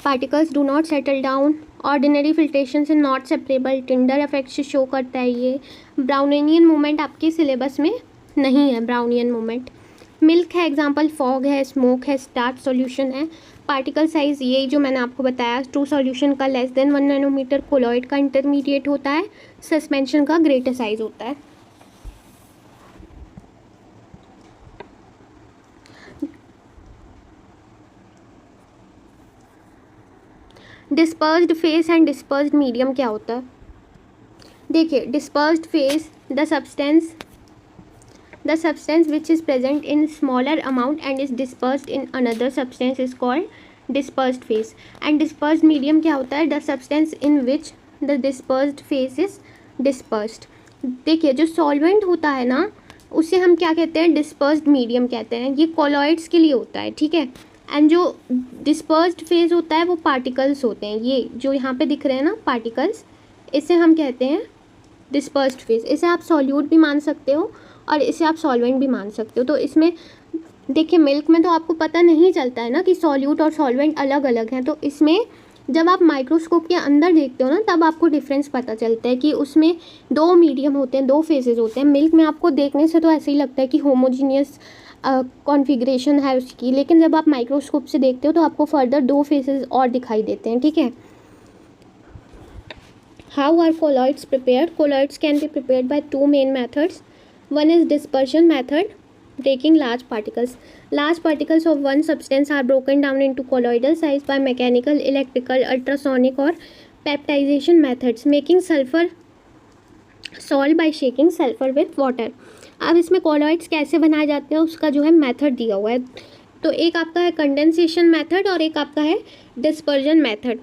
Particles do not settle down, ordinary filtration से नॉट सेपरेबल, टिंडल इफेक्ट से शो करता है ये। ब्राउनियन मूवमेंट आपके सिलेबस में नहीं है, ब्राउनियन मूवमेंट। मिल्क है एग्जांपल, फॉग है, स्मोक है, स्टार्च सॉल्यूशन है। पार्टिकल साइज़ यही जो मैंने आपको बताया, ट्रू सॉल्यूशन का लेस देन 1 नैनोमीटर, कोलॉइड का इंटरमीडिएट होता है, सस्पेंशन का ग्रेटर साइज होता है। Dispersed phase and dispersed medium क्या होता है? देखिए, dispersed phase the substance which is present in smaller amount and is dispersed in another substance is called dispersed phase। and dispersed medium क्या होता है? the substance in which the dispersed phase is dispersed। देखिए, जो सॉल्वेंट होता है ना, उसे हम क्या कहते हैं? डिस्पर्स्ड मीडियम कहते हैं। ये कोलॉइड्स के लिए होता है, ठीक है। एंड जो डिस्पर्स्ड फेज होता है वो पार्टिकल्स होते हैं, ये जो यहाँ पे दिख रहे हैं ना पार्टिकल्स, इसे हम कहते हैं डिस्पर्स्ड फेज। इसे आप सॉल्यूट भी मान सकते हो और इसे आप सॉल्वेंट भी मान सकते हो। तो इसमें देखिए, मिल्क में तो आपको पता नहीं चलता है ना कि सॉल्यूट और सॉल्वेंट अलग अलग हैं। तो इसमें जब आप माइक्रोस्कोप के अंदर देखते हो ना, तब आपको डिफरेंस पता चलता है कि उसमें दो मीडियम होते हैं, दो फेजेस होते हैं। मिल्क में आपको देखने से तो ऐसे ही लगता है कि होमोजीनियस कॉन्फ़िगरेशन है उसकी, लेकिन जब आप माइक्रोस्कोप से देखते हो तो आपको फर्दर दो फेजेस और दिखाई देते हैं, ठीक है। How are colloids prepared? Colloids can be prepared by two main methods. One is dispersion method, taking large particles. Large particles of one substance are broken down into colloidal size by mechanical, electrical, ultrasonic or peptidization methods, making sulfur salt by shaking sulfur with water। अब इसमें colloids कैसे बनाए जाते हैं उसका जो है मेथड दिया हुआ है। तो एक आपका है कंडेंसेशन मेथड और एक आपका है डिस्पर्जन मेथड।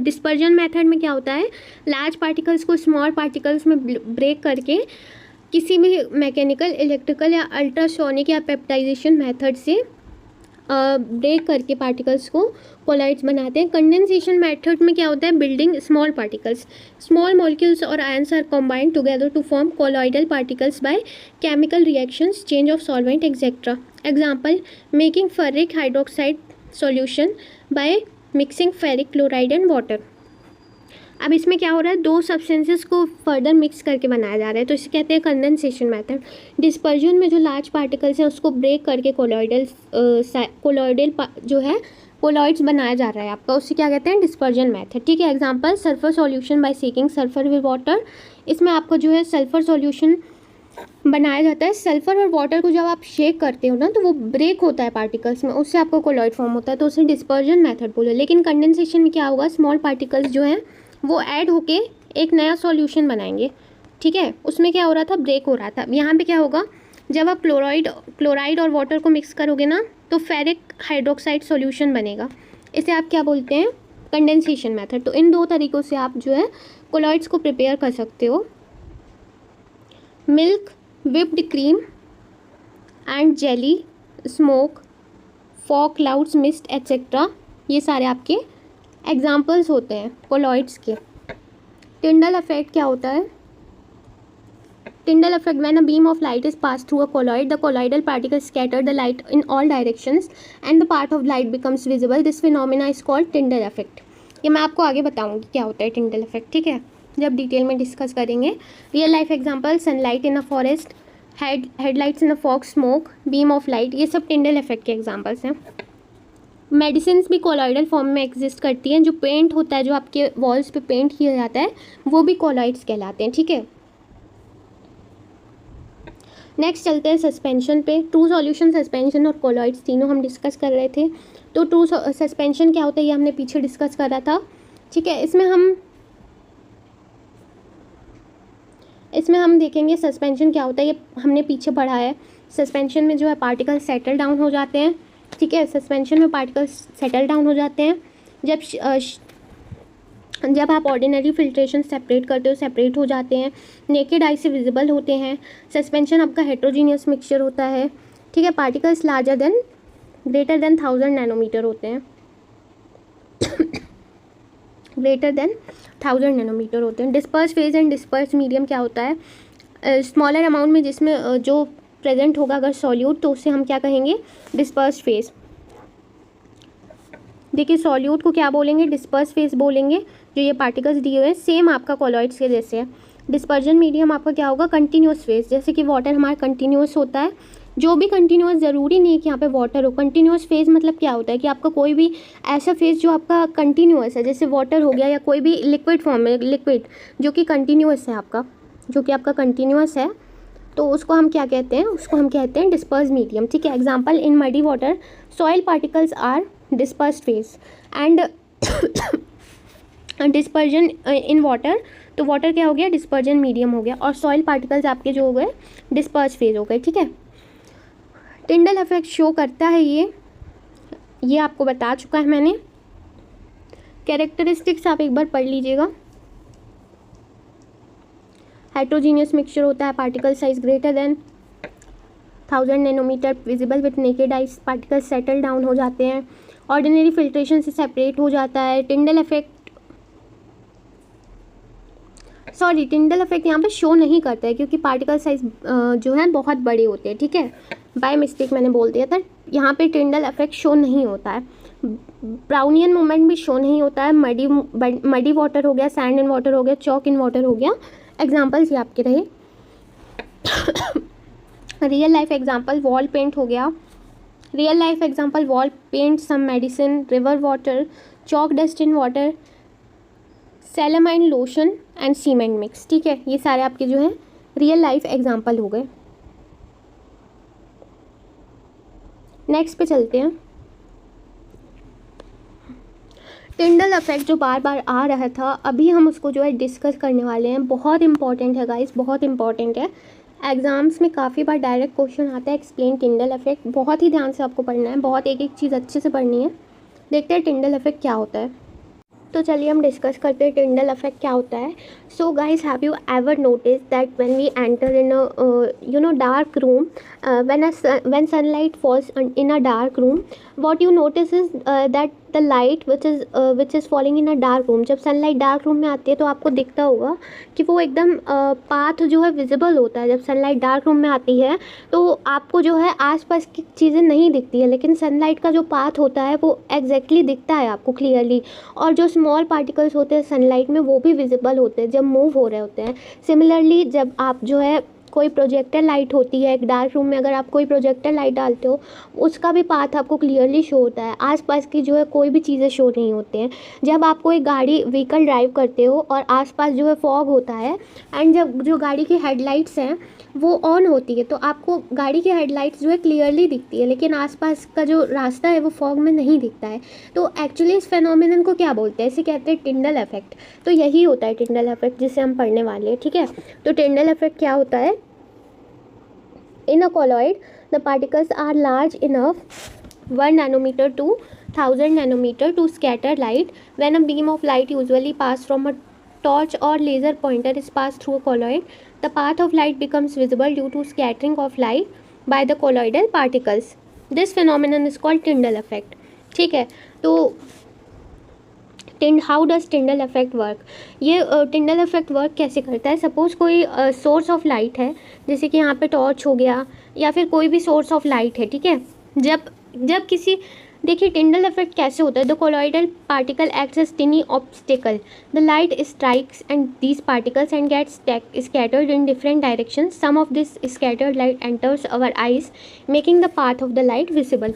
डिस्पर्जन मेथड में क्या होता है? लार्ज पार्टिकल्स को स्मॉल पार्टिकल्स में ब्रेक करके किसी भी मैकेनिकल, इलेक्ट्रिकल या अल्ट्रासोनिक या पेप्टाइजेशन मेथड से ब्रेक करके पार्टिकल्स को कोलॉइड्स बनाते हैं। कंडेंसेशन मेथड में क्या होता है, building small particles, small molecules और ions are combined together to form colloidal particles by chemical reactions, change of solvent etcetera. Example, making ferric hydroxide solution by mixing ferric chloride and water. अब इसमें क्या हो रहा है, दो सब्सटेंसेस को फर्दर मिक्स करके बनाया जा रहा है, तो इसे कहते हैं कंडेंसेशन मेथड। डिस्पर्जन में जो लार्ज पार्टिकल्स हैं उसको ब्रेक करके कोलॉइडल जो है कोलॉइड्स बनाया जा रहा है आपका, उससे क्या कहते हैं, डिस्पर्जन मेथड। ठीक है, example, sulphur solution bye shaking sulphur with water. इसमें आपका जो है सल्फर सॉल्यूशन बनाया जाता है। सल्फर और वाटर को जब आप शेक करते हो ना तो वो ब्रेक होता है पार्टिकल्स में, उससे आपको कोलॉइड फॉर्म होता है, तो उसे डिस्पर्जन मेथड बोलो। लेकिन कंडेंसेशन में क्या होगा, स्मॉल पार्टिकल्स जो हैं वो ऐड होके एक नया सॉल्यूशन बनाएंगे। ठीक है, उसमें क्या हो रहा था, ब्रेक हो रहा था। यहाँ पे क्या होगा, जब आप क्लोराइड और वाटर को मिक्स करोगे ना तो फेरिक हाइड्रोक्साइड सॉल्यूशन बनेगा। इसे आप क्या बोलते हैं, कंडेंसेशन मेथड। तो इन दो तरीक़ों से आप जो है कोलॉइड्स को प्रिपेयर कर सकते हो। Milk, whipped cream and jelly, smoke, fog clouds, mist etcetera, ये सारे आपके एग्जाम्पल्स होते हैं कोलॉइड्स के। टिंडल इफेक्ट क्या होता है, Tyndall effect, when a beam of light is pass through a colloid, the colloidal particle scatter the light in all directions and the part of light becomes visible, this phenomena is called Tyndall effect. ये मैं आपको आगे बताऊंगी क्या होता है टिंडल इफेक्ट, ठीक है, जब डिटेल में डिस्कस करेंगे। Real life example, sunlight in a forest, headlights in a fog, smoke, beam of light, ये सब टिंडल इफेक्ट के एग्जांपल्स हैं। मेडिसिन भी कोलॉइडल फॉर्म में एग्जिस्ट करती हैं। जो पेंट होता है, जो आपके वॉल्स पे पेंट किया जाता है, वो भी कोलॉइड्स कहलाते हैं। ठीक है, नेक्स्ट चलते हैं सस्पेंशन पे। ट्रू सॉल्यूशन, सस्पेंशन और कोलॉइड्स तीनों हम डिस्कस कर रहे थे। तो ट्रू सस्पेंशन क्या होता है, ये हमने पीछे डिस्कस करा था। ठीक है, इसमें हम देखेंगे सस्पेंशन क्या होता है, ये हमने पीछे पढ़ा है। सस्पेंशन में जो है पार्टिकल सेटल डाउन हो जाते हैं। ठीक है, सस्पेंशन में पार्टिकल्स सेटल डाउन हो जाते हैं जब आप ऑर्डिनरी फिल्ट्रेशन सेपरेट करते हो, सेपरेट हो जाते हैं, नेकेड आई से विजिबल होते हैं। सस्पेंशन आपका हेट्रोजीनियस मिक्सचर होता है। ठीक है, पार्टिकल्स ग्रेटर देन 1000 नैनोमीटर होते हैं, ग्रेटर देन 1000 नैनोमीटर होते हैं। Disperse phase and disperse medium क्या होता है, स्मॉलर अमाउंट में जिसमें जो प्रेजेंट होगा अगर सॉल्यूट, तो उसे हम क्या कहेंगे, डिस्पर्स फेज। देखिए, सॉल्यूट को क्या बोलेंगे, डिस्पर्स फेज बोलेंगे। जो ये पार्टिकल्स दिए हुए हैं सेम आपका कोलॉइड्स के जैसे है। डिस्पर्जन मीडियम आपका क्या होगा, कंटिन्यूस फेज, जैसे कि वाटर हमारा कंटिन्यूस होता है। जो भी कंटिन्यूस, ज़रूरी नहीं है कि यहाँ पे वाटर हो। कंटिन्यूस फेज मतलब क्या होता है कि आपका कोई भी ऐसा फेज जो आपका कंटिन्यूस है, जैसे वाटर हो गया या कोई भी लिक्विड फॉर्म में, लिक्विड जो कि कंटिन्यूस है आपका, जो कि आपका कंटिन्यूस है, तो उसको हम क्या कहते हैं, उसको हम कहते हैं डिस्पर्स मीडियम। ठीक है, example, in muddy water soil particles are dispersed phase and dispersion in water, तो वाटर क्या हो गया, डिस्पर्जन मीडियम हो गया, और सॉइल पार्टिकल्स आपके जो हो गए डिस्पर्स फेज हो गए। ठीक है, टिंडल इफेक्ट शो करता है ये आपको बता चुका है मैंने। कैरेक्टरिस्टिक्स आप एक बार पढ़ लीजिएगा। हेट्रोजीनियस मिक्सचर होता है, particle size greater than 1000 nanometer, visible with naked eyes, particle settle down हो जाते हैं, ऑर्डिनरी फिल्ट्रेशन से सेपरेट हो जाता है। टिंडल इफेक्ट यहाँ पे शो नहीं करता है क्योंकि पार्टिकल साइज जो है बहुत बड़े होते हैं। ठीक है, बाय मिस्टेक मैंने बोल दिया था, यहाँ पे टिंडल इफेक्ट शो नहीं होता है। ब्राउनियन मूवमेंट भी शो नहीं होता है। मडी वाटर हो गया, सैंड इन वाटर हो गया, चॉक इन वाटर हो गया, एग्जाम्पल्स ये आपके रहे। Real life example, wall paint हो गया, real life example, wall paint, some medicine, river water, chalk dust in water, calamine lotion and cement mix. ठीक है, ये सारे आपके जो हैं रियल लाइफ एग्जाम्पल हो गए। नेक्स्ट पे चलते हैं। टिंडल इफेक्ट जो बार बार आ रहा था, अभी हम उसको जो है डिस्कस करने वाले हैं। बहुत इंपॉर्टेंट है गाइस, बहुत इंपॉर्टेंट है। एग्जाम्स में काफ़ी बार डायरेक्ट क्वेश्चन आता है, एक्सप्लेन टिंडल इफेक्ट। बहुत ही ध्यान से आपको पढ़ना है, बहुत एक एक चीज़ अच्छे से पढ़नी है। देखते हैं टिंडल इफेक्ट क्या होता है। तो चलिए हम डिस्कस करते हैं टिंडल इफेक्ट क्या होता है. So guys, have you ever notice that when we enter in a dark room, when sunlight falls in a dark room, what you notice is that the light which is falling in a dark room, जब सनलाइट डार्क रूम में आती है तो आपको दिखता होगा कि वो एकदम पाथ जो है विजिबल होता है. जब सनलाइट डार्क रूम में आती है तो आपको जो है आसपास की चीज़ें नहीं दिखती है, लेकिन सनलाइट का जो पाथ होता है वो एग्जैक्टली दिखता है आपको क्लियरली. और जो स्मॉल पार्टिकल्स होते हैं सनलाइट में वो भी विजिबल होते हैं जब मूव हो रहे होते हैं. सिमिलरली जब आप जो है कोई प्रोजेक्टर लाइट होती है एक डार्क रूम में, अगर आप कोई प्रोजेक्टर लाइट डालते हो उसका भी पाथ आपको क्लियरली शो होता है, आसपास की जो है कोई भी चीज़ें शो नहीं होते हैं. जब आप कोई गाड़ी व्हीकल ड्राइव करते हो और आसपास जो है फॉग होता है एंड जब जो गाड़ी की हेडलाइट्स हैं वो ऑन होती है तो आपको गाड़ी की हेडलाइट्स जो है क्लियरली दिखती है, लेकिन आसपास का जो रास्ता है वो फॉग में नहीं दिखता है. तो एक्चुअली इस फेनोमेनन को क्या बोलते हैं, इसे कहते हैं टिंडल इफेक्ट. तो यही होता है टिंडल इफेक्ट जिसे हम पढ़ने वाले हैं. ठीक है, तो टिंडल इफेक्ट क्या होता है. In a colloid, the particles are large enough 1 nanometer to 1000 nanometer to scatter light. When a beam of light usually pass from a torch or laser pointer is passed through a colloid, the path of light becomes visible due to scattering of light by the colloidal particles. This phenomenon is called Tyndall effect. ठीक है, तो how does Tyndall effect work. ये टिंडल इफेक्ट वर्क कैसे करता है. सपोज़ कोई सोर्स ऑफ लाइट है, जैसे कि यहाँ पे टॉर्च हो गया या फिर कोई भी सोर्स ऑफ लाइट है. ठीक है, जब किसी देखिए टिंडल इफेक्ट कैसे होता है. The colloidal particle acts as tiny obstacle. The light strikes and these particles and gets scattered in different directions. Some of this scattered light enters our eyes, making the path of the light visible.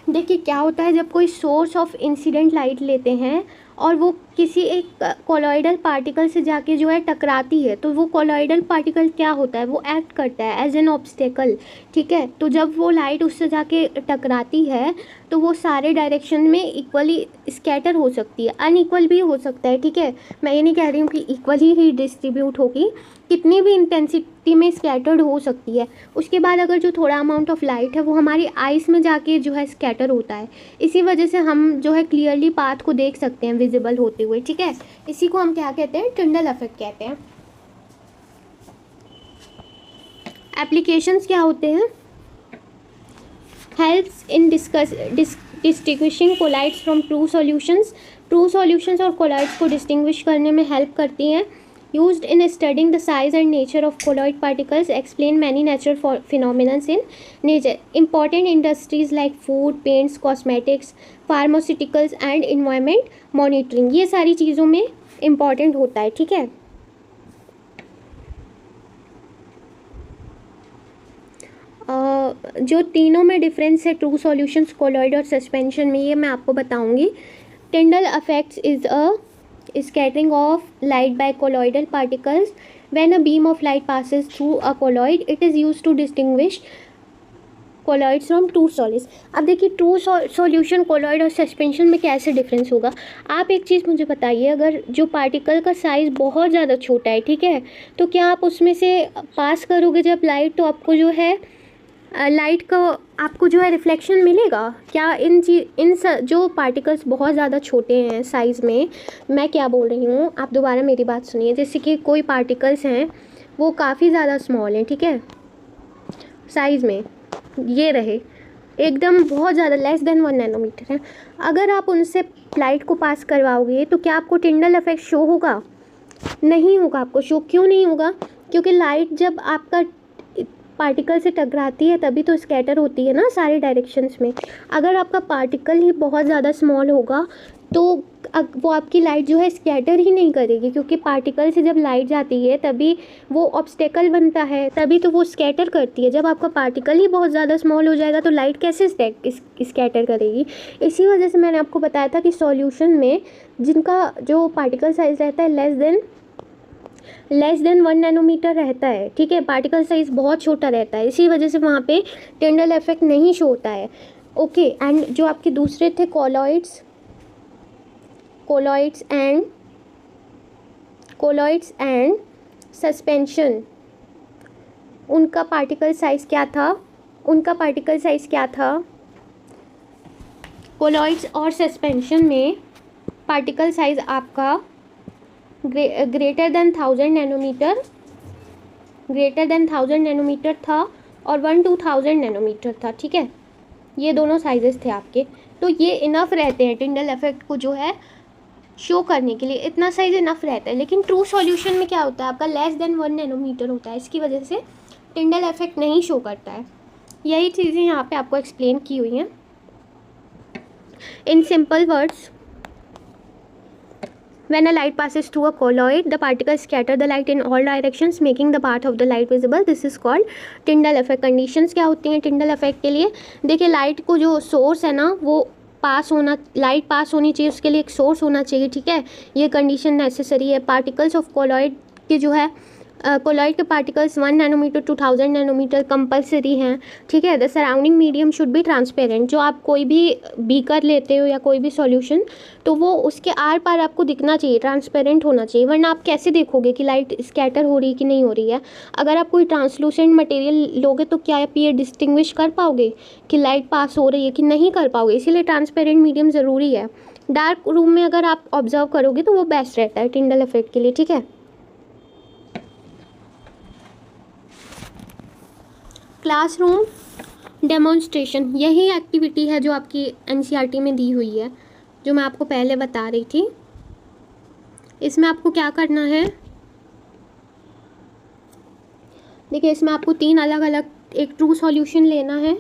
देखिए क्या होता है, जब कोई सोर्स ऑफ इंसिडेंट लाइट लेते हैं और वो किसी एक कोलॉइडल पार्टिकल से जाके जो है टकराती है तो वो कोलॉइडल पार्टिकल क्या होता है, वो एक्ट करता है एज एन ऑब्स्टेकल. ठीक है, तो जब वो लाइट उससे जाके टकराती है तो वो सारे डायरेक्शन में इक्वली स्कैटर हो सकती है, अनइक्वल भी हो सकता है. ठीक है, मैं ये नहीं कह रही हूँ कि इक्वली ही डिस्ट्रीब्यूट होगी, कितनी भी इंटेंसिटी में स्कैटर्ड हो सकती है. उसके बाद अगर जो थोड़ा अमाउंट ऑफ लाइट है वो हमारी आइज़ में जाके जो है स्कैटर होता है, इसी वजह से हम जो है क्लियरली पाथ को देख सकते हैं विजिबल होते हुए. ठीक है, इसी को हम क्या कहते हैं, टिंडल इफेक्ट कहते हैं. एप्लीकेशंस क्या होते हैं. Helps in distinguishing colloids from true solutions. True solutions और कोलाइड्स को डिस्टिंग्विश करने में हेल्प करती हैं. Used in studying the size and nature of colloid particles, explain many natural phenomena in nature. Important industries like food, paints, cosmetics, pharmaceuticals and environment monitoring, ये सारी चीज़ों में important होता है. ठीक है, जो तीनों में डिफरेंस है ट्रू सॉल्यूशंस, कोलॉइड और सस्पेंशन में, ये मैं आपको बताऊंगी. टिंडल effects is a scattering of light by colloidal particles. When a beam of light passes through a colloid, it is used to distinguish colloids from true solids. अब देखिए ट्रू सॉल्यूशन, कोलॉइड और सस्पेंशन में कैसे डिफरेंस होगा. आप एक चीज़ मुझे बताइए, अगर जो पार्टिकल का साइज़ बहुत ज़्यादा छोटा है, ठीक है, तो क्या आप उसमें से पास करोगे जब लाइट, तो आपको जो है लाइट का आपको जो है रिफ्लेक्शन मिलेगा क्या. जो पार्टिकल्स बहुत ज़्यादा छोटे हैं साइज़ में, मैं क्या बोल रही हूँ, आप दोबारा मेरी बात सुनिए. जैसे कि कोई पार्टिकल्स हैं वो काफ़ी ज़्यादा स्मॉल हैं, ठीक है, साइज़ में ये रहे एकदम बहुत ज़्यादा लेस देन 1 नैनोमीटर है. अगर आप उनसे लाइट को पास करवाओगे तो क्या आपको टिंडल इफेक्ट शो होगा. नहीं होगा आपको शो. क्यों नहीं होगा, क्योंकि लाइट जब आपका पार्टिकल से टकराती है तभी तो स्कैटर होती है ना सारे डायरेक्शंस में. अगर आपका पार्टिकल ही बहुत ज़्यादा स्मॉल होगा तो वो आपकी लाइट जो है स्कैटर ही नहीं करेगी, क्योंकि पार्टिकल से जब लाइट जाती है तभी वो ऑब्स्टेकल बनता है, तभी तो वो स्कैटर करती है. जब आपका पार्टिकल ही बहुत ज़्यादा स्मॉल हो जाएगा तो लाइट कैसे स्कैटर करेगी. इसी वजह से मैंने आपको बताया था कि सॉल्यूशन में जिनका जो पार्टिकल साइज़ रहता है लेस देन 1 नैनोमीटर रहता है, ठीक है, पार्टिकल साइज़ बहुत छोटा रहता है, इसी वजह से वहाँ पे टिंडल इफेक्ट नहीं शो होता है. ओके, एंड जो आपके दूसरे थे कोलॉइड्स एंड सस्पेंशन, उनका पार्टिकल साइज़ क्या था. कोलॉइड्स और सस्पेंशन में पार्टिकल साइज आपका ग्रेटर देन 1000 नैनोमीटर, था और 1 to 1000 नैनोमीटर था, ठीक है। ये दोनों साइजेस थे आपके, तो ये इनफ रहते हैं टिंडल इफेक्ट को जो है शो करने के लिए, इतना साइज इनफ रहता है। लेकिन ट्रू सॉल्यूशन में क्या होता है, आपका लेस देन 1 नैनोमीटर होता है, इसकी वजह से टिंडल इफेक्ट नहीं शो करता है। यही चीज़ें यहाँ पे आपको एक्सप्लेन की हुई हैं in simple words. When a light passes through a colloid, the particles scatter the light in all directions, making the path of the light visible. This is called Tyndall effect. Conditions क्या होती हैं Tyndall effect के लिए? देखिए, लाइट को जो सोर्स है ना, वो लाइट पास होनी चाहिए, उसके लिए एक सोर्स होना चाहिए, ठीक है। ये कंडीशन नेसेसरी है। पार्टिकल्स ऑफ कॉलॉइड के जो है कोलॉइड के particles 1 nanometer to 1000 nanometer compulsory हैं, ठीक है। The surrounding medium should be transparent. जो आप कोई भी बीकर लेते हो या कोई भी सॉल्यूशन, तो वो उसके आर पार आपको दिखना चाहिए, ट्रांसपेरेंट होना चाहिए, वरना आप कैसे देखोगे कि लाइट स्कैटर हो रही है कि नहीं हो रही है। अगर आप कोई ट्रांसलूसेंट मटेरियल लोगे तो क्या आप ये डिस्टिंग्विश कर पाओगे कि लाइट पास हो रही है कि नहीं कर पाओगे, इसीलिए ट्रांसपेरेंट मीडियम ज़रूरी है। डार्क रूम में अगर आप ऑब्जर्व करोगे तो वो बेस्ट रहता है टिंडल इफेक्ट के लिए, ठीक है। क्लासरूम डेमोन्स्ट्रेशन, यही एक्टिविटी है जो आपकी एनसीईआरटी में दी हुई है, जो मैं आपको पहले बता रही थी। इसमें आपको क्या करना है, देखिए इसमें आपको 3 अलग अलग, एक ट्रू सॉल्यूशन लेना है,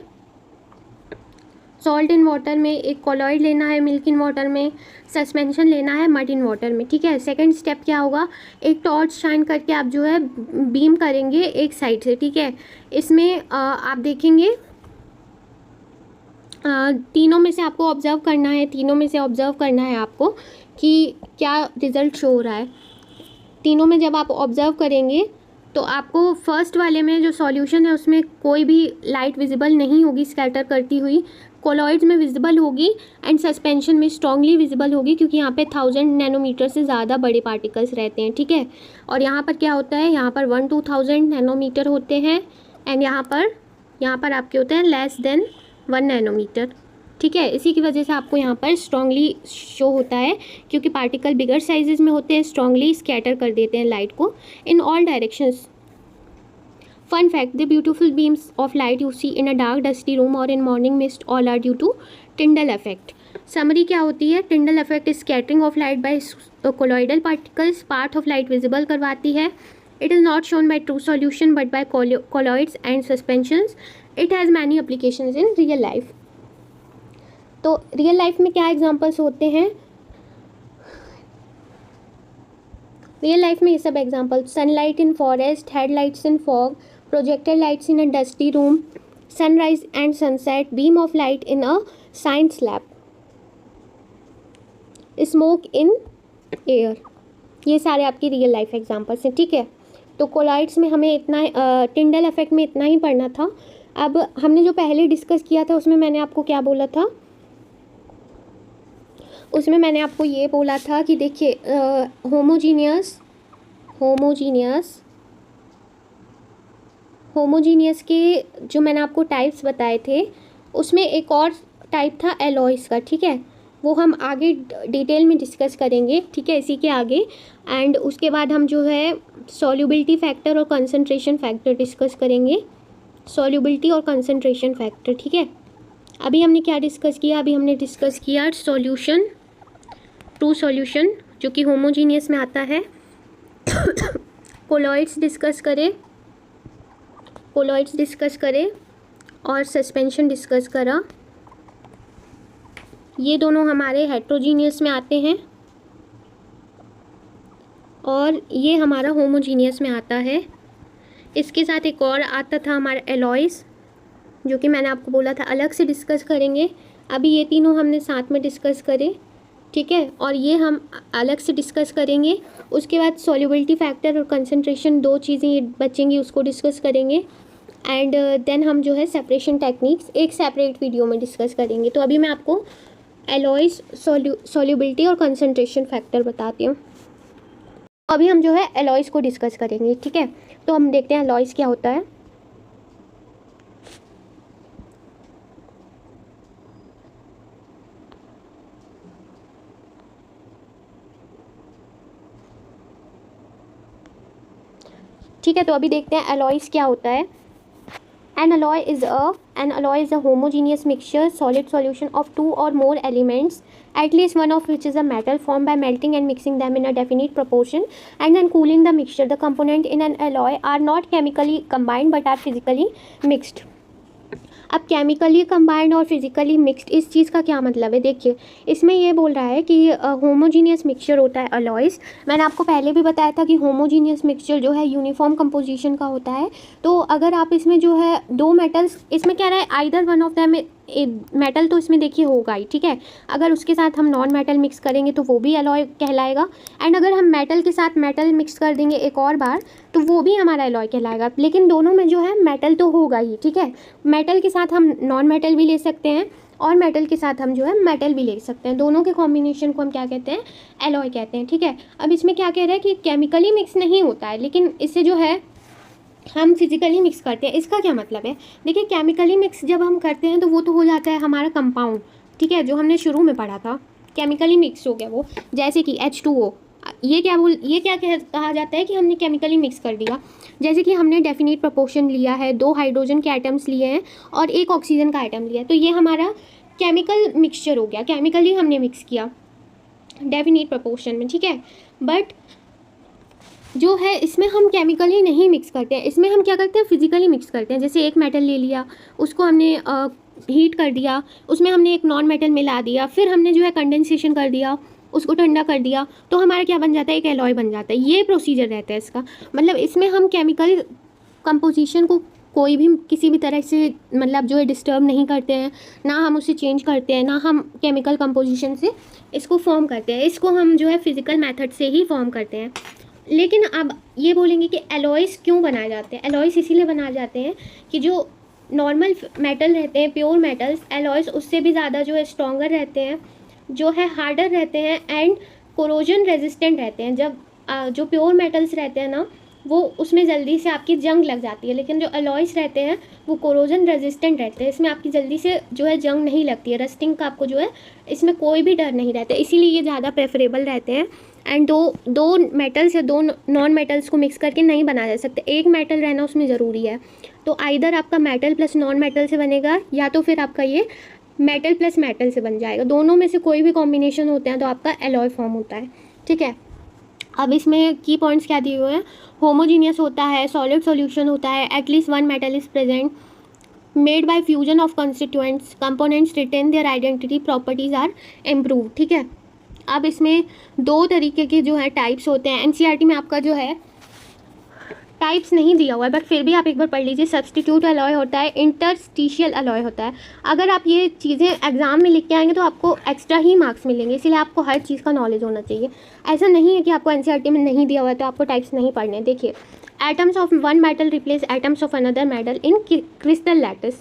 सॉल्ट इन वाटर में, एक कॉलॉइड लेना है, मिल्क इन वाटर में, सस्पेंशन लेना है मड इन वाटर में, ठीक है। सेकंड स्टेप क्या होगा, एक टॉर्च शाइन करके आप जो है बीम करेंगे एक साइड से, ठीक है। इसमें आप देखेंगे तीनों में से आपको ऑब्जर्व करना है आपको कि क्या रिज़ल्ट शो हो रहा है। तीनों में जब आप ऑब्जर्व करेंगे तो आपको फर्स्ट वाले में जो सॉल्यूशन है उसमें कोई भी लाइट विजिबल नहीं होगी स्कैटर करती हुई, कोलॉइड्स में विजिबल होगी एंड सस्पेंशन में स्ट्रांगली विजिबल होगी, क्योंकि यहाँ पे 1000 नैनोमीटर से ज़्यादा बड़े पार्टिकल्स रहते हैं, ठीक है। और यहाँ पर क्या होता है, यहाँ पर 1 to 1000 नैनोमीटर होते हैं एंड यहाँ पर आपके होते हैं लेस देन 1 नैनोमीटर, ठीक है। इसी की वजह से आपको यहाँ पर स्ट्रांगली शो होता है, क्योंकि पार्टिकल बिगर साइजेस में होते हैं, स्ट्रांगली स्कैटर कर देते हैं लाइट को in all directions. Fun fact, the beautiful beams of light you see in a dark dusty room or in morning mist all are due to Tyndall effect. Summary क्या होती है, Tyndall effect is scattering of light by colloidal particles, path of light visible करवाती है। It is not shown by true solution but by colloids and suspensions. It has many applications in real life. तो रियल लाइफ में क्या एग्जांपल्स होते हैं, रियल लाइफ में ये सब example, sunlight in forest, headlights in fog, projected lights in a dusty room, sunrise and sunset, beam of light in a science lab, smoke in air, ये सारे आपकी रियल लाइफ एग्जांपल्स हैं, ठीक है। तो कोलॉइड्स में हमें इतना, टिंडल इफेक्ट में इतना ही पढ़ना था। अब हमने जो पहले डिस्कस किया था उसमें मैंने आपको क्या बोला था, उसमें मैंने आपको ये बोला था कि देखिए होमोजीनियस के जो मैंने आपको टाइप्स बताए थे उसमें एक और टाइप था एलॉयस का, ठीक है। वो हम आगे डिटेल में डिस्कस करेंगे, ठीक है, इसी के आगे। एंड उसके बाद हम जो है सॉल्युबिलिटी फैक्टर और कंसंट्रेशन फैक्टर डिस्कस करेंगे, सॉल्युबिलिटी और कंसंट्रेशन फैक्टर, ठीक है। अभी हमने क्या डिस्कस किया, अभी हमने डिस्कस किया सॉल्यूशन, ट्रू सॉल्यूशन जो कि होमोजीनियस में आता है, कोलॉइड्स डिस्कस करें और सस्पेंशन डिस्कस करा, ये दोनों हमारे हेट्रोजीनियस में आते हैं और ये हमारा होमोजीनियस में आता है। इसके साथ एक और आता था हमारा एलॉयस, जो कि मैंने आपको बोला था अलग से डिस्कस करेंगे। अभी ये तीनों हमने साथ में डिस्कस करे, ठीक है, और ये हम अलग से डिस्कस करेंगे। उसके बाद सॉल्युबिलिटी फैक्टर और कंसंट्रेशन, दो चीज़ें ये बचेंगी, उसको डिस्कस करेंगे। एंड देन हम जो है सेपरेशन टेक्निक्स एक सेपरेट वीडियो में डिस्कस करेंगे। तो अभी मैं आपको एलॉयस, सॉल्युबिलिटी और कंसंट्रेशन फैक्टर बताती हूँ। अभी हम जो है एलॉयस को डिस्कस करेंगे, ठीक है। तो हम देखते हैं एलॉयस क्या होता है। ठीक है, तो अभी देखते हैं एलॉयज़ क्या होता है। An alloy is a homogeneous mixture, solid solution of two or more elements, at least one of which is a metal, formed by melting and mixing them in a definite proportion and then cooling the mixture. The components in an alloy are not chemically combined but are physically mixed. अब केमिकली कंबाइंड और फिजिकली मिक्स्ड, इस चीज़ का क्या मतलब है? देखिए, इसमें ये बोल रहा है कि होमोजीनियस मिक्सचर होता है अलॉयज़। मैंने आपको पहले भी बताया था कि होमोजीनियस मिक्सचर जो है यूनिफॉर्म कंपोजिशन का होता है। तो अगर आप इसमें जो है दो मेटल्स, इसमें कह रहा है either one of them, metal तो इसमें देखिए होगा ही, ठीक है। अगर उसके साथ हम नॉन मेटल मिक्स करेंगे तो वो भी एलॉय कहलाएगा, एंड अगर हम मेटल के साथ मेटल मिक्स कर देंगे एक और बार तो वो भी हमारा एलॉय कहलाएगा। लेकिन दोनों में जो है मेटल तो होगा ही, ठीक है। मेटल के साथ हम नॉन मेटल भी ले सकते हैं और मेटल के साथ हम जो है मेटल भी ले सकते हैं। दोनों के कॉम्बिनेशन को हम क्या कहते हैं? एलॉय कहते हैं, ठीक है। अब इसमें क्या कह रहा है कि केमिकली मिक्स नहीं होता है, लेकिन इससे जो है हम फिजिकली मिक्स करते हैं। इसका क्या मतलब है? देखिए, केमिकली मिक्स जब हम करते हैं तो वो तो हो जाता है हमारा कंपाउंड, ठीक है, जो हमने शुरू में पढ़ा था, केमिकली मिक्स हो गया वो। जैसे कि H2O, ये क्या कहा जाता है कि हमने केमिकली मिक्स कर दिया। जैसे कि हमने डेफिनेट प्रोपोर्शन लिया है, 2 हाइड्रोजन के एटम्स लिए हैं और 1 ऑक्सीजन का एटम लिया है, तो ये हमारा केमिकल मिक्सचर हो गया, केमिकली हमने मिक्स किया डेफिनेट प्रोपोर्शन में, ठीक है। बट जो है इसमें हम केमिकली नहीं मिक्स करते हैं, इसमें हम क्या करते हैं? फिजिकली मिक्स करते हैं। जैसे एक मेटल ले लिया, उसको हमने हीट कर दिया, उसमें हमने एक नॉन मेटल मिला दिया, फिर हमने जो है कंडेंसेशन कर दिया, उसको ठंडा कर दिया, तो हमारा क्या बन जाता है? एक एलॉय बन जाता है। ये प्रोसीजर रहता है इसका। मतलब इसमें हम केमिकल कंपोजिशन को कोई भी किसी भी तरह से मतलब जो है डिस्टर्ब नहीं करते हैं, ना हम उसे चेंज करते हैं, ना हम केमिकल कंपोजिशन से इसको फॉर्म करते हैं। इसको हम जो है फिजिकल मेथड से ही फॉर्म करते हैं। लेकिन अब ये बोलेंगे कि एलॉयज़ क्यों बनाए जाते हैं? एलॉयज़ इसीलिए बनाए जाते हैं कि जो नॉर्मल मेटल रहते हैं, प्योर मेटल्स, एलॉयज़ उससे भी ज़्यादा जो है स्ट्रॉन्गर रहते हैं, जो है हार्डर रहते हैं एंड कोरोजन रेजिस्टेंट रहते हैं। जब जो प्योर मेटल्स रहते हैं ना, वो उसमें जल्दी से आपकी जंग लग जाती है, लेकिन जो अलॉयज़ रहते हैं वो कोरोजन रेजिस्टेंट रहते हैं। इसमें आपकी जल्दी से जो है जंग नहीं लगती है, रस्टिंग का आपको जो है इसमें कोई भी डर नहीं रहता है, इसीलिए ये ज़्यादा प्रेफरेबल रहते हैं। एंड दो मेटल्स या दो नॉन मेटल्स को मिक्स करके नहीं बनाया जा सकता, एक मेटल रहना उसमें ज़रूरी है। तो आइदर आपका मेटल प्लस नॉन मेटल से बनेगा या तो फिर आपका ये मेटल प्लस मेटल से बन जाएगा। दोनों में से कोई भी कॉम्बिनेशन होते हैं तो आपका एलॉय फॉर्म होता है, ठीक है। अब इसमें की पॉइंट्स क्या दिए हुए हैं? होमोजीनियस होता है, सॉलिड सॉल्यूशन होता है, at least one metal is present, made by fusion of constituents, components retain their identity, properties are improve, ठीक है। अब इसमें 2 तरीके के जो है टाइप्स होते हैं। एनसीईआरटी में आपका जो है टाइप्स नहीं दिया हुआ है, बट फिर भी आप एक बार पढ़ लीजिए। सब्स्टिट्यूट अलॉय होता है, इंटरस्टिशियल अलॉय होता है। अगर आप ये चीज़ें एग्जाम में लिख के आएंगे तो आपको एक्स्ट्रा ही मार्क्स मिलेंगे, इसीलिए आपको हर चीज़ का नॉलेज होना चाहिए। ऐसा नहीं है कि आपको एनसीईआरटी में नहीं दिया हुआ है तो आपको टाइप्स नहीं पढ़ने। देखिए, atoms of one metal replace atoms of another metal in crystal lattice,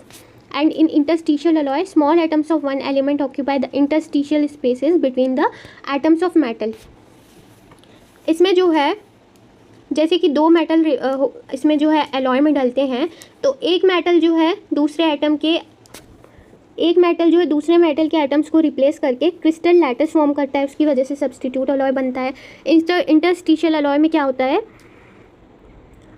and in interstitial alloy small atoms of one element occupy the interstitial spaces between the atoms of metal। इसमें जो है जैसे कि 2 मेटल इसमें जो है एलॉय में डलते हैं, तो एक मेटल जो है दूसरे मेटल के एटम्स को रिप्लेस करके क्रिस्टल लैटिस फॉर्म करता है, उसकी वजह से सब्स्टिट्यूट अलॉय बनता है। इंटरस्टिशियल अलॉय में क्या होता है?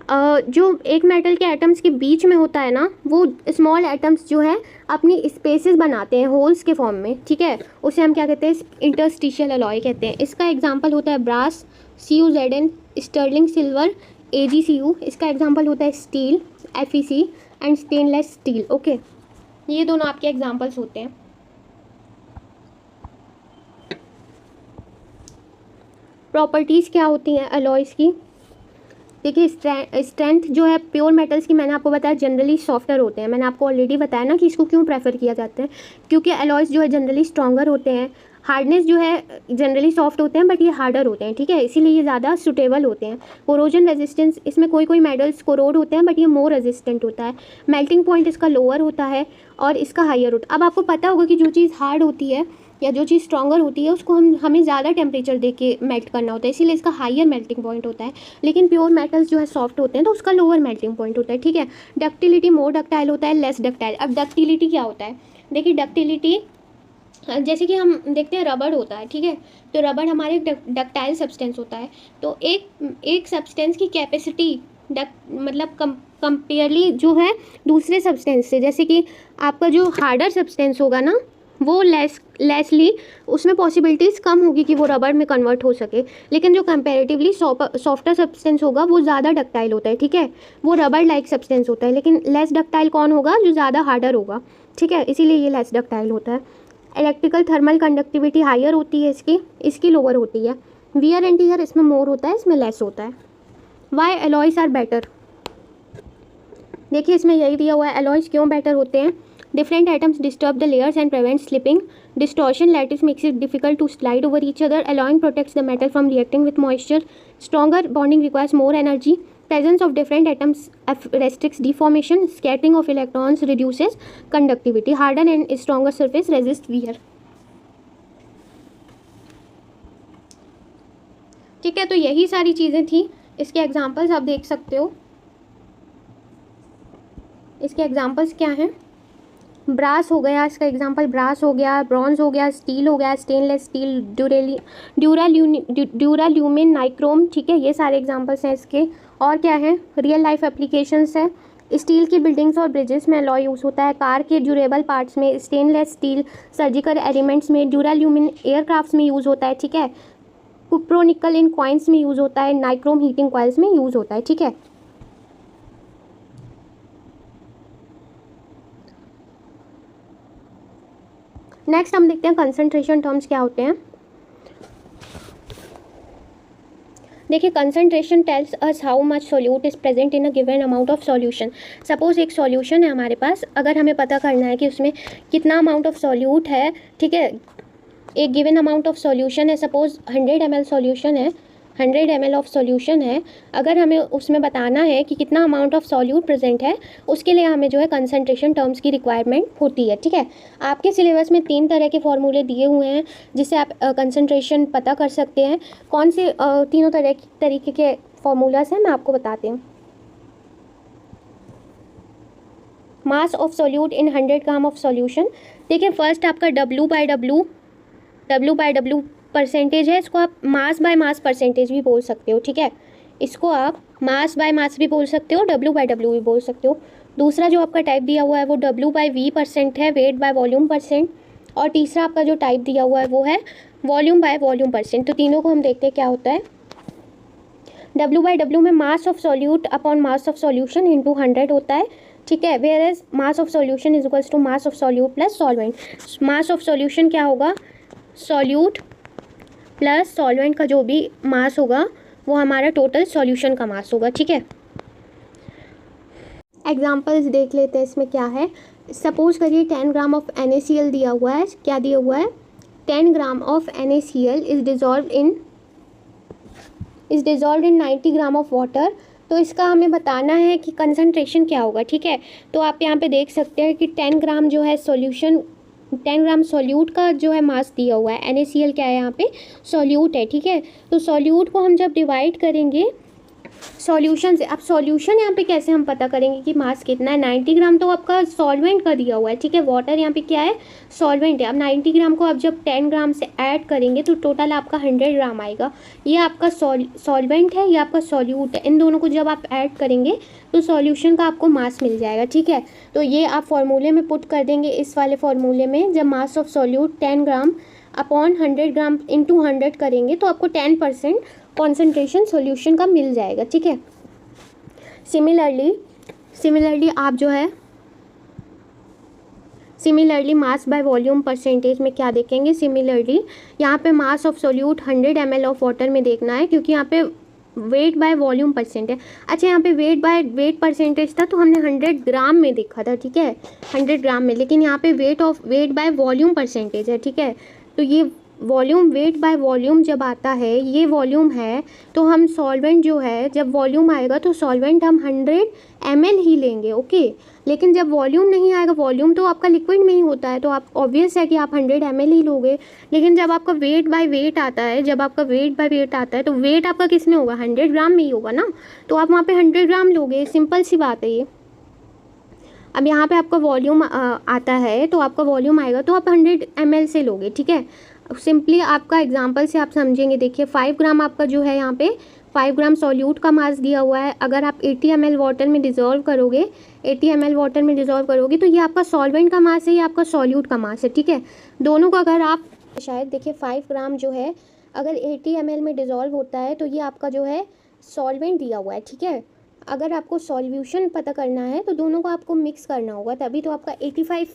जो एक मेटल के एटम्स के बीच में होता है ना, वो स्मॉल एटम्स जो है अपनी स्पेसेस बनाते हैं होल्स के फॉर्म में, ठीक है। उसे हम क्या कहते हैं? इंटरस्टिशियल अलॉय कहते हैं। इसका एग्जांपल होता है brass, CuZn, sterling silver, AgCu। इसका एग्जांपल होता है steel, FeC and stainless steel, okay. ये दोनों आपके एग्जांपल्स होते हैं। प्रॉपर्टीज़ क्या होती हैं अलॉयज़ की? देखिए, स्ट्रेंथ जो है प्योर मेटल्स की मैंने आपको बताया जनरली सॉफ्टर होते हैं। मैंने आपको ऑलरेडी बताया ना कि इसको क्यों प्रेफर किया जाता है, क्योंकि अलॉयज़ जो है जनरली स्ट्रॉन्गर होते हैं। हार्डनेस जो है जनरली सॉफ्ट होते हैं बट ये हार्डर होते हैं, ठीक है, इसीलिए ये ज़्यादा सुटेबल होते हैं। कोरोजन रेजिस्टेंस, इसमें कोई मेटल्स कोरोड होते हैं बट ये मोर रेजिस्टेंट होता है। मेल्टिंग पॉइंट इसका लोअर होता है और इसका हायर होता है। अब आपको पता होगा कि जो चीज़ हार्ड होती है या जो चीज़ स्ट्रॉन्गर होती है उसको हमें ज़्यादा टेम्परेचर दे के मेल्ट करना होता है, इसीलिए इसका हायर मेल्टिंग पॉइंट होता है। लेकिन प्योर मेटल्स जो है सॉफ्ट होते हैं तो उसका लोअर मेल्टिंग पॉइंट होता है, ठीक है। डक्टिलिटी, मोर डक्टाइल होता है, लेस डक्टाइल। अब डक्टिलिटी क्या होता है? देखिए, डक्टिलिटी जैसे कि हम देखते हैं रबड़ होता है, ठीक है, तो रबड़ हमारे डक्टाइल सब्सटेंस होता है। तो एक सब्सटेंस की कैपेसिटी मतलब कंपेयरली जो है दूसरे सब्सटेंस से, जैसे कि आपका जो हार्डर सब्सटेंस होगा ना वो लेसली उसमें पॉसिबिलिटीज़ कम होगी कि वो रबर में कन्वर्ट हो सके, लेकिन जो कंपैरेटिवली सॉफ्टर सब्सटेंस होगा वो ज़्यादा डक्टाइल होता है, ठीक है, वो रबर लाइक सब्सटेंस होता है। लेकिन लेस डक्टाइल कौन होगा? जो ज़्यादा हार्डर होगा, ठीक है, इसीलिए ये लेस डक्टाइल होता है। इलेक्ट्रिकल थर्मल कंडक्टिविटी हायर होती है इसकी लोअर होती है। वियर एंड टियर इसमें मोर होता है, इसमें लेस होता है। Why alloys are better? देखिए इसमें यही दिया हुआ है, एलॉयज़ क्यों बेटर होते हैं। Different items disturb the layers and prevent slipping. Distortion lattice makes it difficult to slide over each other. Alloying protects the metal from reacting with moisture. Stronger bonding requires more energy. Presence of different atoms restricts deformation. Scattering of electrons reduces conductivity. Harder and stronger surface resist wear. ठीक है, तो यही सारी चीज़ें थी। इसके एग्जांपल्स आप देख सकते हो। इसके एग्जांपल्स क्या हैं? ब्रास हो गया, इसका एग्जांपल ब्रास हो गया, ब्रॉन्ज हो गया, स्टील हो गया, स्टेनलेस स्टील, ड्यूराल्यूमिन, नाइक्रोम, ठीक है, ये सारे एग्जांपल्स हैं इसके। और क्या है? रियल लाइफ एप्लीकेशंस है। स्टील की बिल्डिंग्स और ब्रिजेस में अलॉय यूज़ होता है। कार के ड्यूरेबल पार्ट्स में, स्टेनलेस स्टील सर्जिकल एलिमेंट्स में, ड्यूराल्यूमिन एयरक्राफ्ट्स में यूज़ होता है, ठीक है, कुप्रोनिकल इन कॉइन्स में यूज़ होता है, नाइक्रोम हीटिंग कॉइल्स में यूज़ होता है, ठीक है। नेक्स्ट हम देखते हैं कंसंट्रेशन टर्म्स क्या होते हैं। देखिए concentration tells us how much solute is present in a given amount of solution. Suppose एक सॉल्यूशन है हमारे पास, अगर हमें पता करना है कि उसमें कितना अमाउंट ऑफ सॉल्यूट है, ठीक है, एक गिवन अमाउंट ऑफ सॉल्यूशन है, सपोज 100 ml सॉल्यूशन है, 100 ml ऑफ सॉल्यूशन है, अगर हमें उसमें बताना है कि कितना अमाउंट ऑफ सॉल्यूट प्रेजेंट है, उसके लिए हमें जो है कंसंट्रेशन टर्म्स की रिक्वायरमेंट होती है, ठीक है। आपके सिलेबस में 3 तरह के फॉर्मूले दिए हुए हैं जिससे आप कंसंट्रेशन पता कर सकते हैं। कौन से तीनों तरीके के फॉर्मूलाज हैं मैं आपको बताती हूँ। मास of solute in 100 gram of solution. देखिए फर्स्ट आपका W/W परसेंटेज है, इसको आप मास बाय मास परसेंटेज भी बोल सकते हो, ठीक है, इसको आप मास बाय मास भी बोल सकते हो, W/W भी बोल सकते हो। दूसरा जो आपका टाइप दिया हुआ है वो W/V परसेंट है, वेट बाय वॉल्यूम परसेंट। और तीसरा आपका जो टाइप दिया हुआ है वो है वॉल्यूम बाय वॉल्यूम परसेंट। तो तीनों को हम देखते हैं क्या होता है। W/W में mass of solute upon mass of solution into 100 होता है, ठीक है, where as mass of solution is equals to mass of solute plus solvent. Mass of solution क्या होगा? सॉल्यूट प्लस सॉल्वेंट का जो भी मास होगा वो हमारा टोटल सॉल्यूशन का मास होगा, ठीक है। एग्जांपल्स देख लेते हैं इसमें क्या है। सपोज करिए 10 ग्राम ऑफ NaCl दिया हुआ है। क्या दिया हुआ है? 10 gram of NaCl is dissolve in 90 gram of water. तो इसका हमें बताना है कि कंसंट्रेशन क्या होगा, ठीक है। तो आप यहाँ पे देख सकते हैं कि 10 ग्राम जो है सॉल्यूशन, 10 ग्राम सॉल्यूट का जो है मास दिया हुआ है। NaCl क्या है? यहाँ पे सॉल्यूट है, ठीक है। तो सॉल्यूट को हम जब डिवाइड करेंगे सॉल्यूशन से, अब सॉल्यूशन यहाँ पे कैसे हम पता करेंगे कि मास कितना है? 90 ग्राम तो आपका सॉल्वेंट का दिया हुआ है, ठीक है, वाटर यहाँ पे क्या है? सॉल्वेंट है। अब 90 ग्राम को आप जब 10 ग्राम से ऐड करेंगे तो टोटल आपका 100 ग्राम आएगा। ये आपका सॉल्वेंट है, ये आपका सॉल्यूट है। इन दोनों को जब आप ऐड करेंगे तो सॉल्यूशन का आपको मास मिल जाएगा, ठीक है। तो ये आप फॉर्मूले में पुट कर देंगे, इस वाले फॉर्मूले में। जब मास of solute 10 gram upon 100 gram into 100 करेंगे तो आपको 10% कॉन्सेंट्रेशन सॉल्यूशन का मिल जाएगा, ठीक है। सिमिलरली आप जो है मास बाय वॉल्यूम परसेंटेज में क्या देखेंगे? सिमिलरली यहाँ पे मास of solute 100 ml of water में देखना है, क्योंकि यहाँ पे वेट बाय वॉल्यूम परसेंट है। अच्छा, यहाँ पे वेट परसेंटेज था तो हमने 100 ग्राम में देखा था, ठीक है, 100 ग्राम में, लेकिन यहाँ पे वेट बाय वॉल्यूम परसेंटेज है, ठीक है। तो ये वॉल्यूम, वेट बाय वॉल्यूम जब आता है, ये वॉल्यूम है, तो हम सॉल्वेंट जो है, जब वॉल्यूम आएगा तो सॉल्वेंट हम 100 ml ही लेंगे, ओके। लेकिन जब वॉल्यूम नहीं आएगा, वॉल्यूम तो आपका लिक्विड में ही होता है, तो आप ऑब्वियस है कि आप 100 ml ही लोगे। लेकिन जब आपका वेट बाय वेट आता है, तो वेट आपका किस में होगा? 100 ग्राम में ही होगा ना, तो आप वहाँ पे 100 ग्राम लोगे, सिंपल सी बात है ये। अब यहाँ पे आपका वॉल्यूम आता है, तो आपका वॉल्यूम आएगा तो आप 100 ml से लोगे, ठीक है। सिंपली आपका एग्जांपल से आप समझेंगे। देखिए 5 ग्राम आपका जो है यहाँ पे 5 ग्राम सॉल्यूट का मास दिया हुआ है। अगर आप 80 ml वाटर में डिज़ोल्व करोगे, 80 ml वाटर में डिज़ोल्व करोगे तो ये आपका सॉल्वेंट का मास है, ये आपका सॉल्यूट का मास है, ठीक है। दोनों को अगर आप शायद देखिए 5 ग्राम जो है अगर 80 ml में डिज़ोल्व होता है तो ये आपका जो है सॉल्वेंट दिया हुआ है, ठीक है। अगर आपको सॉल्यूशन पता करना है तो दोनों को आपको मिक्स करना होगा, तभी तो आपका 85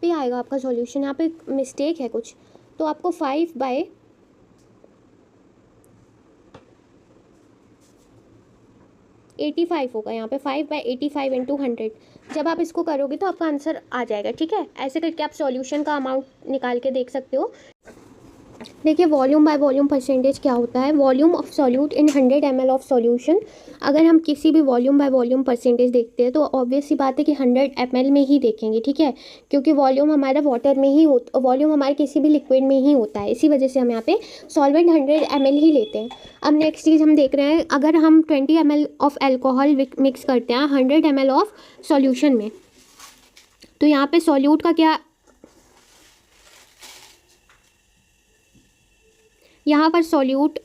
पे आएगा आपका सॉल्यूशन। यहाँ पे मिस्टेक है कुछ, तो आपको 5/85 होगा यहाँ पे, 5/85 इंटू 100। जब आप इसको करोगे तो आपका आंसर आ जाएगा, ठीक है। ऐसे करके आप सॉल्यूशन का अमाउंट निकाल के देख सकते हो। देखिए वॉल्यूम बाय वॉल्यूम परसेंटेज क्या होता है, volume of solute in 100 ml of solution. अगर हम किसी भी वॉल्यूम बाय वॉल्यूम परसेंटेज देखते हैं तो ऑब्वियस सी बात है कि 100 ml में ही देखेंगे, ठीक है, क्योंकि वॉल्यूम हमारा वाटर में ही वॉल्यूम हमारे किसी भी लिक्विड में ही होता है, इसी वजह से हम यहाँ पे सॉल्वेंट 100 ml ही लेते हैं। अब नेक्स्ट चीज़ हम देख रहे हैं, अगर हम 20 ml ऑफ एल्कोहल मिक्स करते हैं 100 ml ऑफ सॉल्यूशन में, तो यहाँ पे सॉल्यूट का क्या, यहाँ पर सॉल्यूट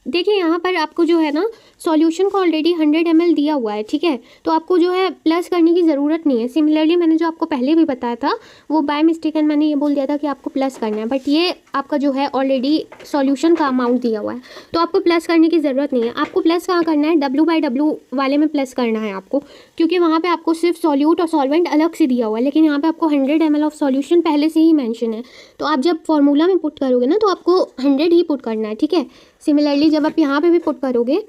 देखिए, यहाँ पर आपको जो है ना सॉल्यूशन को ऑलरेडी 100 ml दिया हुआ है, ठीक है, तो आपको जो है प्लस करने की ज़रूरत नहीं है। सिमिलरली मैंने जो आपको पहले भी बताया था वो बाय मिस्टेक मैंने ये बोल दिया था कि आपको प्लस करना है, बट ये आपका जो है ऑलरेडी सॉल्यूशन का अमाउंट दिया हुआ है, तो आपको प्लस करने की ज़रूरत नहीं है। आपको प्लस कहाँ करना है, W/W वाले में प्लस करना है आपको, क्योंकि वहाँ पर आपको सिर्फ सॉल्यूट और सॉल्वेंट अलग से दिया हुआ है, लेकिन यहाँ पर आपको 100 ml ऑफ सॉल्यूशन पहले से ही मैंशन है। तो आप जब फॉर्मूला में पुट करोगे ना तो आपको 100 ही पुट करना है, ठीक है। सिमिलरली जब आप यहाँ पे भी पुट करोगे,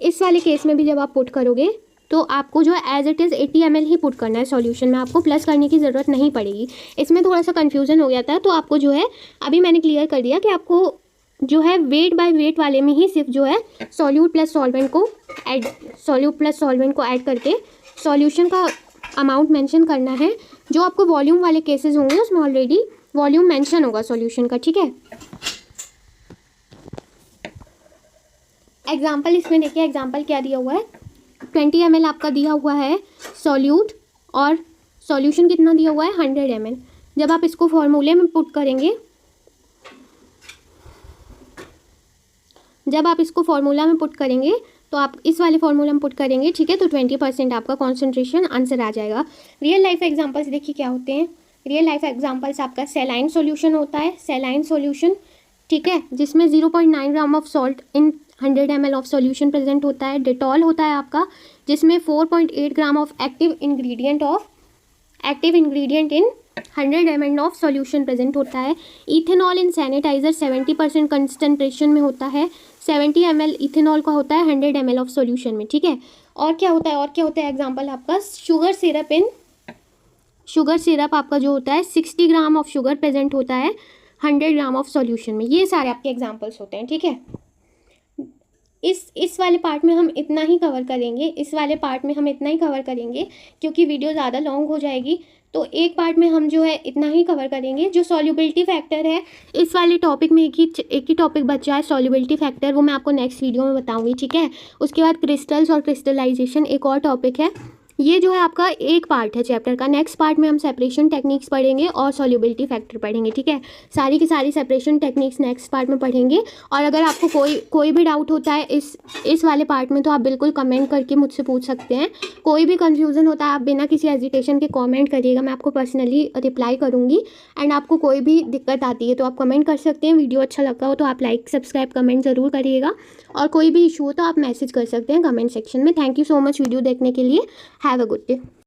इस वाले केस में भी जब आप पुट करोगे तो आपको जो है एज इट इज़ 80 ml ही पुट करना है सॉल्यूशन में, आपको प्लस करने की ज़रूरत नहीं पड़ेगी। इसमें थोड़ा सा कन्फ्यूज़न हो गया था, तो आपको जो है अभी मैंने क्लियर कर दिया कि आपको जो है वेट बाय वेट वाले में ही सिर्फ जो है सॉल्यूट प्लस सॉल्वेंट को ऐड करके सॉल्यूशन का अमाउंट मेंशन करना है। जो आपको वॉल्यूम वाले केसेस होंगे उसमें ऑलरेडी वॉल्यूम मेंशन होगा सॉल्यूशन का, ठीक है। एग्जाम्पल इसमें देखिए, एग्जाम्पल क्या दिया हुआ है, 20 ml आपका दिया हुआ है सॉल्यूट और सॉल्यूशन कितना दिया हुआ है 100 ml। जब आप इसको फॉर्मूले में पुट करेंगे, जब आप इसको फॉर्मूला में पुट करेंगे तो आप इस वाले फॉर्मूला में पुट करेंगे, ठीक है, तो 20% आपका कॉन्सेंट्रेशन आंसर आ जाएगा। रियल लाइफ एग्जाम्पल्स देखिए क्या होते हैं। रियल लाइफ एग्जाम्पल्स आपका सेलाइन सॉल्यूशन होता है, सेलाइन सॉल्यूशन, ठीक है, जिसमें 0.9 gram of salt in 100 ml of solution present होता है। डेटॉल होता है आपका, जिसमें 4.8 gram of active ingredient in 100 ml of solution present होता है। इथेनॉल इन सैनिटाइजर 70% कंसंट्रेशन में होता है, 70 ml इथेनॉल का होता है 100 ml ऑफ सॉल्यूशन में, ठीक है। और क्या होता है एग्जाम्पल आपका शुगर सिरप आपका जो होता है 60 ग्राम ऑफ शुगर प्रेजेंट होता है 100 ग्राम ऑफ सॉल्यूशन में। ये सारे आपके एग्जाम्पल्स होते हैं, ठीक है। इस वाले पार्ट में हम इतना ही कवर करेंगे, क्योंकि वीडियो ज़्यादा लॉन्ग हो जाएगी, तो एक पार्ट में हम जो है इतना ही कवर करेंगे। जो सॉल्युबिलिटी फैक्टर है, इस वाले टॉपिक में एक ही टॉपिक बचा है सॉल्युबिलिटी फैक्टर, वो मैं आपको नेक्स्ट वीडियो में बताऊंगी, ठीक है। उसके बाद क्रिस्टल्स और क्रिस्टलाइजेशन एक और टॉपिक है। ये जो है आपका एक पार्ट है चैप्टर का। नेक्स्ट पार्ट में हम सेपरेशन टेक्निक्स पढ़ेंगे और सॉल्युबिलिटी फैक्टर पढ़ेंगे, ठीक है। सारी की सारी सेपरेशन टेक्निक्स नेक्स्ट पार्ट में पढ़ेंगे। और अगर आपको कोई भी डाउट होता है इस वाले पार्ट में तो आप बिल्कुल कमेंट करके मुझसे पूछ सकते हैं। कोई भी कन्फ्यूज़न होता है आप बिना किसी हेजिटेशन के कमेंट करिएगा, मैं आपको पर्सनली रिप्लाई करूँगी। एंड आपको कोई भी दिक्कत आती है तो आप कमेंट कर सकते हैं। वीडियो अच्छा लगा हो तो आप लाइक सब्सक्राइब कमेंट ज़रूर करिएगा, और कोई भी इशू हो तो आप मैसेज कर सकते हैं कमेंट सेक्शन में। Thank you so much video देखने के लिए। Have a good day.